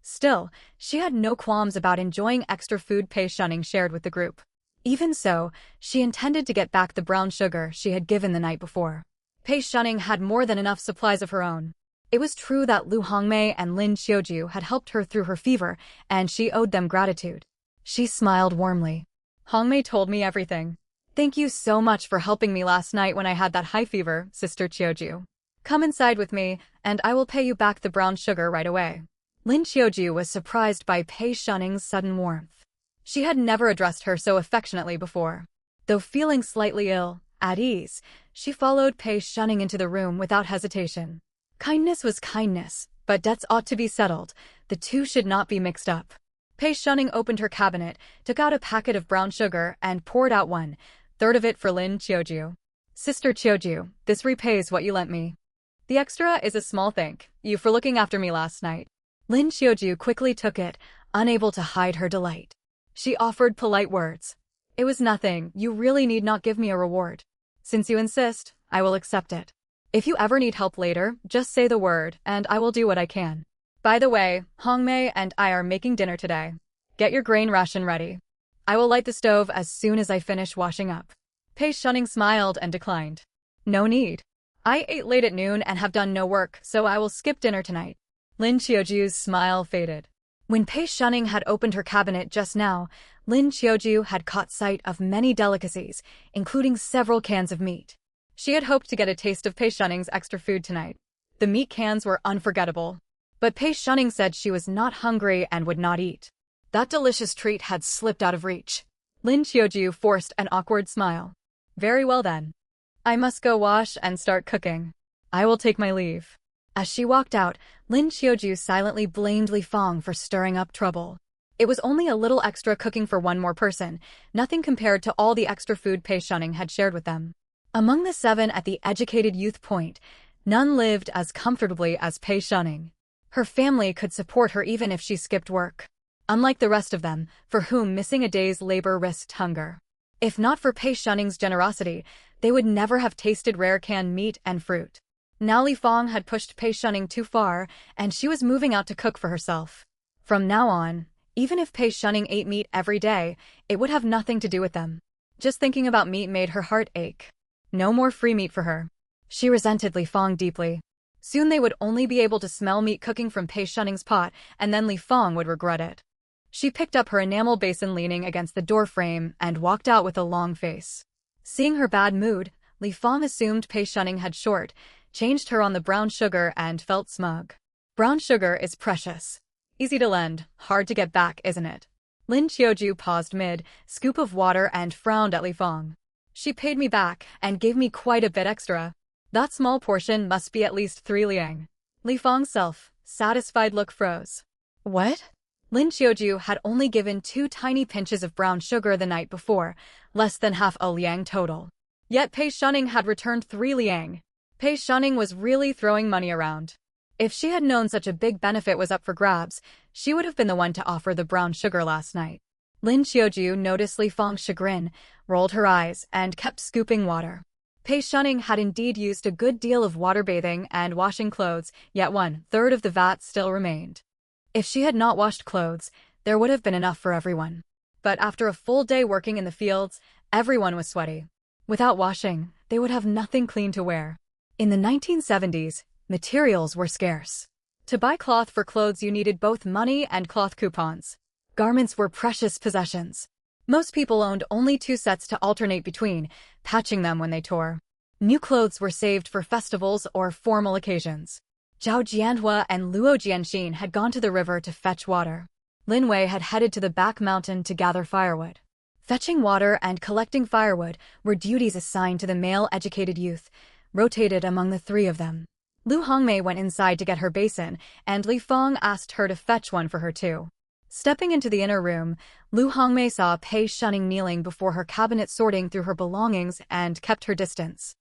Still, she had no qualms about enjoying extra food Pei Shunning shared with the group. Even so, she intended to get back the brown sugar she had given the night before. Pei Shunning had more than enough supplies of her own. It was true that Lu Hongmei and Lin Qiuju had helped her through her fever, and she owed them gratitude. She smiled warmly. Hongmei told me everything. Thank you so much for helping me last night when I had that high fever, Sister Qiuju. Come inside with me, and I will pay you back the brown sugar right away. Lin Qiuju was surprised by Pei Shunning's sudden warmth. She had never addressed her so affectionately before. Though feeling slightly ill, at ease, she followed Pei Shunning into the room without hesitation. Kindness was kindness, but debts ought to be settled. The two should not be mixed up. Pei Shunning opened her cabinet, took out a packet of brown sugar, and poured out 1/3 of it for Lin Qiuju. Sister Qiuju, this repays what you lent me. The extra is a small thank you for looking after me last night. Lin Qiuju quickly took it, unable to hide her delight. She offered polite words. It was nothing, you really need not give me a reward. Since you insist, I will accept it. If you ever need help later, just say the word, and I will do what I can. By the way, Hongmei and I are making dinner today. Get your grain ration ready. I will light the stove as soon as I finish washing up. Pei Shunning smiled and declined. No need. I ate late at noon and have done no work, so I will skip dinner tonight. Lin Qiuju's smile faded. When Pei Shunning had opened her cabinet just now, Lin Qiuju had caught sight of many delicacies, including several cans of meat. She had hoped to get a taste of Pei Shunning's extra food tonight. The meat cans were unforgettable. But Pei Shunning said she was not hungry and would not eat. That delicious treat had slipped out of reach. Lin Qiuju forced an awkward smile. Very well then. I must go wash and start cooking. I will take my leave. As she walked out, Lin Qiuju silently blamed Li Fong for stirring up trouble. It was only a little extra cooking for one more person, nothing compared to all the extra food Pei Shunning had shared with them. Among the 7 at the educated youth point, none lived as comfortably as Pei Shunning. Her family could support her even if she skipped work. Unlike the rest of them, for whom missing a day's labor risked hunger. If not for Pei Shunning's generosity, they would never have tasted rare canned meat and fruit. Now Li Fong had pushed Pei Shunning too far, and she was moving out to cook for herself. From now on, even if Pei Shunning ate meat every day, it would have nothing to do with them. Just thinking about meat made her heart ache. No more free meat for her. She resented Li Fong deeply. Soon they would only be able to smell meat cooking from Pei Shunning's pot, and then Li Fong would regret it. She picked up her enamel basin leaning against the doorframe and walked out with a long face. Seeing her bad mood, Li Fong assumed Pei Shunning had changed her on the brown sugar and felt smug. Brown sugar is precious. Easy to lend, hard to get back, isn't it? Lin Qiuju paused mid-scoop of water and frowned at Li Fong. She paid me back and gave me quite a bit extra. That small portion must be at least 3 liang. Li Fong's self-satisfied look froze. What? Lin Qiuju had only given 2 tiny pinches of brown sugar the night before, less than half a liang total. Yet Pei Shunning had returned 3 liang. Pei Shunning was really throwing money around. If she had known such a big benefit was up for grabs, she would have been the one to offer the brown sugar last night. Lin Qiuju noticed Li Fong's chagrin, rolled her eyes, and kept scooping water. Pei Shunning had indeed used a good deal of water bathing and washing clothes, yet 1/3 of the vat still remained. If she had not washed clothes, there would have been enough for everyone. But after a full day working in the fields, everyone was sweaty. Without washing, they would have nothing clean to wear. In the 1970s, materials were scarce. To buy cloth for clothes you needed both money and cloth coupons. Garments were precious possessions. Most people owned only 2 sets to alternate between, patching them when they tore. New clothes were saved for festivals or formal occasions. Zhao Jianhua and Luo Jianxin had gone to the river to fetch water. Lin Wei had headed to the back mountain to gather firewood. Fetching water and collecting firewood were duties assigned to the male educated youth, rotated among the 3 of them. Lu Hongmei went inside to get her basin, and Li Fong asked her to fetch one for her too. Stepping into the inner room, Lu Hongmei saw Pei Shunning kneeling before her cabinet sorting through her belongings and kept her distance.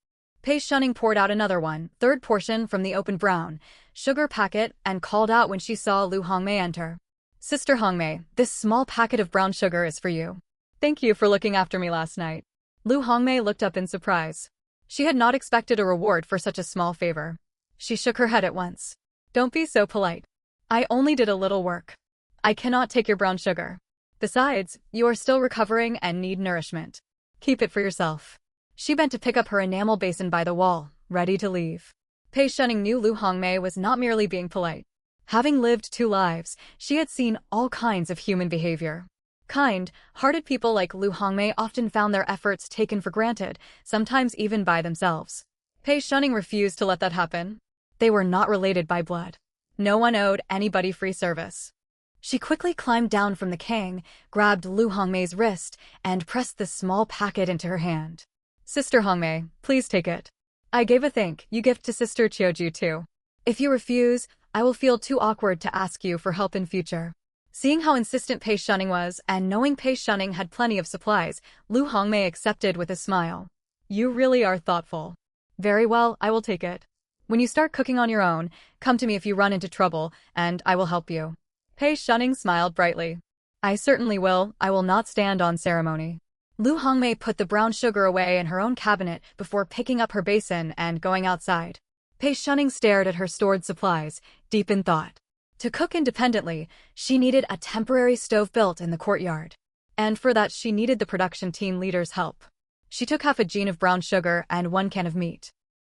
Pei Shunning poured out another one, third portion from the open brown sugar packet, and called out when she saw Lu Hongmei enter. Sister Hongmei, this small packet of brown sugar is for you. Thank you for looking after me last night. Lu Hongmei looked up in surprise. She had not expected a reward for such a small favor. She shook her head at once. Don't be so polite. I only did a little work. I cannot take your brown sugar. Besides, you are still recovering and need nourishment. Keep it for yourself. She bent to pick up her enamel basin by the wall, ready to leave. Pei Shunning knew Lu Hongmei was not merely being polite. Having lived 2 lives, she had seen all kinds of human behavior. Kind-hearted people like Lu Hongmei often found their efforts taken for granted, sometimes even by themselves. Pei Shunning refused to let that happen. They were not related by blood. No one owed anybody free service. She quickly climbed down from the kang, grabbed Lu Hongmei's wrist, and pressed the small packet into her hand. Sister Hongmei, please take it. I gave a thank you gift to Sister Chiuju too. If you refuse, I will feel too awkward to ask you for help in future. Seeing how insistent Pei Shunning was, and knowing Pei Shunning had plenty of supplies, Lu Hongmei accepted with a smile. You really are thoughtful. Very well, I will take it. When you start cooking on your own, come to me if you run into trouble, and I will help you. Pei Shunning smiled brightly. I certainly will, I will not stand on ceremony. Lu Hongmei put the brown sugar away in her own cabinet before picking up her basin and going outside. Pei Shunning stared at her stored supplies, deep in thought. To cook independently, she needed a temporary stove built in the courtyard. And for that she needed the production team leader's help. She took half a jean of brown sugar and 1 can of meat.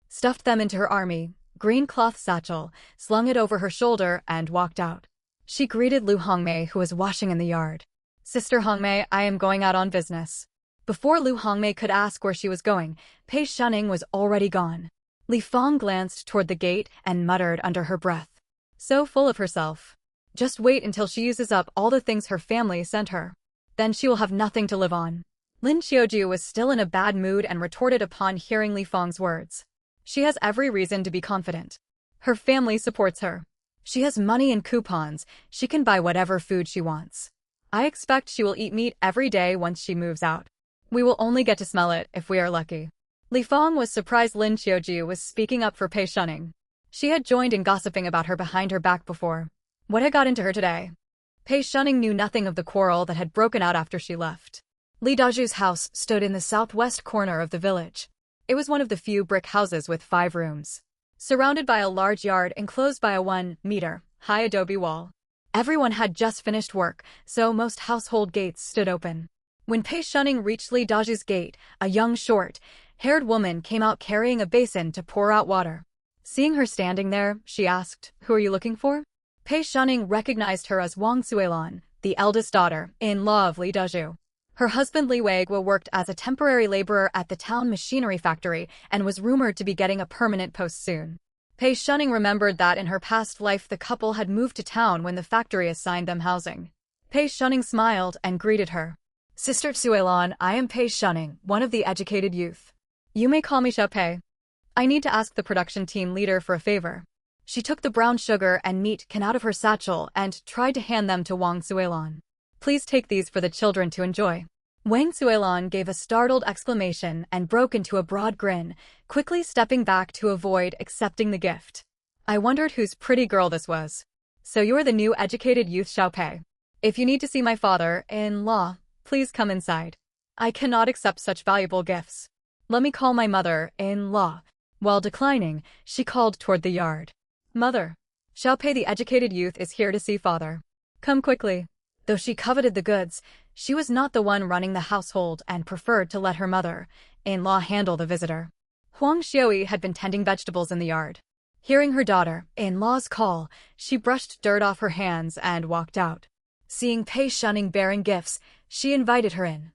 Stuffed them into her army, green cloth satchel, slung it over her shoulder, and walked out. She greeted Lu Hongmei, who was washing in the yard. Sister Hongmei, I am going out on business. Before Lu Hongmei could ask where she was going, Pei Shunning was already gone. Li Fang glanced toward the gate and muttered under her breath. So full of herself. Just wait until she uses up all the things her family sent her. Then she will have nothing to live on. Lin Qiuju was still in a bad mood and retorted upon hearing Li Fang's words. She has every reason to be confident. Her family supports her. She has money and coupons, she can buy whatever food she wants. I expect she will eat meat every day once she moves out. We will only get to smell it if we are lucky. Li Fang was surprised Lin Qiuju was speaking up for Pei Shunning. She had joined in gossiping about her behind her back before. What had got into her today? Pei Shunning knew nothing of the quarrel that had broken out after she left. Li Daju's house stood in the southwest corner of the village. It was one of the few brick houses with 5 rooms. Surrounded by a large yard enclosed by a 1-meter-high adobe wall. Everyone had just finished work, so most household gates stood open. When Pei Shunning reached Li Daju's gate, a young short-haired woman came out carrying a basin to pour out water. Seeing her standing there, she asked, Who are you looking for? Pei Shunning recognized her as Wang Suilan, the eldest daughter-in-law of Li Daju. Her husband Li Weiguo worked as a temporary laborer at the town machinery factory and was rumored to be getting a permanent post soon. Pei Shunning remembered that in her past life the couple had moved to town when the factory assigned them housing. Pei Shunning smiled and greeted her. Sister Suilan, I am Pei Shunning, one of the educated youth. You may call me Xiao Pei. I need to ask the production team leader for a favor. She took the brown sugar and meat can out of her satchel and tried to hand them to Wang Suilan. Please take these for the children to enjoy. Wang Suilan gave a startled exclamation and broke into a broad grin, quickly stepping back to avoid accepting the gift. I wondered whose pretty girl this was. So you're the new educated youth Xiao Pei. If you need to see my father-in-law, please come inside. I cannot accept such valuable gifts. Let me call my mother-in-law. While declining, she called toward the yard. Mother. Xiao Pei the educated youth is here to see father. Come quickly. Though she coveted the goods, she was not the one running the household and preferred to let her mother-in-law handle the visitor. Huang Xiaoyi had been tending vegetables in the yard. Hearing her daughter-in-law's call, she brushed dirt off her hands and walked out. Seeing Pei Shunning bearing gifts, she invited her in.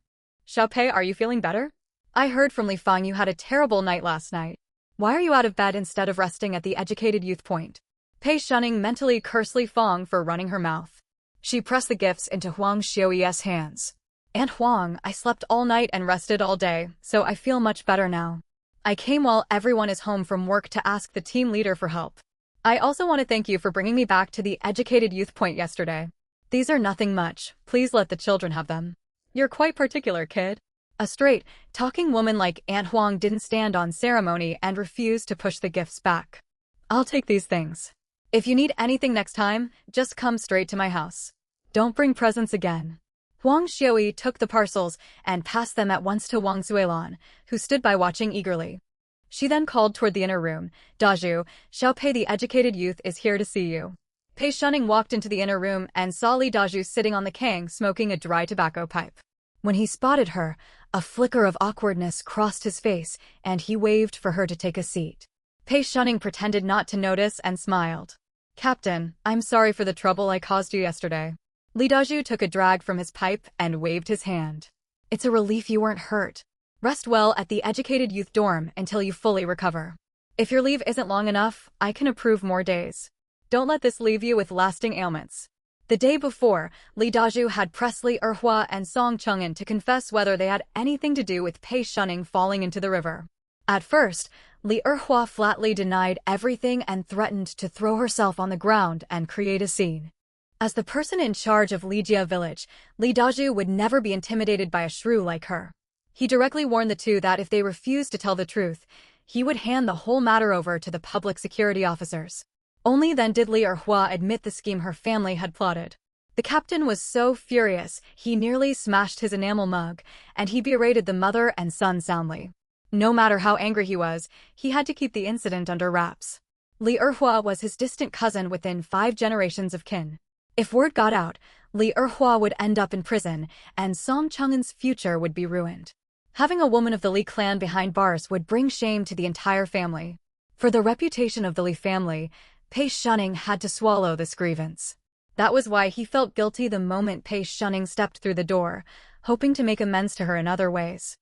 Xiao Pei, are you feeling better? I heard from Li Fang you had a terrible night last night. Why are you out of bed instead of resting at the educated youth point? Pei Shunning mentally cursed Li Fang for running her mouth. She pressed the gifts into Huang Xiaoyi's hands. Aunt Huang, I slept all night and rested all day, so I feel much better now. I came while everyone is home from work to ask the team leader for help. I also want to thank you for bringing me back to the educated youth point yesterday. These are nothing much, please let the children have them. You're quite particular, kid. A straight, talking woman like Aunt Huang didn't stand on ceremony and refused to push the gifts back. I'll take these things. If you need anything next time, just come straight to my house. Don't bring presents again. Huang Xiaoyi took the parcels and passed them at once to Wang Zuilan, who stood by watching eagerly. She then called toward the inner room. Dazhu, Xiaopei the educated youth is here to see you. Pei Shunning walked into the inner room and saw Li Dazhu sitting on the kang smoking a dry tobacco pipe. When he spotted her, a flicker of awkwardness crossed his face and he waved for her to take a seat. Pei Shunning pretended not to notice and smiled. Captain, I'm sorry for the trouble I caused you yesterday. Li Dazhu took a drag from his pipe and waved his hand. It's a relief you weren't hurt. Rest well at the educated youth dorm until you fully recover. If your leave isn't long enough, I can approve more days. Don't let this leave you with lasting ailments. The day before, Li Dazhu had pressed Li Erhua and Song Cheng'an to confess whether they had anything to do with Pei Shunning falling into the river. At first, Li Erhua flatly denied everything and threatened to throw herself on the ground and create a scene. As the person in charge of Lijia village, Li Dazhu would never be intimidated by a shrew like her. He directly warned the two that if they refused to tell the truth, he would hand the whole matter over to the public security officers. Only then did Li Erhua admit the scheme her family had plotted. The captain was so furious, he nearly smashed his enamel mug, and he berated the mother and son soundly. No matter how angry he was, he had to keep the incident under wraps. Li Erhua was his distant cousin within 5 generations of kin. If word got out, Li Erhua would end up in prison, and Song Cheng'an's future would be ruined. Having a woman of the Li clan behind bars would bring shame to the entire family. For the reputation of the Li family, Pei Shunning had to swallow this grievance. That was why he felt guilty the moment Pei Shunning stepped through the door, hoping to make amends to her in other ways.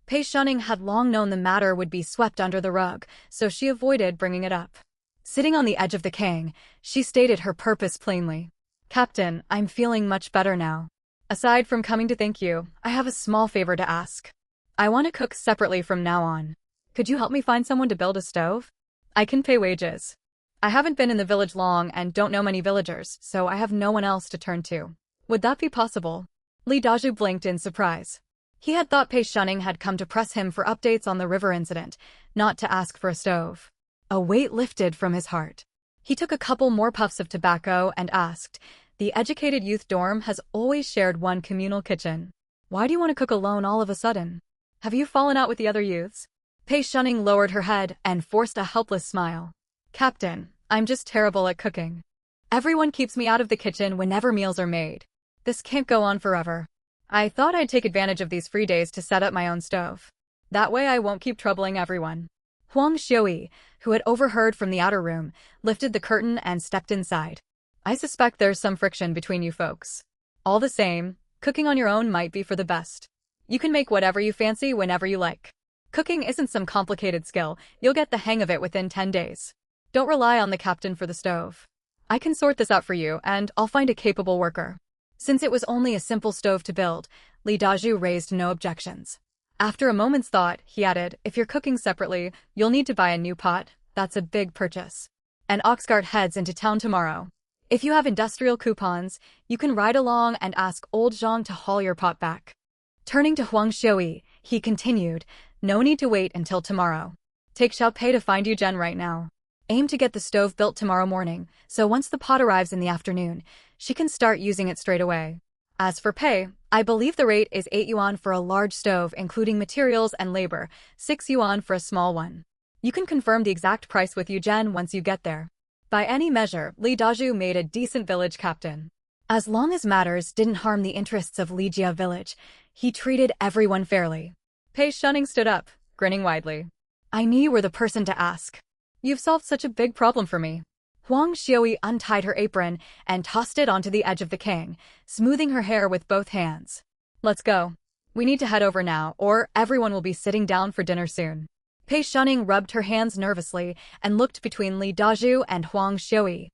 Pei Shunning had long known the matter would be swept under the rug, so she avoided bringing it up. Sitting on the edge of the kang, she stated her purpose plainly. Captain, I'm feeling much better now. Aside from coming to thank you, I have a small favor to ask. I want to cook separately from now on. Could you help me find someone to build a stove? I can pay wages. I haven't been in the village long and don't know many villagers, so I have no one else to turn to. Would that be possible? Li Dazhu blinked in surprise. He had thought Pei Shunning had come to press him for updates on the river incident, not to ask for a stove. A weight lifted from his heart. He took a couple more puffs of tobacco and asked, the educated youth dorm has always shared one communal kitchen. Why do you want to cook alone all of a sudden? Have you fallen out with the other youths? Pei Shunning lowered her head and forced a helpless smile. Captain, I'm just terrible at cooking. Everyone keeps me out of the kitchen whenever meals are made. This can't go on forever. I thought I'd take advantage of these free days to set up my own stove. That way I won't keep troubling everyone. Huang Xiaoyi, who had overheard from the outer room, lifted the curtain and stepped inside. I suspect there's some friction between you folks. All the same, cooking on your own might be for the best. You can make whatever you fancy whenever you like. Cooking isn't some complicated skill, you'll get the hang of it within 10 days. Don't rely on the captain for the stove. I can sort this out for you, and I'll find a capable worker. Since it was only a simple stove to build, Li Dazhu raised no objections. After a moment's thought, he added, if you're cooking separately, you'll need to buy a new pot. That's a big purchase. An ox cart heads into town tomorrow. If you have industrial coupons, you can ride along and ask old Zhang to haul your pot back. Turning to Huang Xiaoyi, he continued, no need to wait until tomorrow. Take Xiaopei to find you Jen right now. Aim to get the stove built tomorrow morning, so once the pot arrives in the afternoon, she can start using it straight away. As for pay, I believe the rate is 8 yuan for a large stove including materials and labor, 6 yuan for a small one. You can confirm the exact price with Yu Zhen once you get there. By any measure, Li Dazhu made a decent village captain. As long as matters didn't harm the interests of Lijia village, he treated everyone fairly. Pei Shunning stood up, grinning widely. I knew you were the person to ask. You've solved such a big problem for me. Huang Xiaoyi untied her apron and tossed it onto the edge of the kang, smoothing her hair with both hands. Let's go. We need to head over now, or everyone will be sitting down for dinner soon. Pei Shunning rubbed her hands nervously and looked between Li Dazhu and Huang Xiaoyi.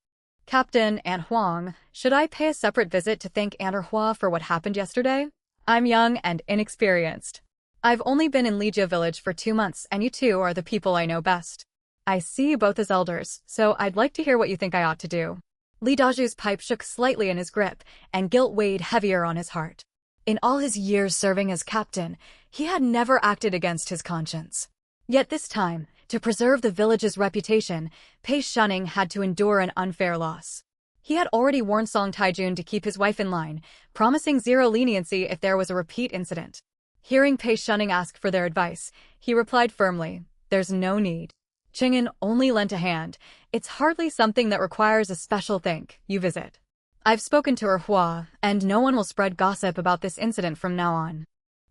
Captain, Aunt Huang, should I pay a separate visit to thank Aunt Erhua for what happened yesterday? I'm young and inexperienced. I've only been in Lijia village for 2 months and you two are the people I know best. I see you both as elders, so I'd like to hear what you think I ought to do. Li Dazhu's pipe shook slightly in his grip, and guilt weighed heavier on his heart. In all his years serving as captain, He had never acted against his conscience. Yet this time, to preserve the village's reputation, Pei Shunning had to endure an unfair loss. He had already warned Song Taijun to keep his wife in line, promising zero leniency if there was a repeat incident. Hearing Pei Shunning ask for their advice, he replied firmly, "There's no need. Qing'an only lent a hand. It's hardly something that requires a special thank you visit. I've spoken to her Hua, and no one will spread gossip about this incident from now on.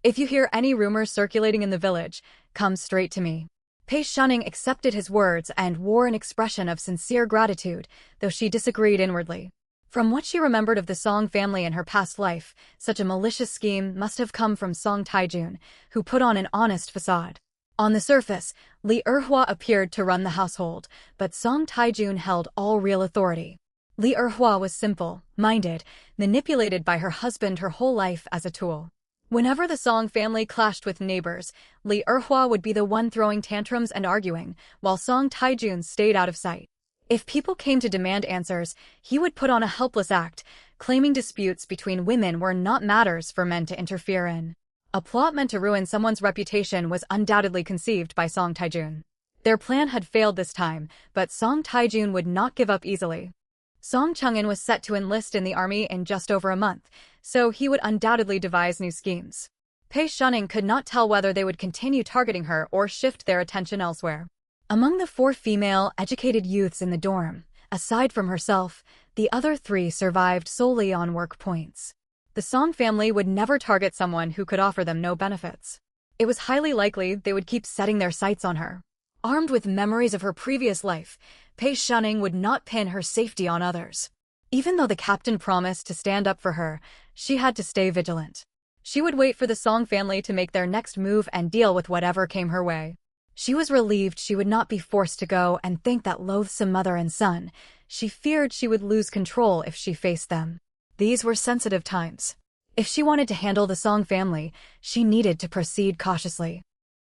If you hear any rumors circulating in the village, come straight to me." Pei Shunning accepted his words and wore an expression of sincere gratitude, though she disagreed inwardly. From what she remembered of the Song family in her past life, such a malicious scheme must have come from Song Taijun, who put on an honest facade. On the surface, Li Erhua appeared to run the household, but Song Taijun held all real authority. Li Erhua was simple-minded, manipulated by her husband her whole life as a tool. Whenever the Song family clashed with neighbors, Li Erhua would be the one throwing tantrums and arguing, while Song Taijun stayed out of sight. If people came to demand answers, he would put on a helpless act, claiming disputes between women were not matters for men to interfere in. A plot meant to ruin someone's reputation was undoubtedly conceived by Song Taijun. Their plan had failed this time, but Song Taijun would not give up easily. Song Chang'an was set to enlist in the army in just over a month, so he would undoubtedly devise new schemes. Pei Shunning could not tell whether they would continue targeting her or shift their attention elsewhere. Among the 4 female, educated youths in the dorm, aside from herself, the other 3 survived solely on work points. The Song family would never target someone who could offer them no benefits. It was highly likely they would keep setting their sights on her. Armed with memories of her previous life, Pei Shunning would not pin her safety on others. Even though the captain promised to stand up for her, she had to stay vigilant. She would wait for the Song family to make their next move and deal with whatever came her way. She was relieved she would not be forced to go and think that loathsome mother and son. She feared she would lose control if she faced them. These were sensitive times. If she wanted to handle the Song family, she needed to proceed cautiously.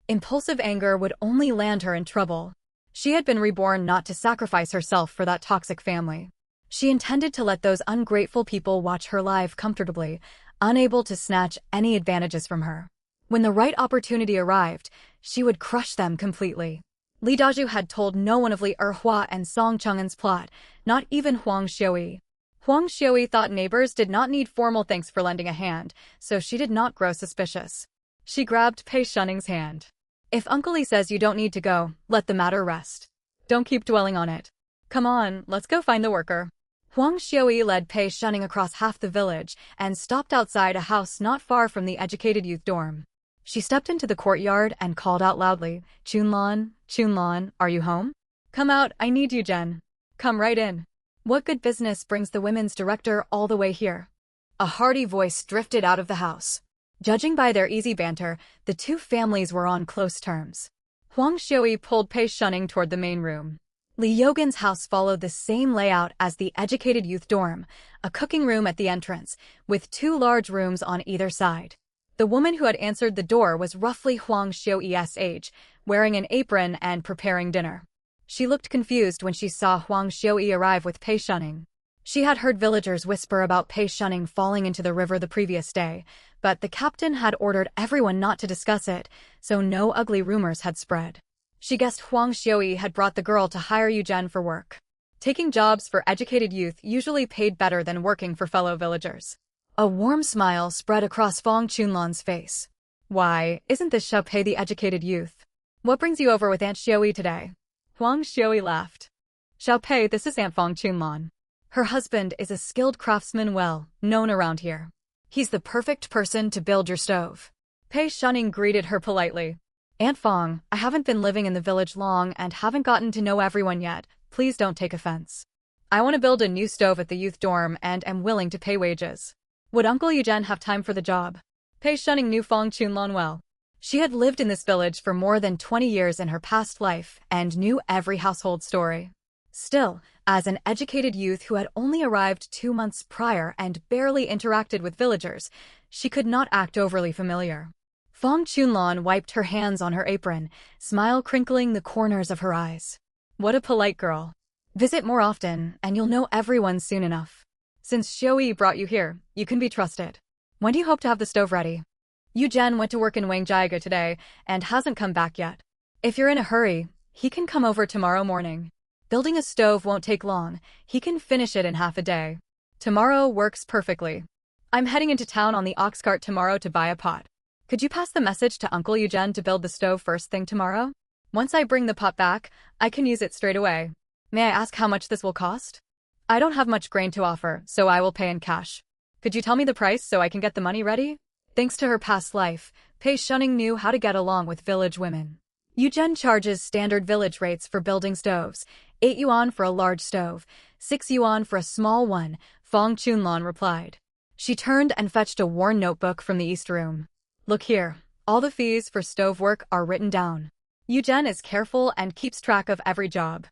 Impulsive anger would only land her in trouble. She had been reborn not to sacrifice herself for that toxic family. She intended to let those ungrateful people watch her live comfortably, unable to snatch any advantages from her. When the right opportunity arrived, she would crush them completely. Li Daju had told no one of Li Erhua and Song Chang'an's plot, not even Huang Xiuyi. Huang Xiuyi thought neighbors did not need formal thanks for lending a hand, so she did not grow suspicious. She grabbed Pei Shunning's hand. "If Uncle Li says you don't need to go, let the matter rest. Don't keep dwelling on it. Come on, let's go find the worker." Huang Xiuyi led Pei Shunning across half the village and stopped outside a house not far from the educated youth dorm. She stepped into the courtyard and called out loudly, Chunlan, are you home? Come out, I need you, Jen. Come right in. What good business brings the women's director all the way here?" A hearty voice drifted out of the house. Judging by their easy banter, the 2 families were on close terms. Huang Xiuyi pulled Pei Shunning toward the main room. Li Yogan's house followed the same layout as the educated youth dorm, a cooking room at the entrance, with 2 large rooms on either side. The woman who had answered the door was roughly Huang Xiuyi's age, wearing an apron and preparing dinner. She looked confused when she saw Huang Xiuyi arrive with Pei Shunning. She had heard villagers whisper about Pei Shunning falling into the river the previous day, but the captain had ordered everyone not to discuss it, so no ugly rumors had spread. She guessed Huang Xiuyi had brought the girl to hire Jen for work. Taking jobs for educated youth usually paid better than working for fellow villagers. A warm smile spread across Fong Chunlan's face. "Why, isn't this Xiaopei the educated youth? What brings you over with Aunt Xiuyi today?" Huang Xiuyi laughed. "Xiaopei, this is Aunt Fong Chunlan. Her husband is a skilled craftsman well known around here. He's the perfect person to build your stove." Pei Shunning greeted her politely. "Aunt Fong, I haven't been living in the village long and haven't gotten to know everyone yet. Please don't take offense. I want to build a new stove at the youth dorm and am willing to pay wages. Would Uncle Eugen have time for the job?" Pei Shunning knew Fong Chunlan well. She had lived in this village for more than 20 years in her past life and knew every household story. Still, as an educated youth who had only arrived 2 months prior and barely interacted with villagers, she could not act overly familiar. Fong Chunlan wiped her hands on her apron, smile crinkling the corners of her eyes. "What a polite girl. Visit more often, and you'll know everyone soon enough. Since Xiuyi brought you here, you can be trusted. When do you hope to have the stove ready?" Yu Zhen went to work in Wangjiaga today and hasn't come back yet. If you're in a hurry, he can come over tomorrow morning. Building a stove won't take long. He can finish it in half a day. Tomorrow works perfectly. I'm heading into town on the ox cart tomorrow to buy a pot. Could you pass the message to Uncle Yu Zhen to build the stove first thing tomorrow? Once I bring the pot back, I can use it straight away. May I ask how much this will cost? I don't have much grain to offer, so I will pay in cash. Could you tell me the price so I can get the money ready? Thanks to her past life, Pei Shunning knew how to get along with village women. Yu Zhen charges standard village rates for building stoves, 8 yuan for a large stove, 6 yuan for a small one, Fong Chunlan replied. She turned and fetched a worn notebook from the east room. Look here, all the fees for stove work are written down. Yu Zhen is careful and keeps track of every job.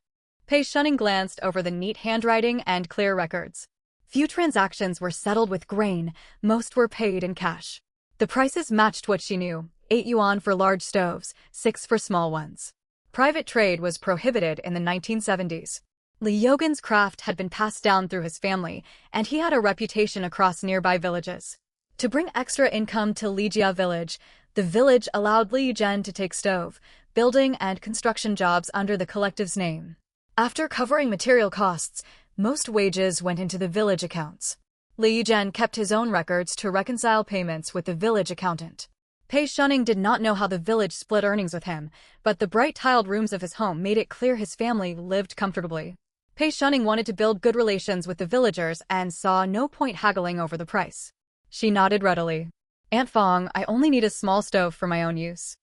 Pei Shunning glanced over the neat handwriting and clear records. Few transactions were settled with grain, most were paid in cash. The prices matched what she knew, 8 yuan for large stoves, 6 for small ones. Private trade was prohibited in the 1970s. Li Yogan's craft had been passed down through his family, and he had a reputation across nearby villages. To bring extra income to Lijia village, the village allowed Li Zhen to take stove, building and construction jobs under the collective's name. After covering material costs, most wages went into the village accounts. Li Zhen kept his own records to reconcile payments with the village accountant. Pei Shunning did not know how the village split earnings with him, but the bright tiled rooms of his home made it clear his family lived comfortably. Pei Shunning wanted to build good relations with the villagers and saw no point haggling over the price. She nodded readily. Aunt Fong, I only need a small stove for my own use.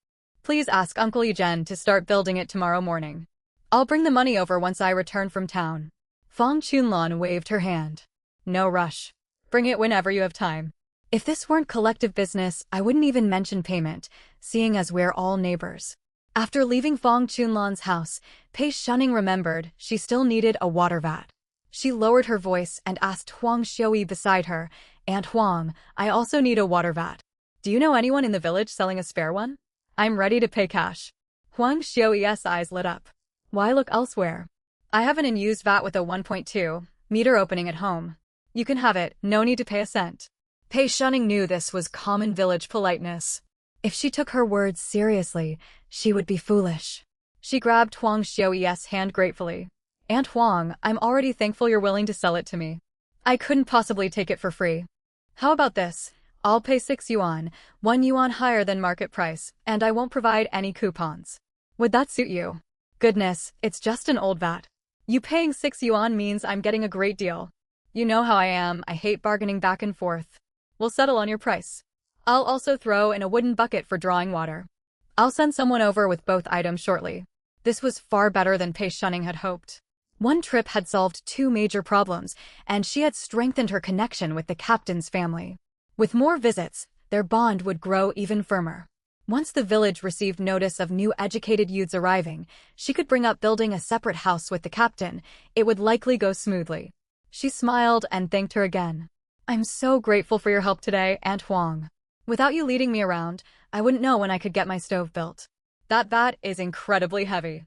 Please ask Uncle Yu Zhen to start building it tomorrow morning. I'll bring the money over once I return from town. Fong Chunlan waved her hand. No rush. Bring it whenever you have time. If this weren't collective business, I wouldn't even mention payment, seeing as we're all neighbors. After leaving Fong Chunlan's house, Pei Shunning remembered she still needed a water vat. She lowered her voice and asked Huang Xiui beside her, Aunt Huang, I also need a water vat. Do you know anyone in the village selling a spare one? I'm ready to pay cash. Huang Xiui's eyes lit up. Why look elsewhere? I have an unused vat with a 1.2 meter opening at home. You can have it, no need to pay a cent. Pei Shunning knew this was common village politeness. If she took her words seriously, she would be foolish. She grabbed Huang Xiui's hand gratefully. Aunt Huang, I'm already thankful you're willing to sell it to me. I couldn't possibly take it for free. How about this? I'll pay 6 yuan, 1 yuan higher than market price, and I won't provide any coupons. Would that suit you? Goodness, it's just an old vat. You paying 6 yuan means I'm getting a great deal. You know how I am, I hate bargaining back and forth. We'll settle on your price. I'll also throw in a wooden bucket for drawing water. I'll send someone over with both items shortly. This was far better than Pei Shunning had hoped. One trip had solved 2 major problems, and she had strengthened her connection with the captain's family. With more visits, their bond would grow even firmer. Once the village received notice of new educated youths arriving, she could bring up building a separate house with the captain. It would likely go smoothly. She smiled and thanked her again. I'm so grateful for your help today, Aunt Huang. Without you leading me around, I wouldn't know when I could get my stove built. That vat is incredibly heavy.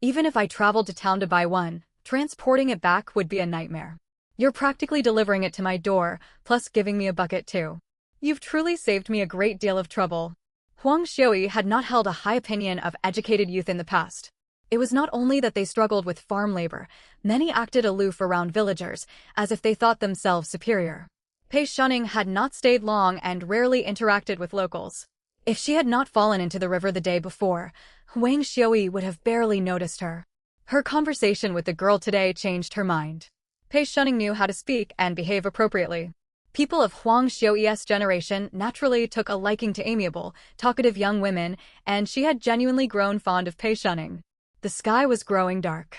Even if I traveled to town to buy one, transporting it back would be a nightmare. You're practically delivering it to my door, plus giving me a bucket too. You've truly saved me a great deal of trouble. Huang Xiui had not held a high opinion of educated youth in the past. It was not only that they struggled with farm labor, many acted aloof around villagers, as if they thought themselves superior. Pei Shunning had not stayed long and rarely interacted with locals. If she had not fallen into the river the day before, Huang Xiui would have barely noticed her. Her conversation with the girl today changed her mind. Pei Shunning knew how to speak and behave appropriately. People of Huang Xiui's generation naturally took a liking to amiable, talkative young women, and she had genuinely grown fond of Pei Shunning. The sky was growing dark.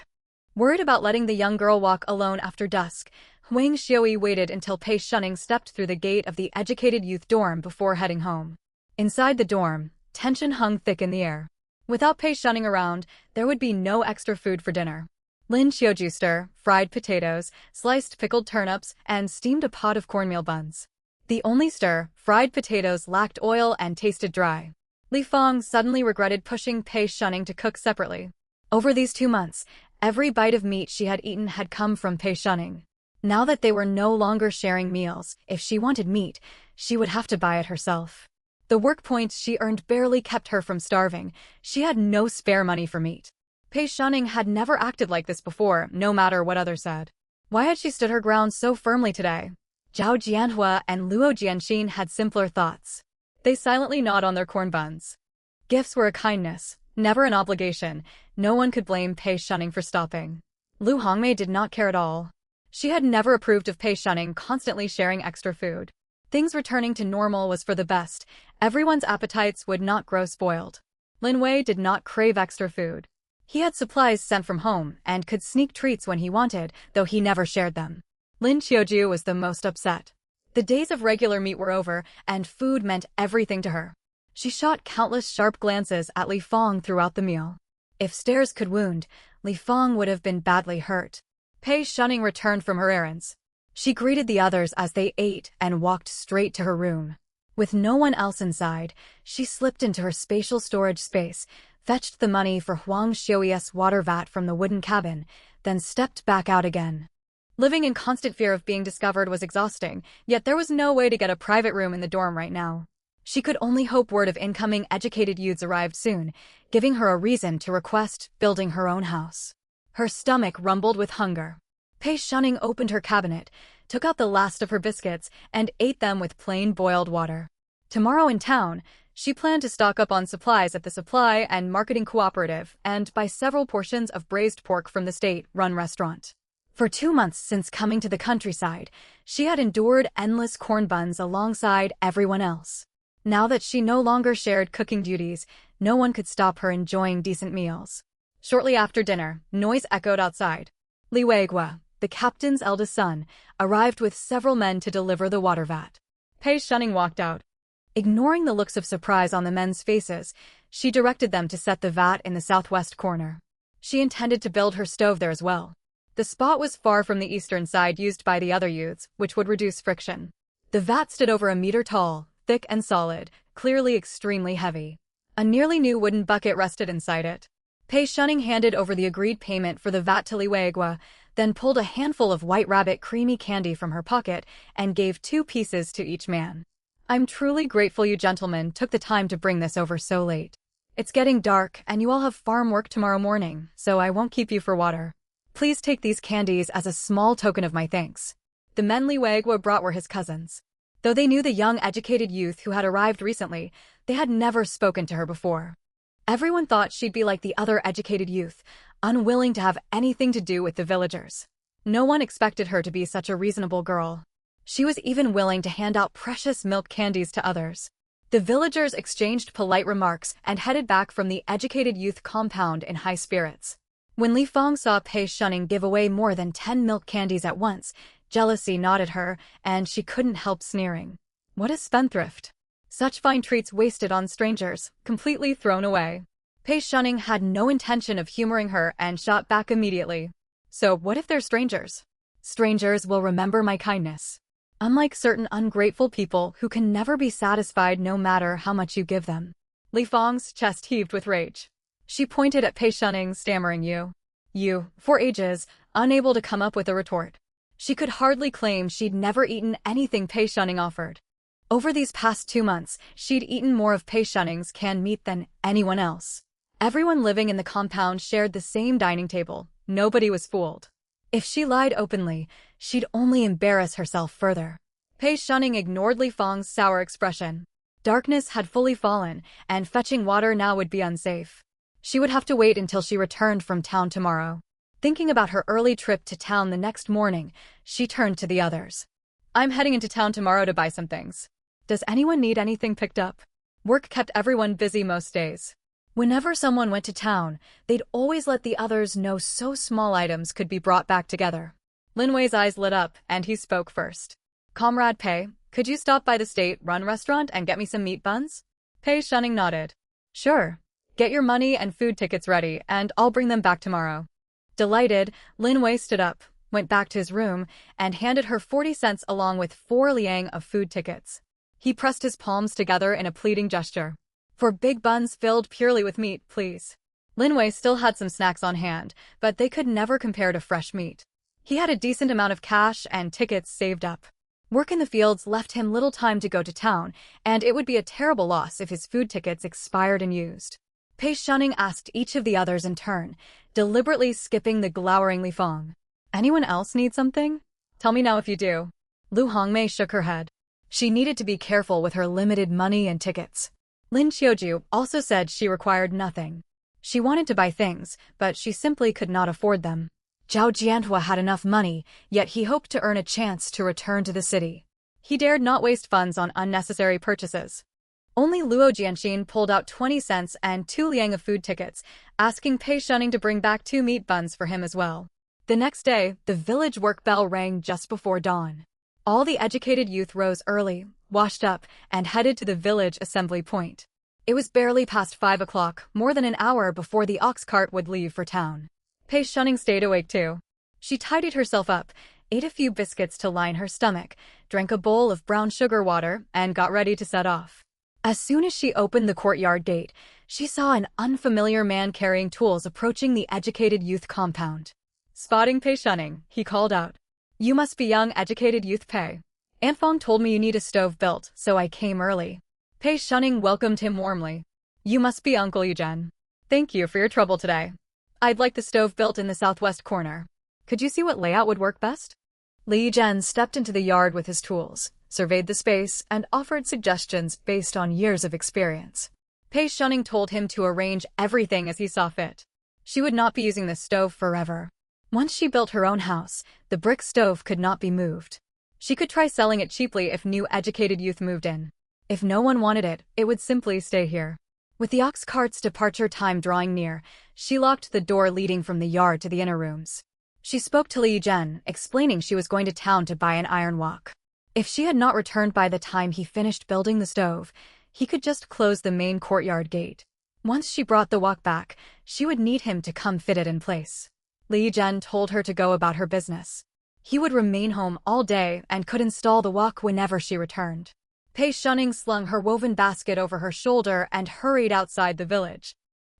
Worried about letting the young girl walk alone after dusk, Huang Xiui waited until Pei Shunning stepped through the gate of the educated youth dorm before heading home. Inside the dorm, tension hung thick in the air. Without Pei Shunning around, there would be no extra food for dinner. Lin Xiuju stir, fried potatoes, sliced pickled turnips, and steamed a pot of cornmeal buns. The only stir, fried potatoes lacked oil and tasted dry. Li Fong suddenly regretted pushing Pei Shunning to cook separately. Over these 2 months, every bite of meat she had eaten had come from Pei Shunning. Now that they were no longer sharing meals, if she wanted meat, she would have to buy it herself. The work points she earned barely kept her from starving. She had no spare money for meat. Pei Shunning had never acted like this before, no matter what others said. Why had she stood her ground so firmly today? Zhao Jianhua and Luo Jianxin had simpler thoughts. They silently gnawed on their corn buns. Gifts were a kindness, never an obligation. No one could blame Pei Shunning for stopping. Lu Hongmei did not care at all. She had never approved of Pei Shunning constantly sharing extra food. Things returning to normal was for the best. Everyone's appetites would not grow spoiled. Lin Wei did not crave extra food. He had supplies sent from home and could sneak treats when he wanted, though he never shared them. Lin Qiuju was the most upset. The days of regular meat were over, and food meant everything to her. She shot countless sharp glances at Li Fong throughout the meal. If stares could wound, Li Fong would have been badly hurt. Pei Shunning returned from her errands. She greeted the others as they ate and walked straight to her room. With no one else inside, she slipped into her spatial storage space, fetched the money for Huang Xiuyi's water vat from the wooden cabin, then stepped back out again. Living in constant fear of being discovered was exhausting, yet there was no way to get a private room in the dorm right now. She could only hope word of incoming educated youths arrived soon, giving her a reason to request building her own house. Her stomach rumbled with hunger. Pei Shunning opened her cabinet, took out the last of her biscuits, and ate them with plain boiled water. Tomorrow in town, she planned to stock up on supplies at the Supply and Marketing Cooperative and buy several portions of braised pork from the state-run restaurant. For 2 months since coming to the countryside, she had endured endless corn buns alongside everyone else. Now that she no longer shared cooking duties, no one could stop her enjoying decent meals. Shortly after dinner, noise echoed outside. Li Weigua, the captain's eldest son, arrived with several men to deliver the water vat. Pei Shunning walked out. Ignoring the looks of surprise on the men's faces, she directed them to set the vat in the southwest corner. She intended to build her stove there as well. The spot was far from the eastern side used by the other youths, which would reduce friction. The vat stood over a meter tall, thick and solid, clearly extremely heavy. A nearly new wooden bucket rested inside it. Pei Shunning handed over the agreed payment for the vat to Li Weigua, then pulled a handful of White Rabbit creamy candy from her pocket and gave 2 pieces to each man. I'm truly grateful you gentlemen took the time to bring this over so late. It's getting dark and you all have farm work tomorrow morning, so I won't keep you for water. Please take these candies as a small token of my thanks. The men Li Weigua brought were his cousins. Though they knew the young educated youth who had arrived recently, they had never spoken to her before. Everyone thought she'd be like the other educated youth, unwilling to have anything to do with the villagers. No one expected her to be such a reasonable girl. She was even willing to hand out precious milk candies to others. The villagers exchanged polite remarks and headed back from the educated youth compound in high spirits. When Li Fong saw Pei Shunning give away more than 10 milk candies at once, jealousy gnawed her, and she couldn't help sneering. What a spendthrift! Such fine treats wasted on strangers, completely thrown away. Pei Shunning had no intention of humoring her and shot back immediately. So what if they're strangers? Strangers will remember my kindness. Unlike certain ungrateful people who can never be satisfied no matter how much you give them. Li Fong's chest heaved with rage. She pointed at Pei Shunning, stammering you, for ages, unable to come up with a retort. She could hardly claim she'd never eaten anything Pei Shunning offered. Over these past 2 months, she'd eaten more of Pei Shunning's canned meat than anyone else. Everyone living in the compound shared the same dining table. Nobody was fooled. If she lied openly, she'd only embarrass herself further. Pei Shunning ignored Li Fong's sour expression. Darkness had fully fallen, and fetching water now would be unsafe. She would have to wait until she returned from town tomorrow. Thinking about her early trip to town the next morning, she turned to the others. I'm heading into town tomorrow to buy some things. Does anyone need anything picked up? Work kept everyone busy most days. Whenever someone went to town, they'd always let the others know so small items could be brought back together. Lin Wei's eyes lit up, and he spoke first. Comrade Pei, could you stop by the state-run restaurant and get me some meat buns? Pei Shunning nodded. Sure. Get your money and food tickets ready, and I'll bring them back tomorrow. Delighted, Lin Wei stood up, went back to his room, and handed her 40 cents along with 4 liang of food tickets. He pressed his palms together in a pleading gesture. For big buns filled purely with meat, please. Lin Wei still had some snacks on hand, but they could never compare to fresh meat. He had a decent amount of cash and tickets saved up. Work in the fields left him little time to go to town, and it would be a terrible loss if his food tickets expired and used. Pei Shunning asked each of the others in turn, deliberately skipping the glowering Li Feng. Anyone else need something? Tell me now if you do. Lu Hongmei shook her head. She needed to be careful with her limited money and tickets. Lin Qiuju also said she required nothing. She wanted to buy things, but she simply could not afford them. Zhao Jianhua had enough money, yet he hoped to earn a chance to return to the city. He dared not waste funds on unnecessary purchases. Only Luo Jianxin pulled out 20 cents and 2 liang of food tickets, asking Pei Shunning to bring back 2 meat buns for him as well. The next day, the village work bell rang just before dawn. All the educated youth rose early, washed up, and headed to the village assembly point. It was barely past 5 o'clock, more than an hour before the ox cart would leave for town. Pei Shunning stayed awake too. She tidied herself up, ate a few biscuits to line her stomach, drank a bowl of brown sugar water, and got ready to set off. As soon as she opened the courtyard gate, she saw an unfamiliar man carrying tools approaching the educated youth compound. Spotting Pei Shunning, he called out, "You must be young educated youth Pei. Aunt Fong told me you need a stove built, so I came early." Pei Shunning welcomed him warmly. "You must be Uncle Eugen. Thank you for your trouble today. I'd like the stove built in the southwest corner. Could you see what layout would work best?" Li Zhen stepped into the yard with his tools, surveyed the space, and offered suggestions based on years of experience. Pei Shunning told him to arrange everything as he saw fit. She would not be using the stove forever. Once she built her own house, the brick stove could not be moved. She could try selling it cheaply if new educated youth moved in. If no one wanted it, it would simply stay here. With the ox cart's departure time drawing near, she locked the door leading from the yard to the inner rooms. She spoke to Li Zhen, explaining she was going to town to buy an iron wok. If she had not returned by the time he finished building the stove, he could just close the main courtyard gate. Once she brought the wok back, she would need him to come fit it in place. Li Zhen told her to go about her business. He would remain home all day and could install the wok whenever she returned. Pei Shunning slung her woven basket over her shoulder and hurried outside the village.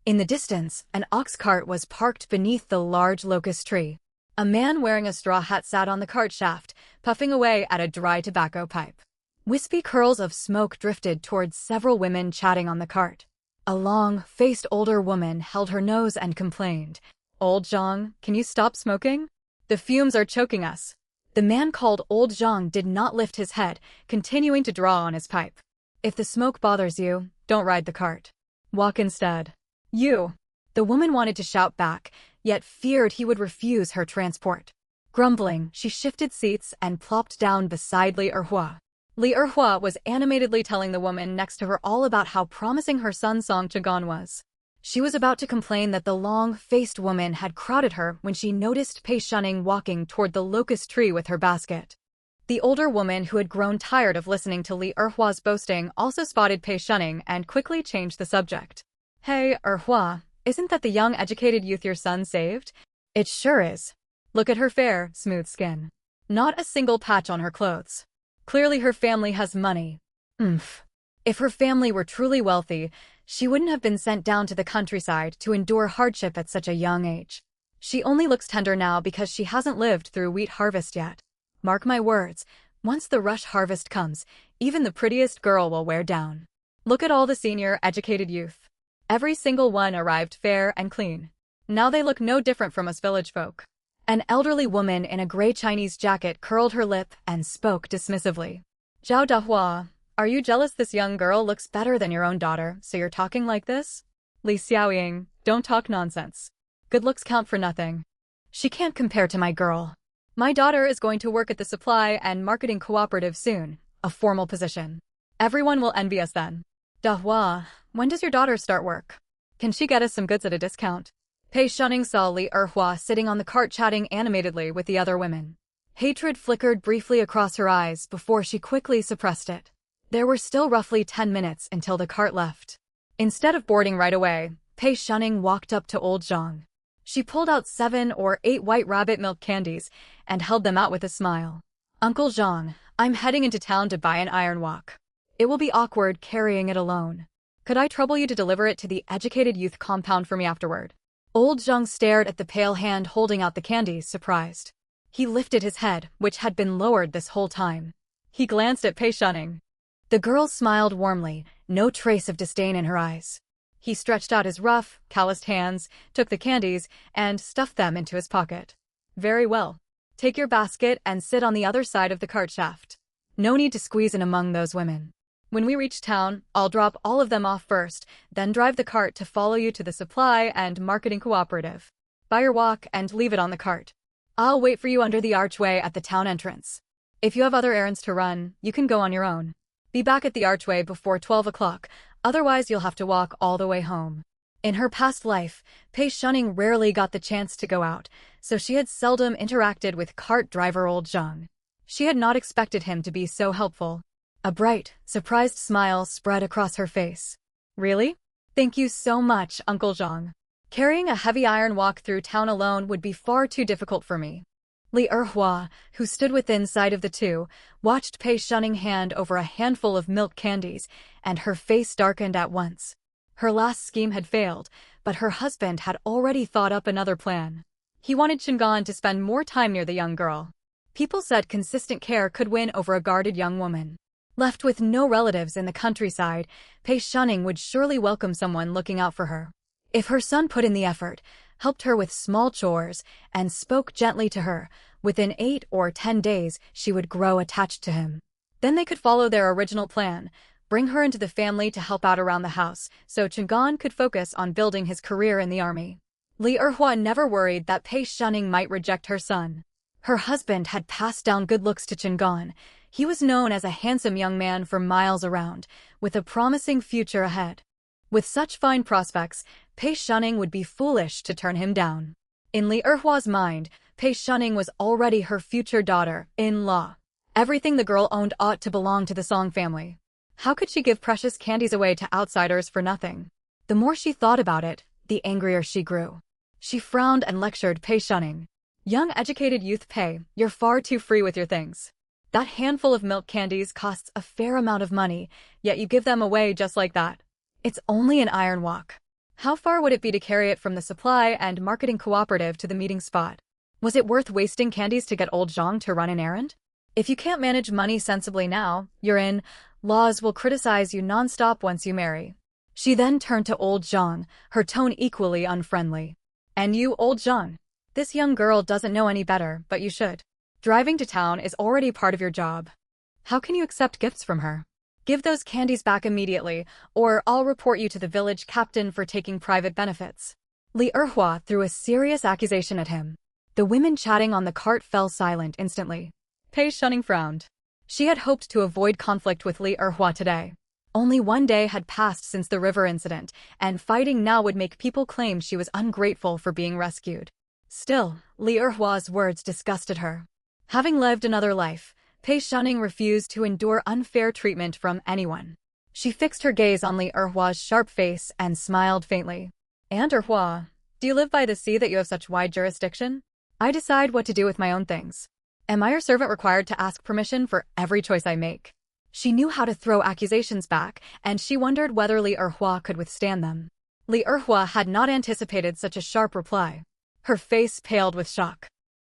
In the distance, an ox cart was parked beneath the large locust tree. A man wearing a straw hat sat on the cart shaft, puffing away at a dry tobacco pipe. Wispy curls of smoke drifted towards several women chatting on the cart. A long-faced older woman held her nose and complained, "Old Zhang, can you stop smoking? The fumes are choking us." The man called Old Zhang did not lift his head, continuing to draw on his pipe. "If the smoke bothers you, don't ride the cart. Walk instead." "You!" The woman wanted to shout back, yet feared he would refuse her transport. Grumbling, she shifted seats and plopped down beside Li Erhua. Li Erhua was animatedly telling the woman next to her all about how promising her son Song Chagan was. She was about to complain that the long-faced woman had crowded her when she noticed Pei Shunning walking toward the locust tree with her basket. The older woman, who had grown tired of listening to Li Erhua's boasting, also spotted Pei Shunning and quickly changed the subject. "Hey, Erhua, isn't that the young educated youth your son saved?" "It sure is. Look at her fair, smooth skin. Not a single patch on her clothes. Clearly her family has money. Oomph. If her family were truly wealthy, she wouldn't have been sent down to the countryside to endure hardship at such a young age. She only looks tender now because she hasn't lived through wheat harvest yet. Mark my words, once the rush harvest comes, even the prettiest girl will wear down. Look at all the senior educated youth. Every single one arrived fair and clean. Now they look no different from us village folk." An elderly woman in a gray Chinese jacket curled her lip and spoke dismissively. "Zhao Dahua, are you jealous this young girl looks better than your own daughter, so you're talking like this?" "Li Xiaoying, don't talk nonsense. Good looks count for nothing. She can't compare to my girl. My daughter is going to work at the supply and marketing cooperative soon, a formal position. Everyone will envy us then." "Dahua, when does your daughter start work? Can she get us some goods at a discount?" Pei Shunning saw Li Erhua sitting on the cart chatting animatedly with the other women. Hatred flickered briefly across her eyes before she quickly suppressed it. There were still roughly 10 minutes until the cart left. Instead of boarding right away, Pei Shunning walked up to Old Zhang. She pulled out 7 or 8 white rabbit milk candies and held them out with a smile. "Uncle Zhang, I'm heading into town to buy an iron wok. It will be awkward carrying it alone. Could I trouble you to deliver it to the educated youth compound for me afterward?" Old Zhang stared at the pale hand holding out the candies, surprised. He lifted his head, which had been lowered this whole time. He glanced at Pei Shunning. The girl smiled warmly, no trace of disdain in her eyes. He stretched out his rough, calloused hands, took the candies, and stuffed them into his pocket. Very well. Take your basket and sit on the other side of the cart shaft. No need to squeeze in among those women. When we reach town, I'll drop all of them off first, then drive the cart to follow you to the supply and marketing cooperative. Buy your walk and leave it on the cart. I'll wait for you under the archway at the town entrance. If you have other errands to run, you can go on your own. Be back at the archway before 12 o'clock, otherwise you'll have to walk all the way home. In her past life, Pei Shunning rarely got the chance to go out, so she had seldom interacted with cart driver old Zhang. She had not expected him to be so helpful. A bright, surprised smile spread across her face. Really? Thank you so much, Uncle Zhang. Carrying a heavy iron walk through town alone would be far too difficult for me. Li Erhua, who stood within sight of the two, watched Pei Shunning hand over a handful of milk candies, and her face darkened at once. Her last scheme had failed, but her husband had already thought up another plan. He wanted Chingan to spend more time near the young girl. People said consistent care could win over a guarded young woman. Left with no relatives in the countryside, Pei Shunning would surely welcome someone looking out for her. If her son put in the effort, helped her with small chores, and spoke gently to her, within 8 or 10 days she would grow attached to him. Then they could follow their original plan, bring her into the family to help out around the house, so Chingan could focus on building his career in the army. Li Erhua never worried that Pei Shunning might reject her son. Her husband had passed down good looks to Chingan. He was known as a handsome young man for miles around, with a promising future ahead. With such fine prospects, Pei Shunning would be foolish to turn him down. In Li Erhua's mind, Pei Shunning was already her future daughter-in-law. Everything the girl owned ought to belong to the Song family. How could she give precious candies away to outsiders for nothing? The more she thought about it, the angrier she grew. She frowned and lectured Pei Shunning. Young educated youth Pei, you're far too free with your things. That handful of milk candies costs a fair amount of money, yet you give them away just like that. It's only an iron walk. How far would it be to carry it from the supply and marketing cooperative to the meeting spot? Was it worth wasting candies to get old Zhang to run an errand? If you can't manage money sensibly now, you're in. Laws will criticize you nonstop once you marry. She then turned to old Zhang, her tone equally unfriendly. And you, old Zhang? This young girl doesn't know any better, but you should. Driving to town is already part of your job. How can you accept gifts from her? Give those candies back immediately, or I'll report you to the village captain for taking private benefits. Li Erhua threw a serious accusation at him. The women chatting on the cart fell silent instantly. Pei Shunning frowned. She had hoped to avoid conflict with Li Erhua today. Only one day had passed since the river incident, and fighting now would make people claim she was ungrateful for being rescued. Still, Li Erhua's words disgusted her. Having lived another life, Pei Shunning refused to endure unfair treatment from anyone. She fixed her gaze on Li Erhua's sharp face and smiled faintly. Aunt Erhua, do you live by the sea that you have such wide jurisdiction? I decide what to do with my own things. Am I your servant required to ask permission for every choice I make? She knew how to throw accusations back, and she wondered whether Li Erhua could withstand them. Li Erhua had not anticipated such a sharp reply. Her face paled with shock.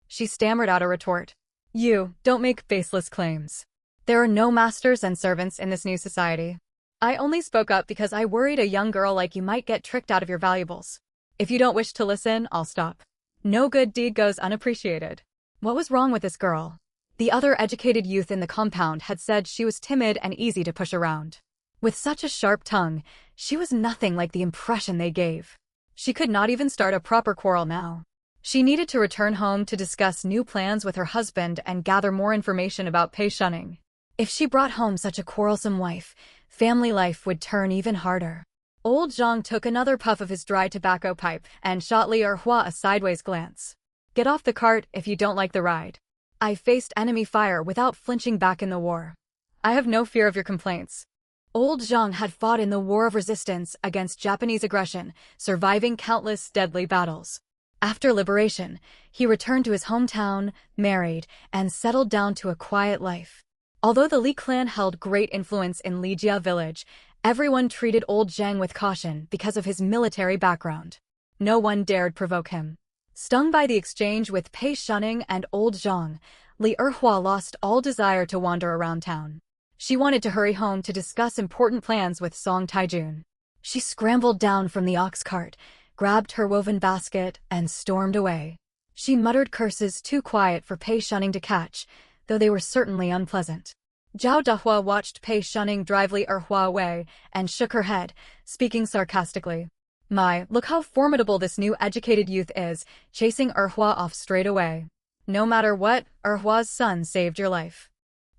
She stammered out a retort. You don't make baseless claims. There are no masters and servants in this new society. I only spoke up because I worried a young girl like you might get tricked out of your valuables. If you don't wish to listen, I'll stop. No good deed goes unappreciated. What was wrong with this girl? The other educated youth in the compound had said she was timid and easy to push around. With such a sharp tongue, she was nothing like the impression they gave. She could not even start a proper quarrel now. She needed to return home to discuss new plans with her husband and gather more information about Pei Shunning. If she brought home such a quarrelsome wife, family life would turn even harder. Old Zhang took another puff of his dry tobacco pipe and shot Li Erhua a sideways glance. Get off the cart if you don't like the ride. I faced enemy fire without flinching back in the war. I have no fear of your complaints. Old Zhang had fought in the War of Resistance against Japanese aggression, surviving countless deadly battles. After liberation, he returned to his hometown, married, and settled down to a quiet life. Although the Li clan held great influence in Lijia village, everyone treated old Zhang with caution because of his military background. No one dared provoke him. Stung by the exchange with Pei Shunning and old Zhang, Li Erhua lost all desire to wander around town. She wanted to hurry home to discuss important plans with Song Taijun. She scrambled down from the ox cart, grabbed her woven basket, and stormed away. She muttered curses too quiet for Pei Shunning to catch, though they were certainly unpleasant. Zhao Dahua watched Pei Shunning drive Li Erhua away and shook her head, speaking sarcastically. My, look how formidable this new educated youth is, chasing Erhua off straight away. No matter what, Erhua's son saved your life.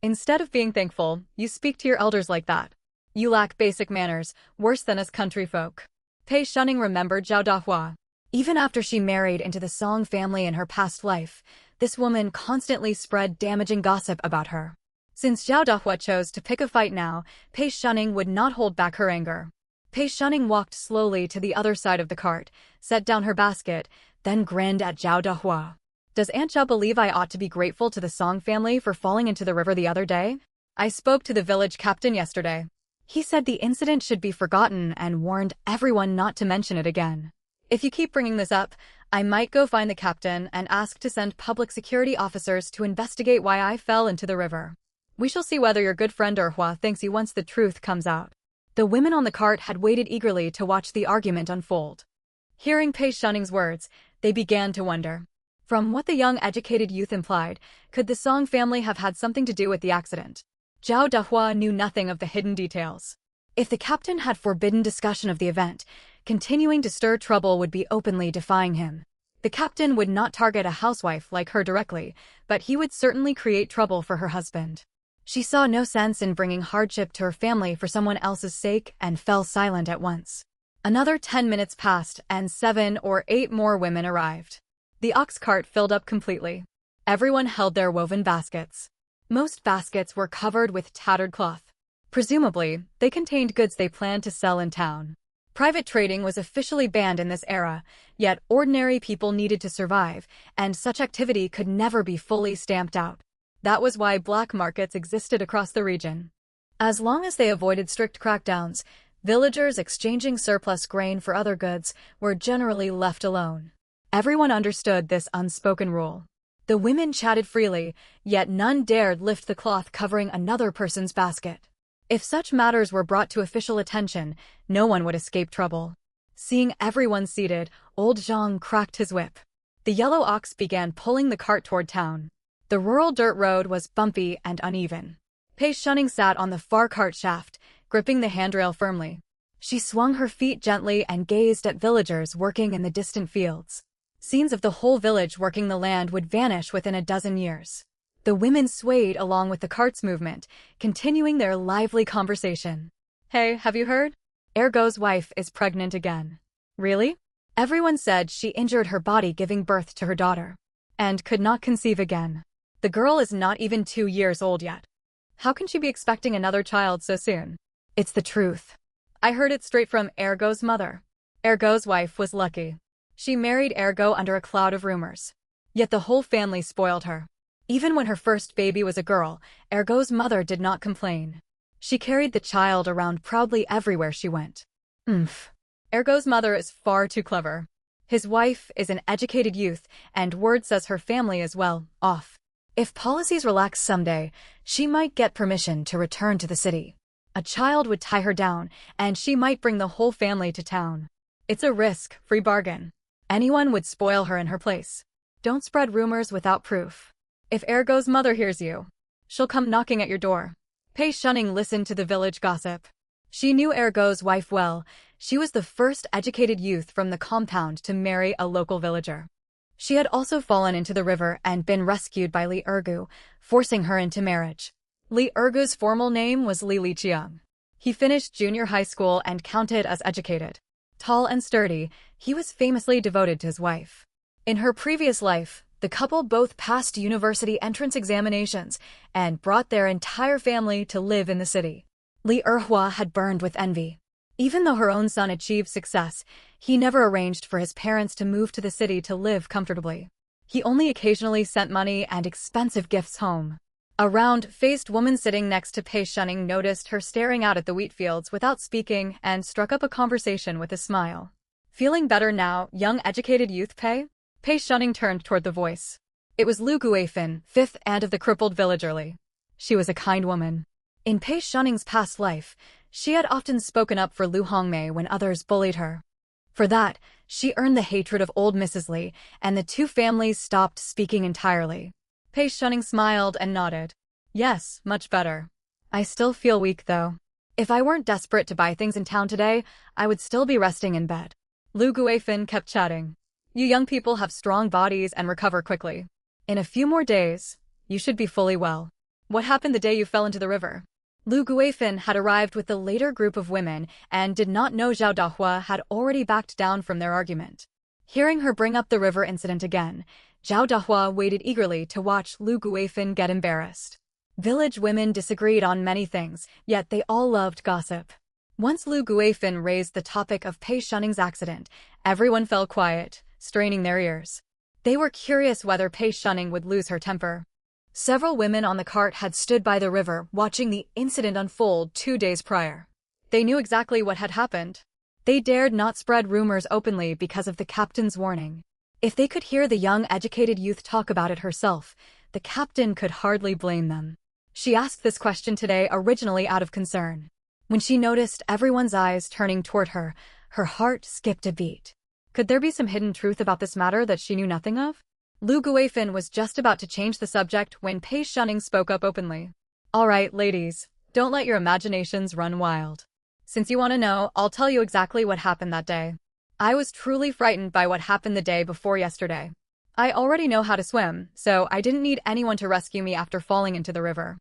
Instead of being thankful, you speak to your elders like that. You lack basic manners, worse than us country folk. Pei Shunning remembered Zhao Dahua. Even after she married into the Song family in her past life, this woman constantly spread damaging gossip about her. Since Zhao Dahua chose to pick a fight now, Pei Shunning would not hold back her anger. Pei Shunning walked slowly to the other side of the cart, set down her basket, then grinned at Zhao Dahua. Does Aunt Zhao believe I ought to be grateful to the Song family for falling into the river the other day? I spoke to the village captain yesterday. He said the incident should be forgotten and warned everyone not to mention it again. If you keep bringing this up, I might go find the captain and ask to send public security officers to investigate why I fell into the river. We shall see whether your good friend Erhua thinks you once the truth comes out. The women on the cart had waited eagerly to watch the argument unfold. Hearing Pei Shunning's words, they began to wonder. From what the young educated youth implied, could the Song family have had something to do with the accident? Zhao Dahua knew nothing of the hidden details. If the captain had forbidden discussion of the event, continuing to stir trouble would be openly defying him. The captain would not target a housewife like her directly, but he would certainly create trouble for her husband. She saw no sense in bringing hardship to her family for someone else's sake and fell silent at once. Another 10 minutes passed and 7 or 8 more women arrived. The ox cart filled up completely. Everyone held their woven baskets. Most baskets were covered with tattered cloth. Presumably, they contained goods they planned to sell in town. Private trading was officially banned in this era, yet ordinary people needed to survive, and such activity could never be fully stamped out. That was why black markets existed across the region. As long as they avoided strict crackdowns, villagers exchanging surplus grain for other goods were generally left alone. Everyone understood this unspoken rule. The women chatted freely, yet none dared lift the cloth covering another person's basket. If such matters were brought to official attention, no one would escape trouble. Seeing everyone seated, old Zhang cracked his whip. The yellow ox began pulling the cart toward town. The rural dirt road was bumpy and uneven. Pei Shunning sat on the far cart shaft, gripping the handrail firmly. She swung her feet gently and gazed at villagers working in the distant fields. Scenes of the whole village working the land would vanish within a dozen years. The women swayed along with the cart's movement, continuing their lively conversation. Hey, have you heard? Ergo's wife is pregnant again. Really? Everyone said she injured her body giving birth to her daughter. And could not conceive again. The girl is not even 2 years old yet. How can she be expecting another child so soon? It's the truth. I heard it straight from Ergo's mother. Ergo's wife was lucky. She married Ergo under a cloud of rumors. Yet the whole family spoiled her. Even when her first baby was a girl, Ergo's mother did not complain. She carried the child around proudly everywhere she went. Ergo's mother is far too clever. His wife is an educated youth, and word says her family is well off. If policies relax someday, she might get permission to return to the city. A child would tie her down, and she might bring the whole family to town. It's a risk-free bargain. Anyone would spoil her in her place. Don't spread rumors without proof. If Ergo's mother hears you, she'll come knocking at your door. Pei Shunning listened to the village gossip. She knew Ergo's wife well. She was the first educated youth from the compound to marry a local villager. She had also fallen into the river and been rescued by Li Ergu, forcing her into marriage. Li Ergu's formal name was Li Liqiang. He finished junior high school and counted as educated. Tall and sturdy, he was famously devoted to his wife. In her previous life, the couple both passed university entrance examinations and brought their entire family to live in the city. Li Erhua had burned with envy. Even though her own son achieved success, he never arranged for his parents to move to the city to live comfortably. He only occasionally sent money and expensive gifts home. A round-faced woman sitting next to Pei Shunning noticed her staring out at the wheat fields without speaking and struck up a conversation with a smile. Feeling better now, young educated youth Pei? Pei Shunning turned toward the voice. It was Lu Guifin, fifth aunt of the crippled villager. She was a kind woman. In Pei Shunning's past life, she had often spoken up for Lu Hongmei when others bullied her. For that, she earned the hatred of old Mrs. Li, and the two families stopped speaking entirely. Pei Shunning smiled and nodded. Yes, much better. I still feel weak though. If I weren't desperate to buy things in town today, I would still be resting in bed. Lu Guifin kept chatting. You young people have strong bodies and recover quickly. In a few more days, you should be fully well. What happened the day you fell into the river? Lu Guifin had arrived with the later group of women and did not know Zhao Dahua had already backed down from their argument. Hearing her bring up the river incident again, Zhao Dahua waited eagerly to watch Lu Guifin get embarrassed. Village women disagreed on many things, yet they all loved gossip. Once Lu Guifin raised the topic of Pei Shunning's accident, everyone fell quiet, straining their ears. They were curious whether Pei Shunning would lose her temper. Several women on the cart had stood by the river watching the incident unfold 2 days prior. They knew exactly what had happened. They dared not spread rumors openly because of the captain's warning. If they could hear the young educated youth talk about it herself, the captain could hardly blame them. She asked this question today originally out of concern. When she noticed everyone's eyes turning toward her, her heart skipped a beat. Could there be some hidden truth about this matter that she knew nothing of? Lu Guifin was just about to change the subject when Pei Shunning spoke up openly. All right, ladies, don't let your imaginations run wild. Since you want to know, I'll tell you exactly what happened that day. I was truly frightened by what happened the day before yesterday. I already know how to swim, so I didn't need anyone to rescue me after falling into the river.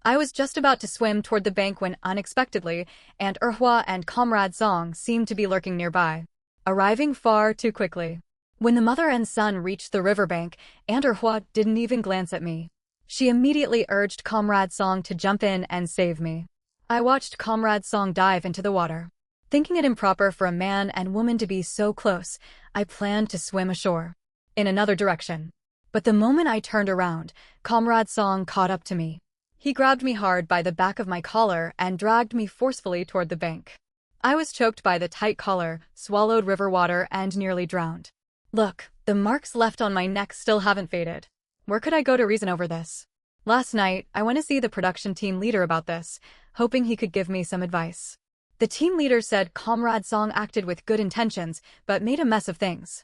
I was just about to swim toward the bank when unexpectedly, Aunt Erhua and Comrade Song seemed to be lurking nearby, arriving far too quickly. When the mother and son reached the riverbank, Aunt Erhua didn't even glance at me. She immediately urged Comrade Song to jump in and save me. I watched Comrade Song dive into the water. Thinking it improper for a man and woman to be so close, I planned to swim ashore, in another direction. But the moment I turned around, Comrade Song caught up to me. He grabbed me hard by the back of my collar and dragged me forcefully toward the bank. I was choked by the tight collar, swallowed river water, and nearly drowned. Look, the marks left on my neck still haven't faded. Where could I go to reason over this? Last night, I went to see the production team leader about this, hoping he could give me some advice. The team leader said Comrade Song acted with good intentions, but made a mess of things.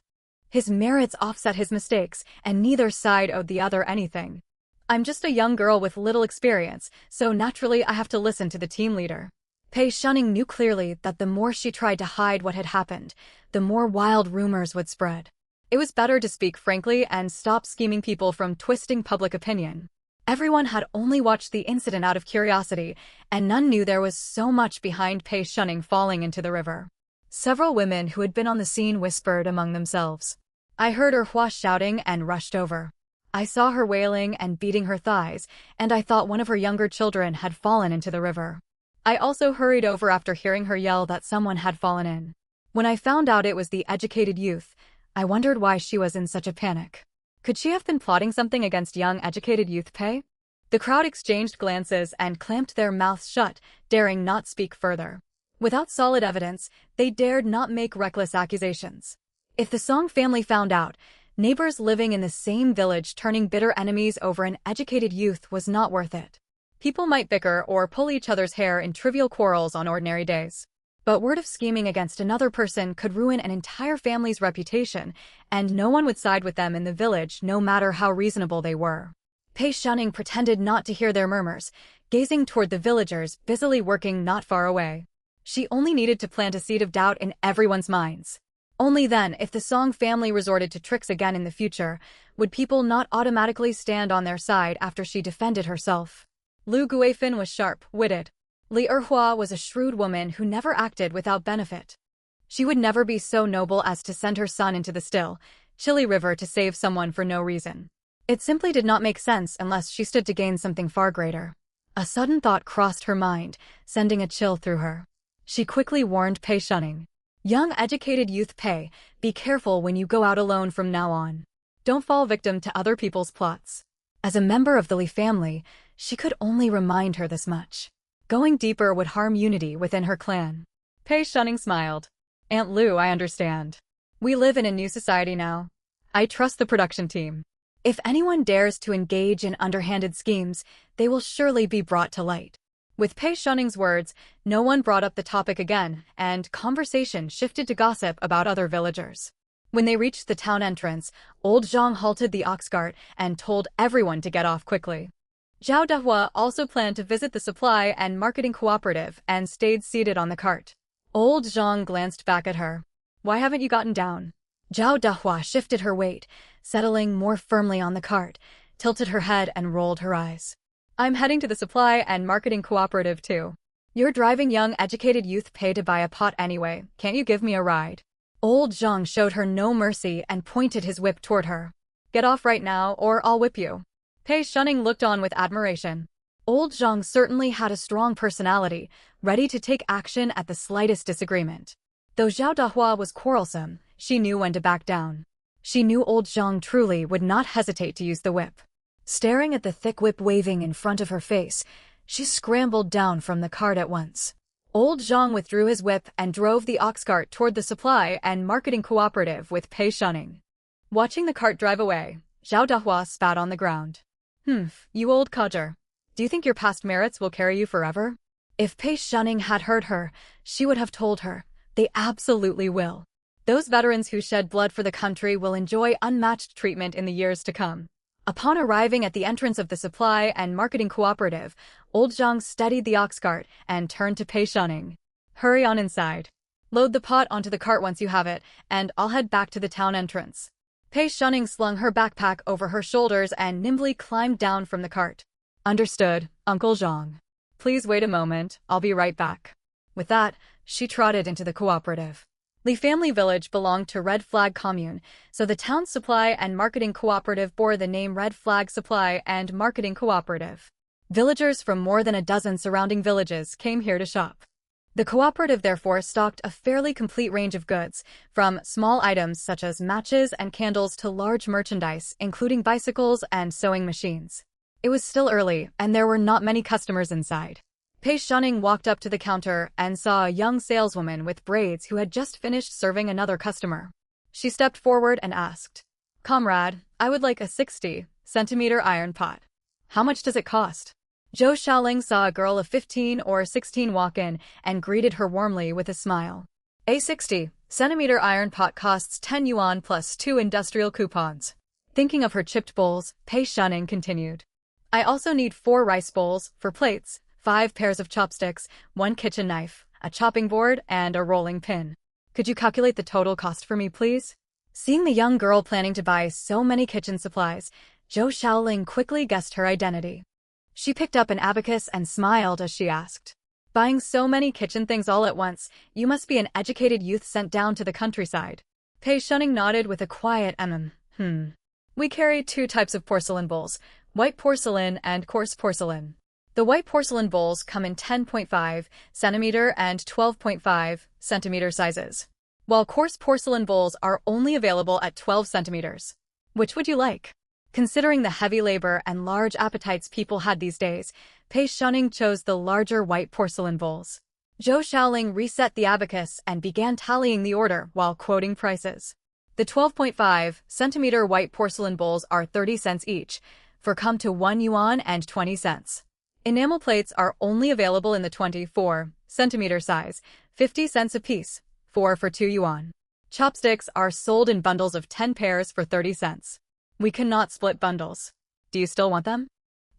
His merits offset his mistakes, and neither side owed the other anything. I'm just a young girl with little experience, so naturally I have to listen to the team leader. Pei Shunning knew clearly that the more she tried to hide what had happened, the more wild rumors would spread. It was better to speak frankly and stop scheming people from twisting public opinion. Everyone had only watched the incident out of curiosity, and none knew there was so much behind Pei Shunning falling into the river. Several women who had been on the scene whispered among themselves. I heard Erhua shouting and rushed over. I saw her wailing and beating her thighs, and I thought one of her younger children had fallen into the river. I also hurried over after hearing her yell that someone had fallen in. When I found out it was the educated youth, I wondered why she was in such a panic. Could she have been plotting something against young educated youth Pei? The crowd exchanged glances and clamped their mouths shut, daring not speak further. Without solid evidence, they dared not make reckless accusations. If the Song family found out, neighbors living in the same village turning bitter enemies over an educated youth was not worth it. People might bicker or pull each other's hair in trivial quarrels on ordinary days. But word of scheming against another person could ruin an entire family's reputation, and no one would side with them in the village no matter how reasonable they were. Pei Shunning pretended not to hear their murmurs, gazing toward the villagers busily working not far away. She only needed to plant a seed of doubt in everyone's minds. Only then, if the Song family resorted to tricks again in the future, would people not automatically stand on their side after she defended herself. Lu Guifin was sharp-witted. Li Erhua was a shrewd woman who never acted without benefit. She would never be so noble as to send her son into the still, chilly river to save someone for no reason. It simply did not make sense unless she stood to gain something far greater. A sudden thought crossed her mind, sending a chill through her. She quickly warned Pei Shunning. Young educated youth Pei, be careful when you go out alone from now on. Don't fall victim to other people's plots. As a member of the Li family, she could only remind her this much. Going deeper would harm unity within her clan. Pei Shunning smiled. Aunt Lu, I understand. We live in a new society now. I trust the production team. If anyone dares to engage in underhanded schemes, they will surely be brought to light. With Pei Shuning's words, no one brought up the topic again, and conversation shifted to gossip about other villagers. When they reached the town entrance, old Zhang halted the ox cart and told everyone to get off quickly. Zhao Dehua also planned to visit the supply and marketing cooperative and stayed seated on the cart. Old Zhang glanced back at her. Why haven't you gotten down? Zhao Dehua shifted her weight, settling more firmly on the cart, tilted her head and rolled her eyes. I'm heading to the supply and marketing cooperative too. You're driving young educated youth pay to buy a pot anyway, can't you give me a ride? Old Zhang showed her no mercy and pointed his whip toward her. Get off right now or I'll whip you. Pei Shuning looked on with admiration. Old Zhang certainly had a strong personality, ready to take action at the slightest disagreement. Though Zhao Dehua was quarrelsome, she knew when to back down. She knew old Zhang truly would not hesitate to use the whip. Staring at the thick whip waving in front of her face, she scrambled down from the cart at once. Old Zhang withdrew his whip and drove the ox cart toward the supply and marketing cooperative with Pei Shuning. Watching the cart drive away, Zhao Dehua spat on the ground. You old codger. Do you think your past merits will carry you forever? If Pei Shuning had heard her, she would have told her, they absolutely will. Those veterans who shed blood for the country will enjoy unmatched treatment in the years to come. Upon arriving at the entrance of the supply and marketing cooperative, old Zhang steadied the ox cart and turned to Pei Shuning. Hurry on inside. Load the pot onto the cart once you have it, and I'll head back to the town entrance. Pei Shuning slung her backpack over her shoulders and nimbly climbed down from the cart. Understood, Uncle Zhang. Please wait a moment, I'll be right back. With that, she trotted into the cooperative. Li Family Village belonged to Red Flag Commune, so the town's supply and marketing cooperative bore the name Red Flag Supply and Marketing Cooperative. Villagers from more than a dozen surrounding villages came here to shop. The cooperative therefore stocked a fairly complete range of goods, from small items such as matches and candles to large merchandise, including bicycles and sewing machines. It was still early, and there were not many customers inside. Pei Shuning walked up to the counter and saw a young saleswoman with braids who had just finished serving another customer. She stepped forward and asked, Comrade, I would like a 60-centimeter iron pot. How much does it cost? Zhou Xiaoling saw a girl of 15 or 16 walk in and greeted her warmly with a smile. A 60-centimeter iron pot costs 10 yuan plus 2 industrial coupons. Thinking of her chipped bowls, Pei Shuning continued. I also need 4 rice bowls, for plates, 5 pairs of chopsticks, 1 kitchen knife, a chopping board, and a rolling pin. Could you calculate the total cost for me, please? Seeing the young girl planning to buy so many kitchen supplies, Zhou Xiaoling quickly guessed her identity. She picked up an abacus and smiled as she asked, Buying so many kitchen things all at once, you must be an educated youth sent down to the countryside. Pei Shuning nodded with a quiet We carry 2 types of porcelain bowls, white porcelain and coarse porcelain. The white porcelain bowls come in 10.5 centimeter and 12.5 centimeter sizes, while coarse porcelain bowls are only available at 12 centimeters. Which would you like? Considering the heavy labor and large appetites people had these days, Pei Shuning chose the larger white porcelain bowls. Zhou Xiaoling reset the abacus and began tallying the order while quoting prices. The 12.5 centimeter white porcelain bowls are 30 cents each, for come to 1 yuan and 20 cents. Enamel plates are only available in the 24 centimeter size, 50 cents apiece, 4 for 2 yuan. Chopsticks are sold in bundles of 10 pairs for 30 cents. We cannot split bundles. Do you still want them?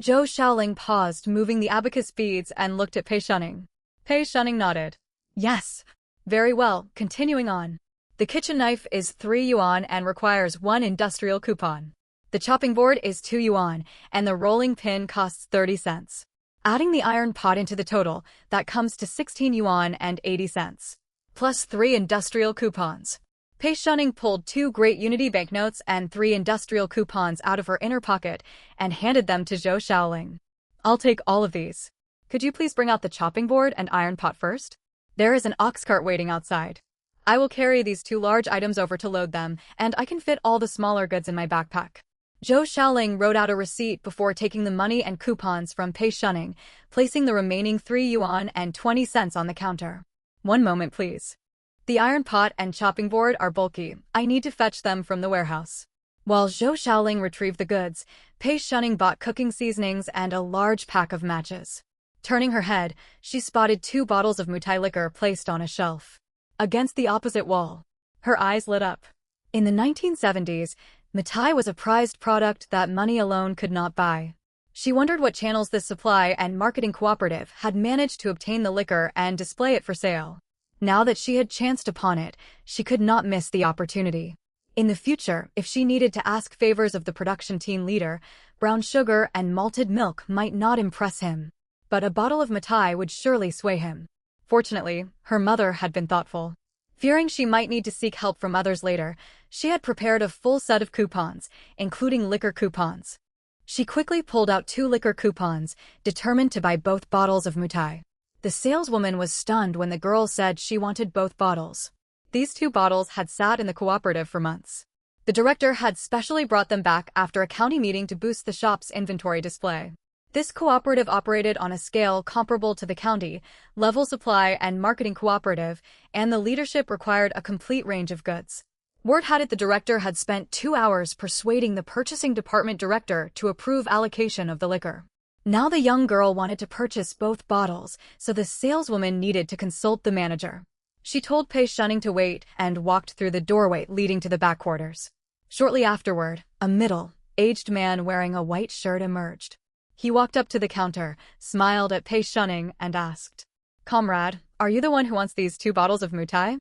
Zhou Xiaoling paused, moving the abacus beads, and looked at Pei Shuning. Pei Shuning nodded. Yes. Very well, continuing on. The kitchen knife is 3 yuan and requires 1 industrial coupon. The chopping board is 2 yuan, and the rolling pin costs 30 cents. Adding the iron pot into the total, that comes to 16 yuan and 80 cents. Plus 3 industrial coupons. Pei Shuning pulled 2 Great Unity banknotes and 3 industrial coupons out of her inner pocket and handed them to Zhou Xiaoling. I'll take all of these. Could you please bring out the chopping board and iron pot first? There is an ox cart waiting outside. I will carry these 2 large items over to load them, and I can fit all the smaller goods in my backpack. Zhou Xiaoling wrote out a receipt before taking the money and coupons from Pei Shuning, placing the remaining 3 yuan and 20 cents on the counter. One moment, please. The iron pot and chopping board are bulky. I need to fetch them from the warehouse. While Zhou Xiaoling retrieved the goods, Pei Shunning bought cooking seasonings and a large pack of matches. Turning her head, she spotted 2 bottles of Mutai liquor placed on a shelf. Against the opposite wall, her eyes lit up. In the 1970s, Mutai was a prized product that money alone could not buy. She wondered what channels this supply and marketing cooperative had managed to obtain the liquor and display it for sale. Now that she had chanced upon it, she could not miss the opportunity. In the future, if she needed to ask favors of the production team leader, brown sugar and malted milk might not impress him. But a bottle of Mutai would surely sway him. Fortunately, her mother had been thoughtful. Fearing she might need to seek help from others later, she had prepared a full set of coupons, including liquor coupons. She quickly pulled out 2 liquor coupons, determined to buy both bottles of Mutai. The saleswoman was stunned when the girl said she wanted both bottles. These 2 bottles had sat in the cooperative for months. The director had specially brought them back after a county meeting to boost the shop's inventory display. This cooperative operated on a scale comparable to the county-level supply and marketing cooperative, and the leadership required a complete range of goods. Word had it the director had spent 2 hours persuading the purchasing department director to approve allocation of the liquor. Now the young girl wanted to purchase both bottles, so the saleswoman needed to consult the manager. She told Pei Shunning to wait and walked through the doorway leading to the back quarters. Shortly afterward, a middle-aged man wearing a white shirt emerged. He walked up to the counter, smiled at Pei Shunning, and asked, "Comrade, are you the one who wants these 2 bottles of Mutai?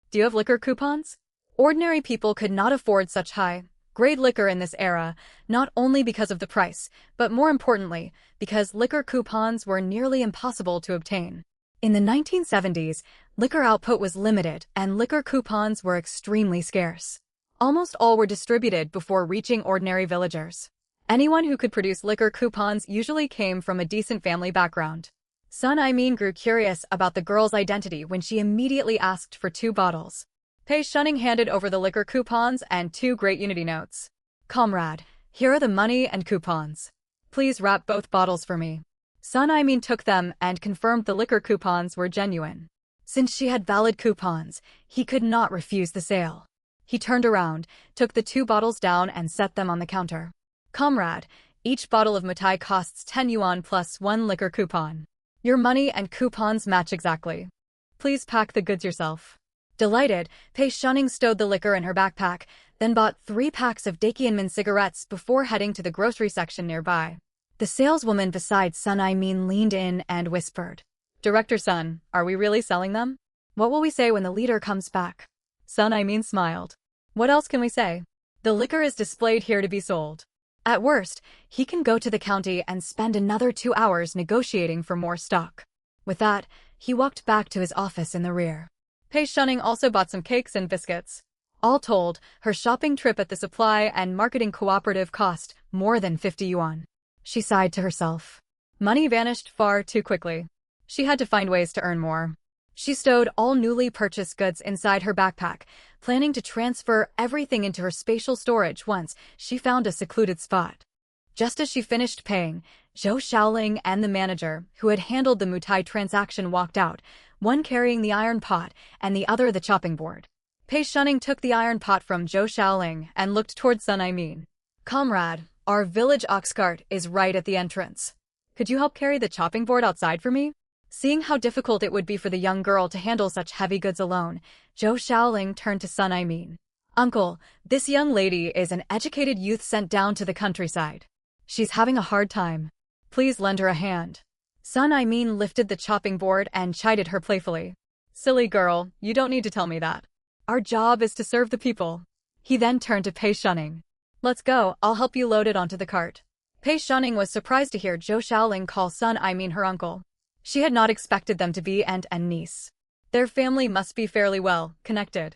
Do you have liquor coupons?" Ordinary people could not afford such high-grade liquor in this era, not only because of the price, but more importantly, because liquor coupons were nearly impossible to obtain. In the 1970s, liquor output was limited and liquor coupons were extremely scarce. Almost all were distributed before reaching ordinary villagers. Anyone who could produce liquor coupons usually came from a decent family background. Sun Aimin grew curious about the girl's identity when she immediately asked for 2 bottles. Pei Shunning handed over the liquor coupons and 2 great unity notes. "Comrade, here are the money and coupons. Please wrap both bottles for me." Sun Aimin took them and confirmed the liquor coupons were genuine. Since she had valid coupons, he could not refuse the sale. He turned around, took the 2 bottles down and set them on the counter. "Comrade, each bottle of Mutai costs 10 yuan plus 1 liquor coupon. Your money and coupons match exactly. Please pack the goods yourself." Delighted, Pei Shunning stowed the liquor in her backpack, then bought 3 packs of Dakianmin cigarettes before heading to the grocery section nearby. The saleswoman beside Sun Aimin leaned in and whispered, "Director Sun, are we really selling them? What will we say when the leader comes back?" Sun Aimin smiled. "What else can we say? The liquor is displayed here to be sold. At worst, he can go to the county and spend another 2 hours negotiating for more stock." With that, he walked back to his office in the rear. Pei Shunning also bought some cakes and biscuits. All told, her shopping trip at the supply and marketing cooperative cost more than 50 yuan. She sighed to herself. Money vanished far too quickly. She had to find ways to earn more. She stowed all newly purchased goods inside her backpack, planning to transfer everything into her spatial storage once she found a secluded spot. Just as she finished paying, Zhou Xiaoling and the manager, who had handled the Mutai transaction, walked out, one carrying the iron pot and the other the chopping board. Pei Shunning took the iron pot from Zhou Xiaoling and looked toward Sun Aimin. "Comrade, our village ox cart is right at the entrance. Could you help carry the chopping board outside for me?" Seeing how difficult it would be for the young girl to handle such heavy goods alone, Zhou Xiaoling turned to Sun Aimin. "Uncle, this young lady is an educated youth sent down to the countryside. She's having a hard time. Please lend her a hand." Sun Aimin lifted the chopping board and chided her playfully. "Silly girl, you don't need to tell me that. Our job is to serve the people." He then turned to Pei Shunning. "Let's go, I'll help you load it onto the cart." Pei Shunning was surprised to hear Zhou Xiaoling call Sun Aimin her uncle. She had not expected them to be aunt and niece. Their family must be fairly well connected.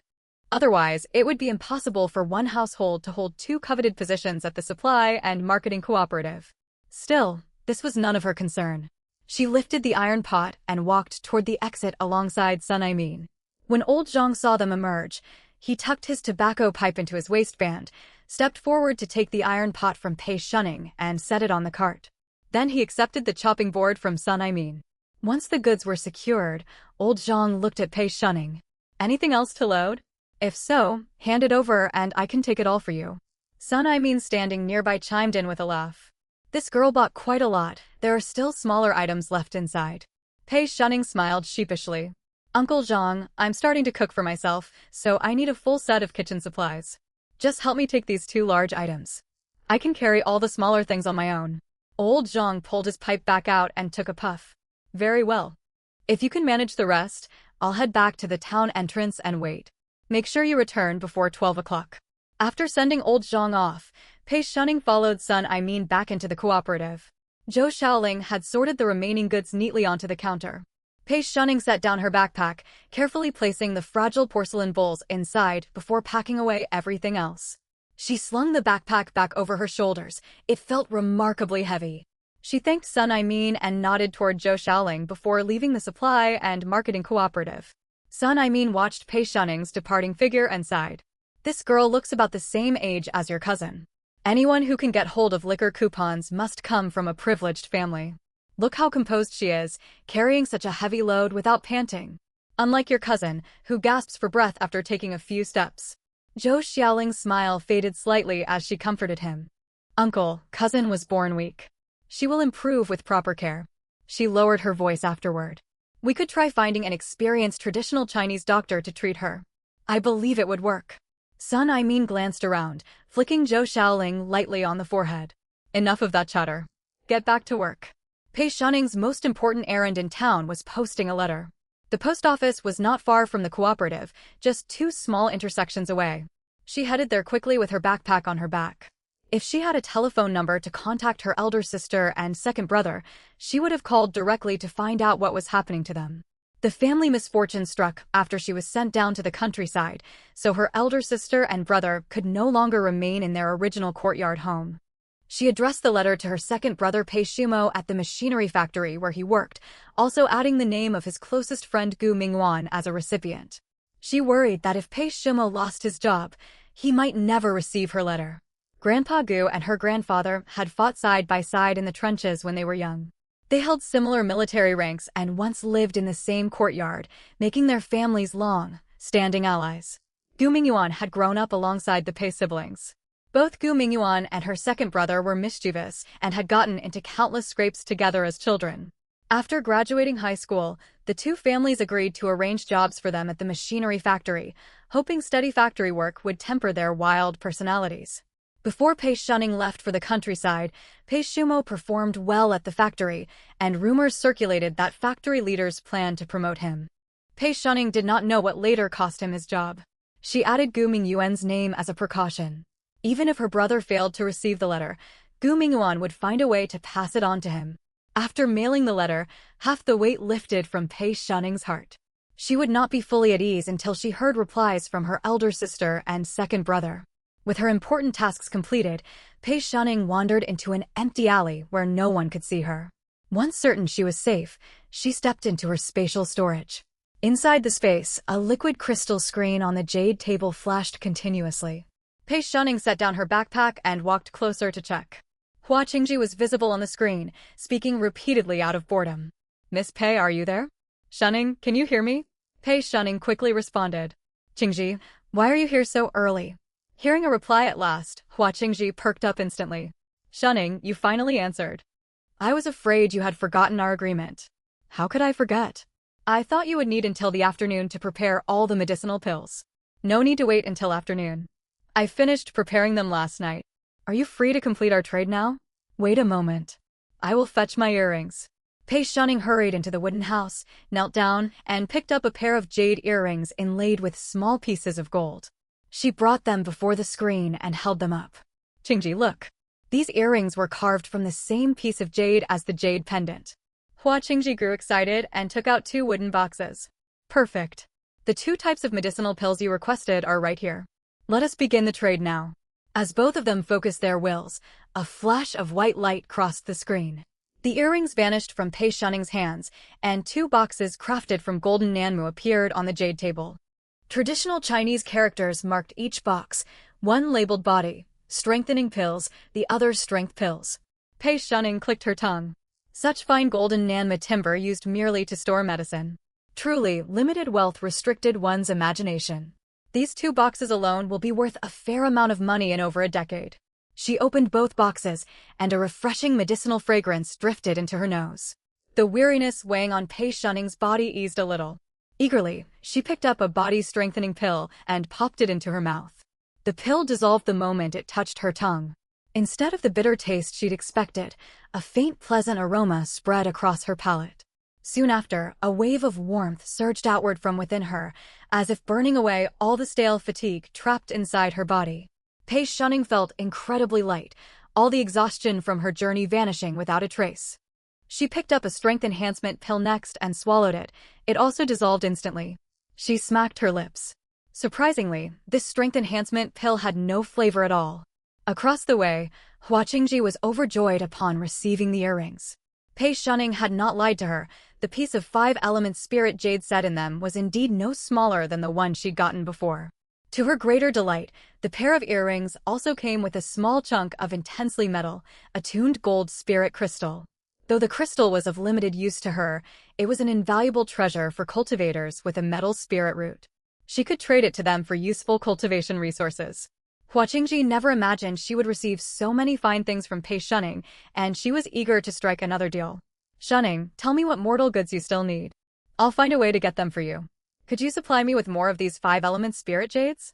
Otherwise, it would be impossible for one household to hold 2 coveted positions at the supply and marketing cooperative. Still, this was none of her concern. She lifted the iron pot and walked toward the exit alongside Sun Aimin. When old Zhang saw them emerge, he tucked his tobacco pipe into his waistband, stepped forward to take the iron pot from Pei Shunning and set it on the cart. Then he accepted the chopping board from Sun Aimin. Once the goods were secured, old Zhang looked at Pei Shunning. "Anything else to load? If so, hand it over and I can take it all for you." Sun standing nearby chimed in with a laugh. This girl bought quite a lot, there are still smaller items left inside. Pei Shunning smiled sheepishly. Uncle Zhang, I'm starting to cook for myself, so I need a full set of kitchen supplies. Just help me take these 2 large items. I can carry all the smaller things on my own. Old Zhang pulled his pipe back out and took a puff. Very well. If you can manage the rest, I'll head back to the town entrance and wait. Make sure you return before 12 o'clock. After sending old Zhang off, Pei Shunning followed Sun back into the cooperative. Zhou Xiaoling had sorted the remaining goods neatly onto the counter. Pei Shunning set down her backpack, carefully placing the fragile porcelain bowls inside before packing away everything else. She slung the backpack back over her shoulders. It felt remarkably heavy. She thanked Sun and nodded toward Zhou Xiaoling before leaving the supply and marketing cooperative. Sun watched Pei Shunning's departing figure and sighed. This girl looks about the same age as your cousin. Anyone who can get hold of liquor coupons must come from a privileged family. Look how composed she is, carrying such a heavy load without panting. Unlike your cousin, who gasps for breath after taking a few steps. Zhou Xiaoling's smile faded slightly as she comforted him. Uncle, cousin was born weak. She will improve with proper care. She lowered her voice afterward. We could try finding an experienced traditional Chinese doctor to treat her. I believe it would work. Sun glanced around, flicking Zhou Xiaoling lightly on the forehead. Enough of that chatter. Get back to work. Pei Shunning's most important errand in town was posting a letter. The post office was not far from the cooperative, just 2 small intersections away. She headed there quickly with her backpack on her back. If she had a telephone number to contact her elder sister and second brother, she would have called directly to find out what was happening to them. The family misfortune struck after she was sent down to the countryside, so her elder sister and brother could no longer remain in their original courtyard home. She addressed the letter to her second brother Pei Shimo at the machinery factory where he worked, also adding the name of his closest friend Gu Mingyuan as a recipient. She worried that if Pei Shimo lost his job, he might never receive her letter. Grandpa Gu and her grandfather had fought side by side in the trenches when they were young. They held similar military ranks and once lived in the same courtyard, making their families long-standing allies. Gu Mingyuan had grown up alongside the Pei siblings. Both Gu Mingyuan and her second brother were mischievous and had gotten into countless scrapes together as children. After graduating high school, the 2 families agreed to arrange jobs for them at the machinery factory, hoping steady factory work would temper their wild personalities. Before Pei Shunning left for the countryside, Pei Shimo performed well at the factory, and rumors circulated that factory leaders planned to promote him. Pei Shunning did not know what later cost him his job. She added Gu Mingyuan's name as a precaution. Even if her brother failed to receive the letter, Gu Mingyuan would find a way to pass it on to him. After mailing the letter, half the weight lifted from Pei Shunning's heart. She would not be fully at ease until she heard replies from her elder sister and second brother. With her important tasks completed, Pei Shunning wandered into an empty alley where no one could see her. Once certain she was safe, she stepped into her spatial storage. Inside the space, a liquid crystal screen on the jade table flashed continuously. Pei Shunning set down her backpack and walked closer to check. Hua Qingji was visible on the screen, speaking repeatedly out of boredom. Miss Pei, are you there? Shunning, can you hear me? Pei Shunning quickly responded. Qingji, why are you here so early? Hearing a reply at last, Hua Qingji perked up instantly. Shunning, you finally answered. I was afraid you had forgotten our agreement. How could I forget? I thought you would need until the afternoon to prepare all the medicinal pills. No need to wait until afternoon. I finished preparing them last night. Are you free to complete our trade now? Wait a moment. I will fetch my earrings. Pei Shunning hurried into the wooden house, knelt down, and picked up a pair of jade earrings inlaid with small pieces of gold. She brought them before the screen and held them up. Qingji, look. These earrings were carved from the same piece of jade as the jade pendant. Hua Qingji grew excited and took out 2 wooden boxes. Perfect. The 2 types of medicinal pills you requested are right here. Let us begin the trade now. As both of them focused their wills, a flash of white light crossed the screen. The earrings vanished from Pei Shunning's hands, and 2 boxes crafted from golden nanmu appeared on the jade table. Traditional Chinese characters marked each box, one labeled body, strengthening pills, the other strength pills. Pei Shunning clicked her tongue. Such fine golden nanma timber used merely to store medicine. Truly, limited wealth restricted one's imagination. These 2 boxes alone will be worth a fair amount of money in over a decade. She opened both boxes, and a refreshing medicinal fragrance drifted into her nose. The weariness weighing on Pei Shunning's body eased a little. Eagerly, she picked up a body-strengthening pill and popped it into her mouth. The pill dissolved the moment it touched her tongue. Instead of the bitter taste she'd expected, a faint pleasant aroma spread across her palate. Soon after, a wave of warmth surged outward from within her, as if burning away all the stale fatigue trapped inside her body. Pei Shunning felt incredibly light, all the exhaustion from her journey vanishing without a trace. She picked up a strength enhancement pill next and swallowed it. It also dissolved instantly. She smacked her lips. Surprisingly, this strength enhancement pill had no flavor at all. Across the way, Hua Qingji was overjoyed upon receiving the earrings. Pei Shunning had not lied to her. The piece of 5-element spirit jade set in them was indeed no smaller than the one she'd gotten before. To her greater delight, the pair of earrings also came with a small chunk of intensely metal, attuned gold spirit crystal. Though the crystal was of limited use to her, it was an invaluable treasure for cultivators with a metal spirit root. She could trade it to them for useful cultivation resources. Hua Qingji never imagined she would receive so many fine things from Pei Shunning, and she was eager to strike another deal. Shunning, tell me what mortal goods you still need. I'll find a way to get them for you. Could you supply me with more of these 5-element spirit jades?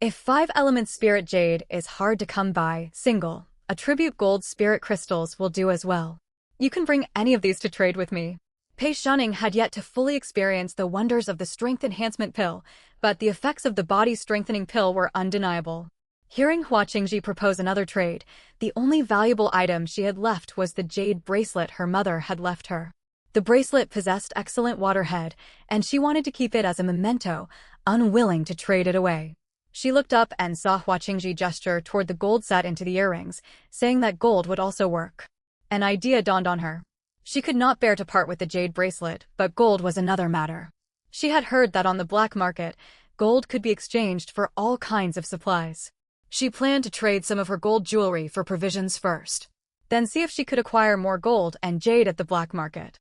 If 5-element spirit jade is hard to come by, single, attribute gold spirit crystals will do as well. You can bring any of these to trade with me. Pei Shunning had yet to fully experience the wonders of the strength enhancement pill, but the effects of the body-strengthening pill were undeniable. Hearing Hua Qingji propose another trade, the only valuable item she had left was the jade bracelet her mother had left her. The bracelet possessed excellent waterhead, and she wanted to keep it as a memento, unwilling to trade it away. She looked up and saw Hua Qingji gesture toward the gold set into the earrings, saying that gold would also work. An idea dawned on her. She could not bear to part with the jade bracelet, but gold was another matter. She had heard that on the black market, gold could be exchanged for all kinds of supplies. She planned to trade some of her gold jewelry for provisions first, then see if she could acquire more gold and jade at the black market.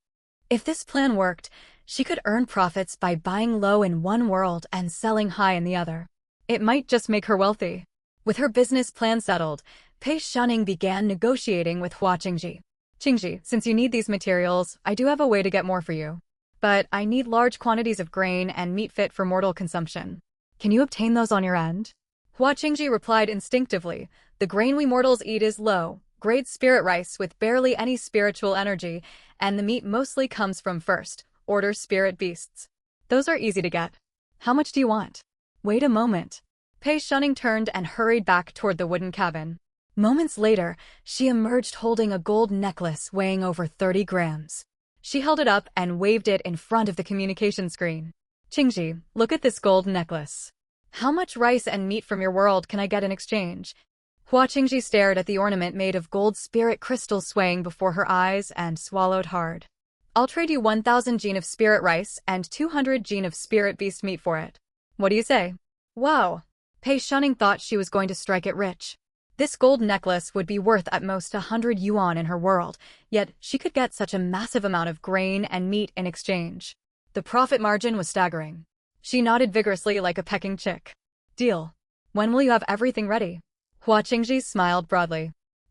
If this plan worked, she could earn profits by buying low in one world and selling high in the other. It might just make her wealthy. With her business plan settled, Pei Shunning began negotiating with Hua Qingji. Qingji, since you need these materials, I do have a way to get more for you. But I need large quantities of grain and meat fit for mortal consumption. Can you obtain those on your end? Hua Qingji replied instinctively, the grain we mortals eat is low-grade spirit rice with barely any spiritual energy, and the meat mostly comes from first-order spirit beasts. Those are easy to get. How much do you want? Wait a moment. Pei Shunning turned and hurried back toward the wooden cabin. Moments later, she emerged holding a gold necklace weighing over 30 grams. She held it up and waved it in front of the communication screen. Qingji, look at this gold necklace. How much rice and meat from your world can I get in exchange? Hua Qingji stared at the ornament made of gold spirit crystals swaying before her eyes and swallowed hard. I'll trade you 1,000 gene of spirit rice and 200 gene of spirit beast meat for it. What do you say? Wow. Pei Shunning thought she was going to strike it rich. This gold necklace would be worth at most 100 yuan in her world, yet she could get such a massive amount of grain and meat in exchange. The profit margin was staggering. She nodded vigorously like a pecking chick. Deal. When will you have everything ready? Hua Qingji smiled broadly.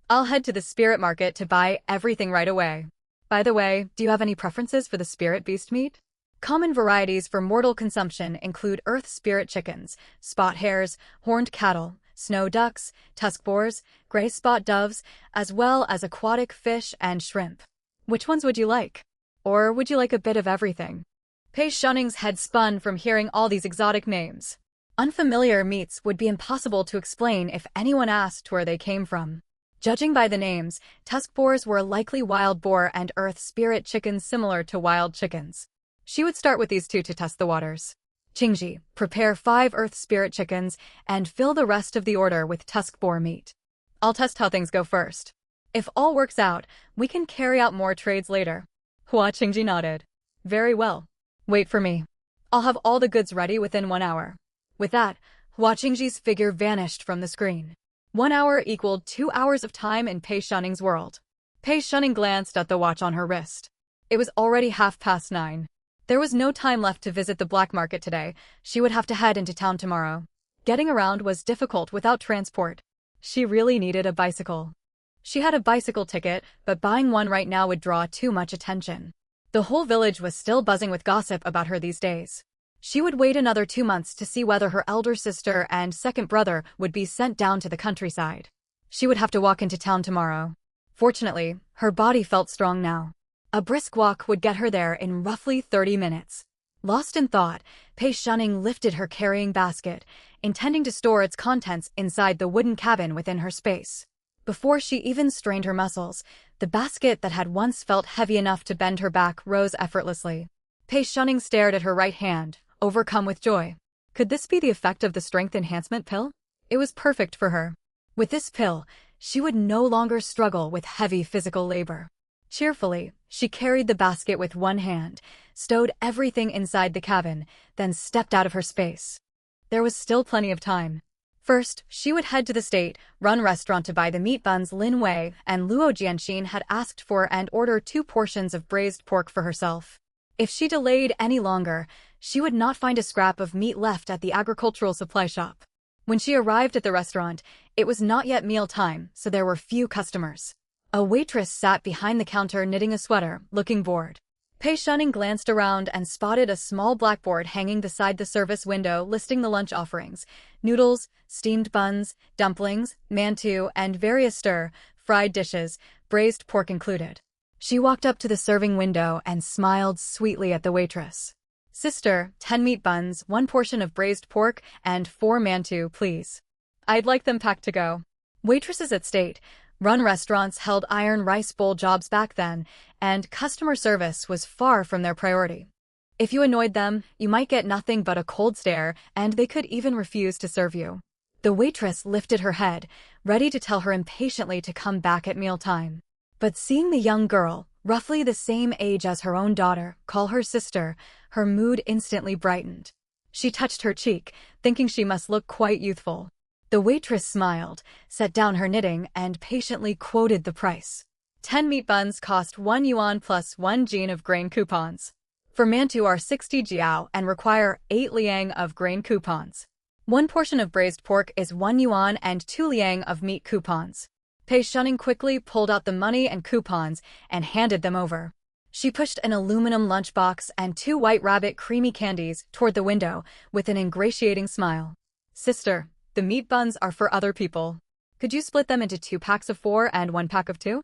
I'll head to the spirit market to buy everything right away. By the way, do you have any preferences for the spirit beast meat? Common varieties for mortal consumption include earth spirit chickens, spot hares, horned cattle, snow ducks, tusk boars, gray spot doves, as well as aquatic fish and shrimp. Which ones would you like? Or would you like a bit of everything? Pei Shunning's head spun from hearing all these exotic names. Unfamiliar meats would be impossible to explain if anyone asked where they came from. Judging by the names, tusk boars were likely wild boar and earth spirit chickens similar to wild chickens. She would start with these two to test the waters. Qingji, prepare 5 earth spirit chickens and fill the rest of the order with tusk boar meat. I'll test how things go first. If all works out, we can carry out more trades later. Hua Qingji nodded. Very well. Wait for me. I'll have all the goods ready within 1 hour. With that, Hua Qingji's figure vanished from the screen. 1 hour equaled 2 hours of time in Pei Shunning's world. Pei Shunning glanced at the watch on her wrist. It was already 9:30. There was no time left to visit the black market today. She would have to head into town tomorrow. Getting around was difficult without transport. She really needed a bicycle. She had a bicycle ticket, but buying one right now would draw too much attention. The whole village was still buzzing with gossip about her these days. She would wait another 2 months to see whether her elder sister and second brother would be sent down to the countryside. She would have to walk into town tomorrow. Fortunately, her body felt strong now. A brisk walk would get her there in roughly 30 minutes. Lost in thought, Pei Shunning lifted her carrying basket, intending to store its contents inside the wooden cabin within her space. Before she even strained her muscles, the basket that had once felt heavy enough to bend her back rose effortlessly. Pei Shunning stared at her right hand, overcome with joy. Could this be the effect of the strength enhancement pill? It was perfect for her. With this pill, she would no longer struggle with heavy physical labor. Cheerfully, she carried the basket with one hand, stowed everything inside the cabin, then stepped out of her space. There was still plenty of time. First, she would head to the state-run restaurant to buy the meat buns Lin Wei and Luo Jianxin had asked for and order 2 portions of braised pork for herself. If she delayed any longer, she would not find a scrap of meat left at the agricultural supply shop. When she arrived at the restaurant, it was not yet meal time, so there were few customers. A waitress sat behind the counter knitting a sweater, looking bored. Pei Shunning glanced around and spotted a small blackboard hanging beside the service window listing the lunch offerings: noodles, steamed buns, dumplings, mantou, and various stir-fried dishes, braised pork included. She walked up to the serving window and smiled sweetly at the waitress. "Sister, 10 meat buns, 1 portion of braised pork, and 4 mantou, please. I'd like them packed to go." Waitresses at state-run restaurants held iron rice bowl jobs back then, and customer service was far from their priority. If you annoyed them, you might get nothing but a cold stare, and they could even refuse to serve you. The waitress lifted her head, ready to tell her impatiently to come back at mealtime. But seeing the young girl, roughly the same age as her own daughter, call her sister, her mood instantly brightened. She touched her cheek, thinking she must look quite youthful. The waitress smiled, set down her knitting, and patiently quoted the price. 10 meat buns cost 1 yuan plus 1 jin of grain coupons. For mantou are 60 jiao and require 8 liang of grain coupons. 1 portion of braised pork is 1 yuan and 2 liang of meat coupons. Pei Shunning quickly pulled out the money and coupons and handed them over. She pushed an aluminum lunchbox and 2 white rabbit creamy candies toward the window with an ingratiating smile. "Sister, the meat buns are for other people. Could you split them into 2 packs of 4 and 1 pack of 2?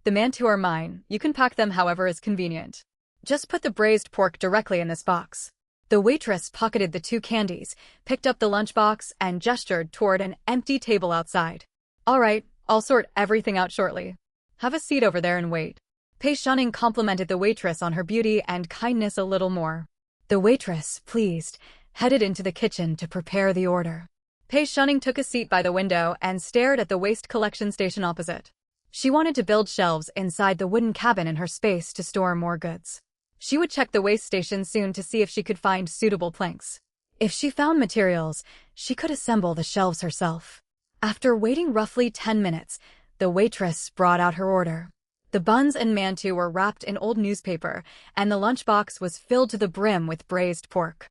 The mantou are mine. You can pack them however is convenient. Just put the braised pork directly in this box." The waitress pocketed the 2 candies, picked up the lunchbox, and gestured toward an empty table outside. "All right, I'll sort everything out shortly. Have a seat over there and wait." Pei Shunning complimented the waitress on her beauty and kindness a little more. The waitress, pleased, headed into the kitchen to prepare the order. Pei Shunning took a seat by the window and stared at the waste collection station opposite. She wanted to build shelves inside the wooden cabin in her space to store more goods. She would check the waste station soon to see if she could find suitable planks. If she found materials, she could assemble the shelves herself. After waiting roughly 10 minutes, the waitress brought out her order. The buns and mantou were wrapped in old newspaper, and the lunchbox was filled to the brim with braised pork.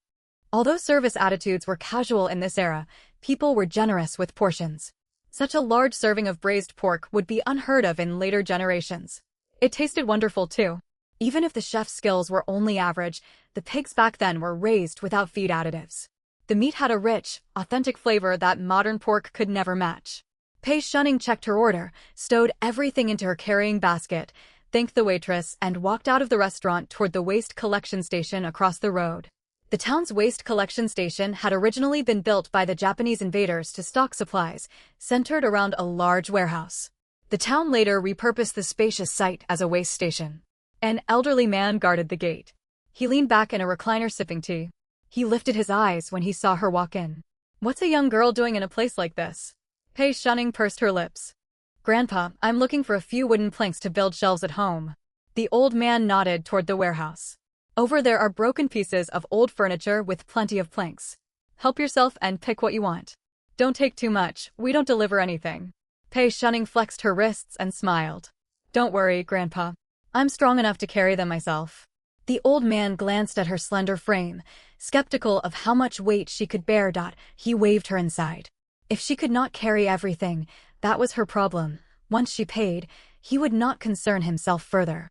Although service attitudes were casual in this era, people were generous with portions. Such a large serving of braised pork would be unheard of in later generations. It tasted wonderful too. Even if the chef's skills were only average, the pigs back then were raised without feed additives. The meat had a rich, authentic flavor that modern pork could never match. Pei Shunning checked her order, stowed everything into her carrying basket, thanked the waitress, and walked out of the restaurant toward the waste collection station across the road. The town's waste collection station had originally been built by the Japanese invaders to stock supplies, centered around a large warehouse. The town later repurposed the spacious site as a waste station. An elderly man guarded the gate. He leaned back in a recliner sipping tea. He lifted his eyes when he saw her walk in. "What's a young girl doing in a place like this?" Pei Shunning pursed her lips. "Grandpa, I'm looking for a few wooden planks to build shelves at home." The old man nodded toward the warehouse. "Over there are broken pieces of old furniture with plenty of planks. Help yourself and pick what you want. Don't take too much, we don't deliver anything." Pei Shunning flexed her wrists and smiled. "Don't worry, Grandpa. I'm strong enough to carry them myself." The old man glanced at her slender frame, skeptical of how much weight she could bear. He waved her inside. If she could not carry everything, that was her problem. Once she paid, he would not concern himself further.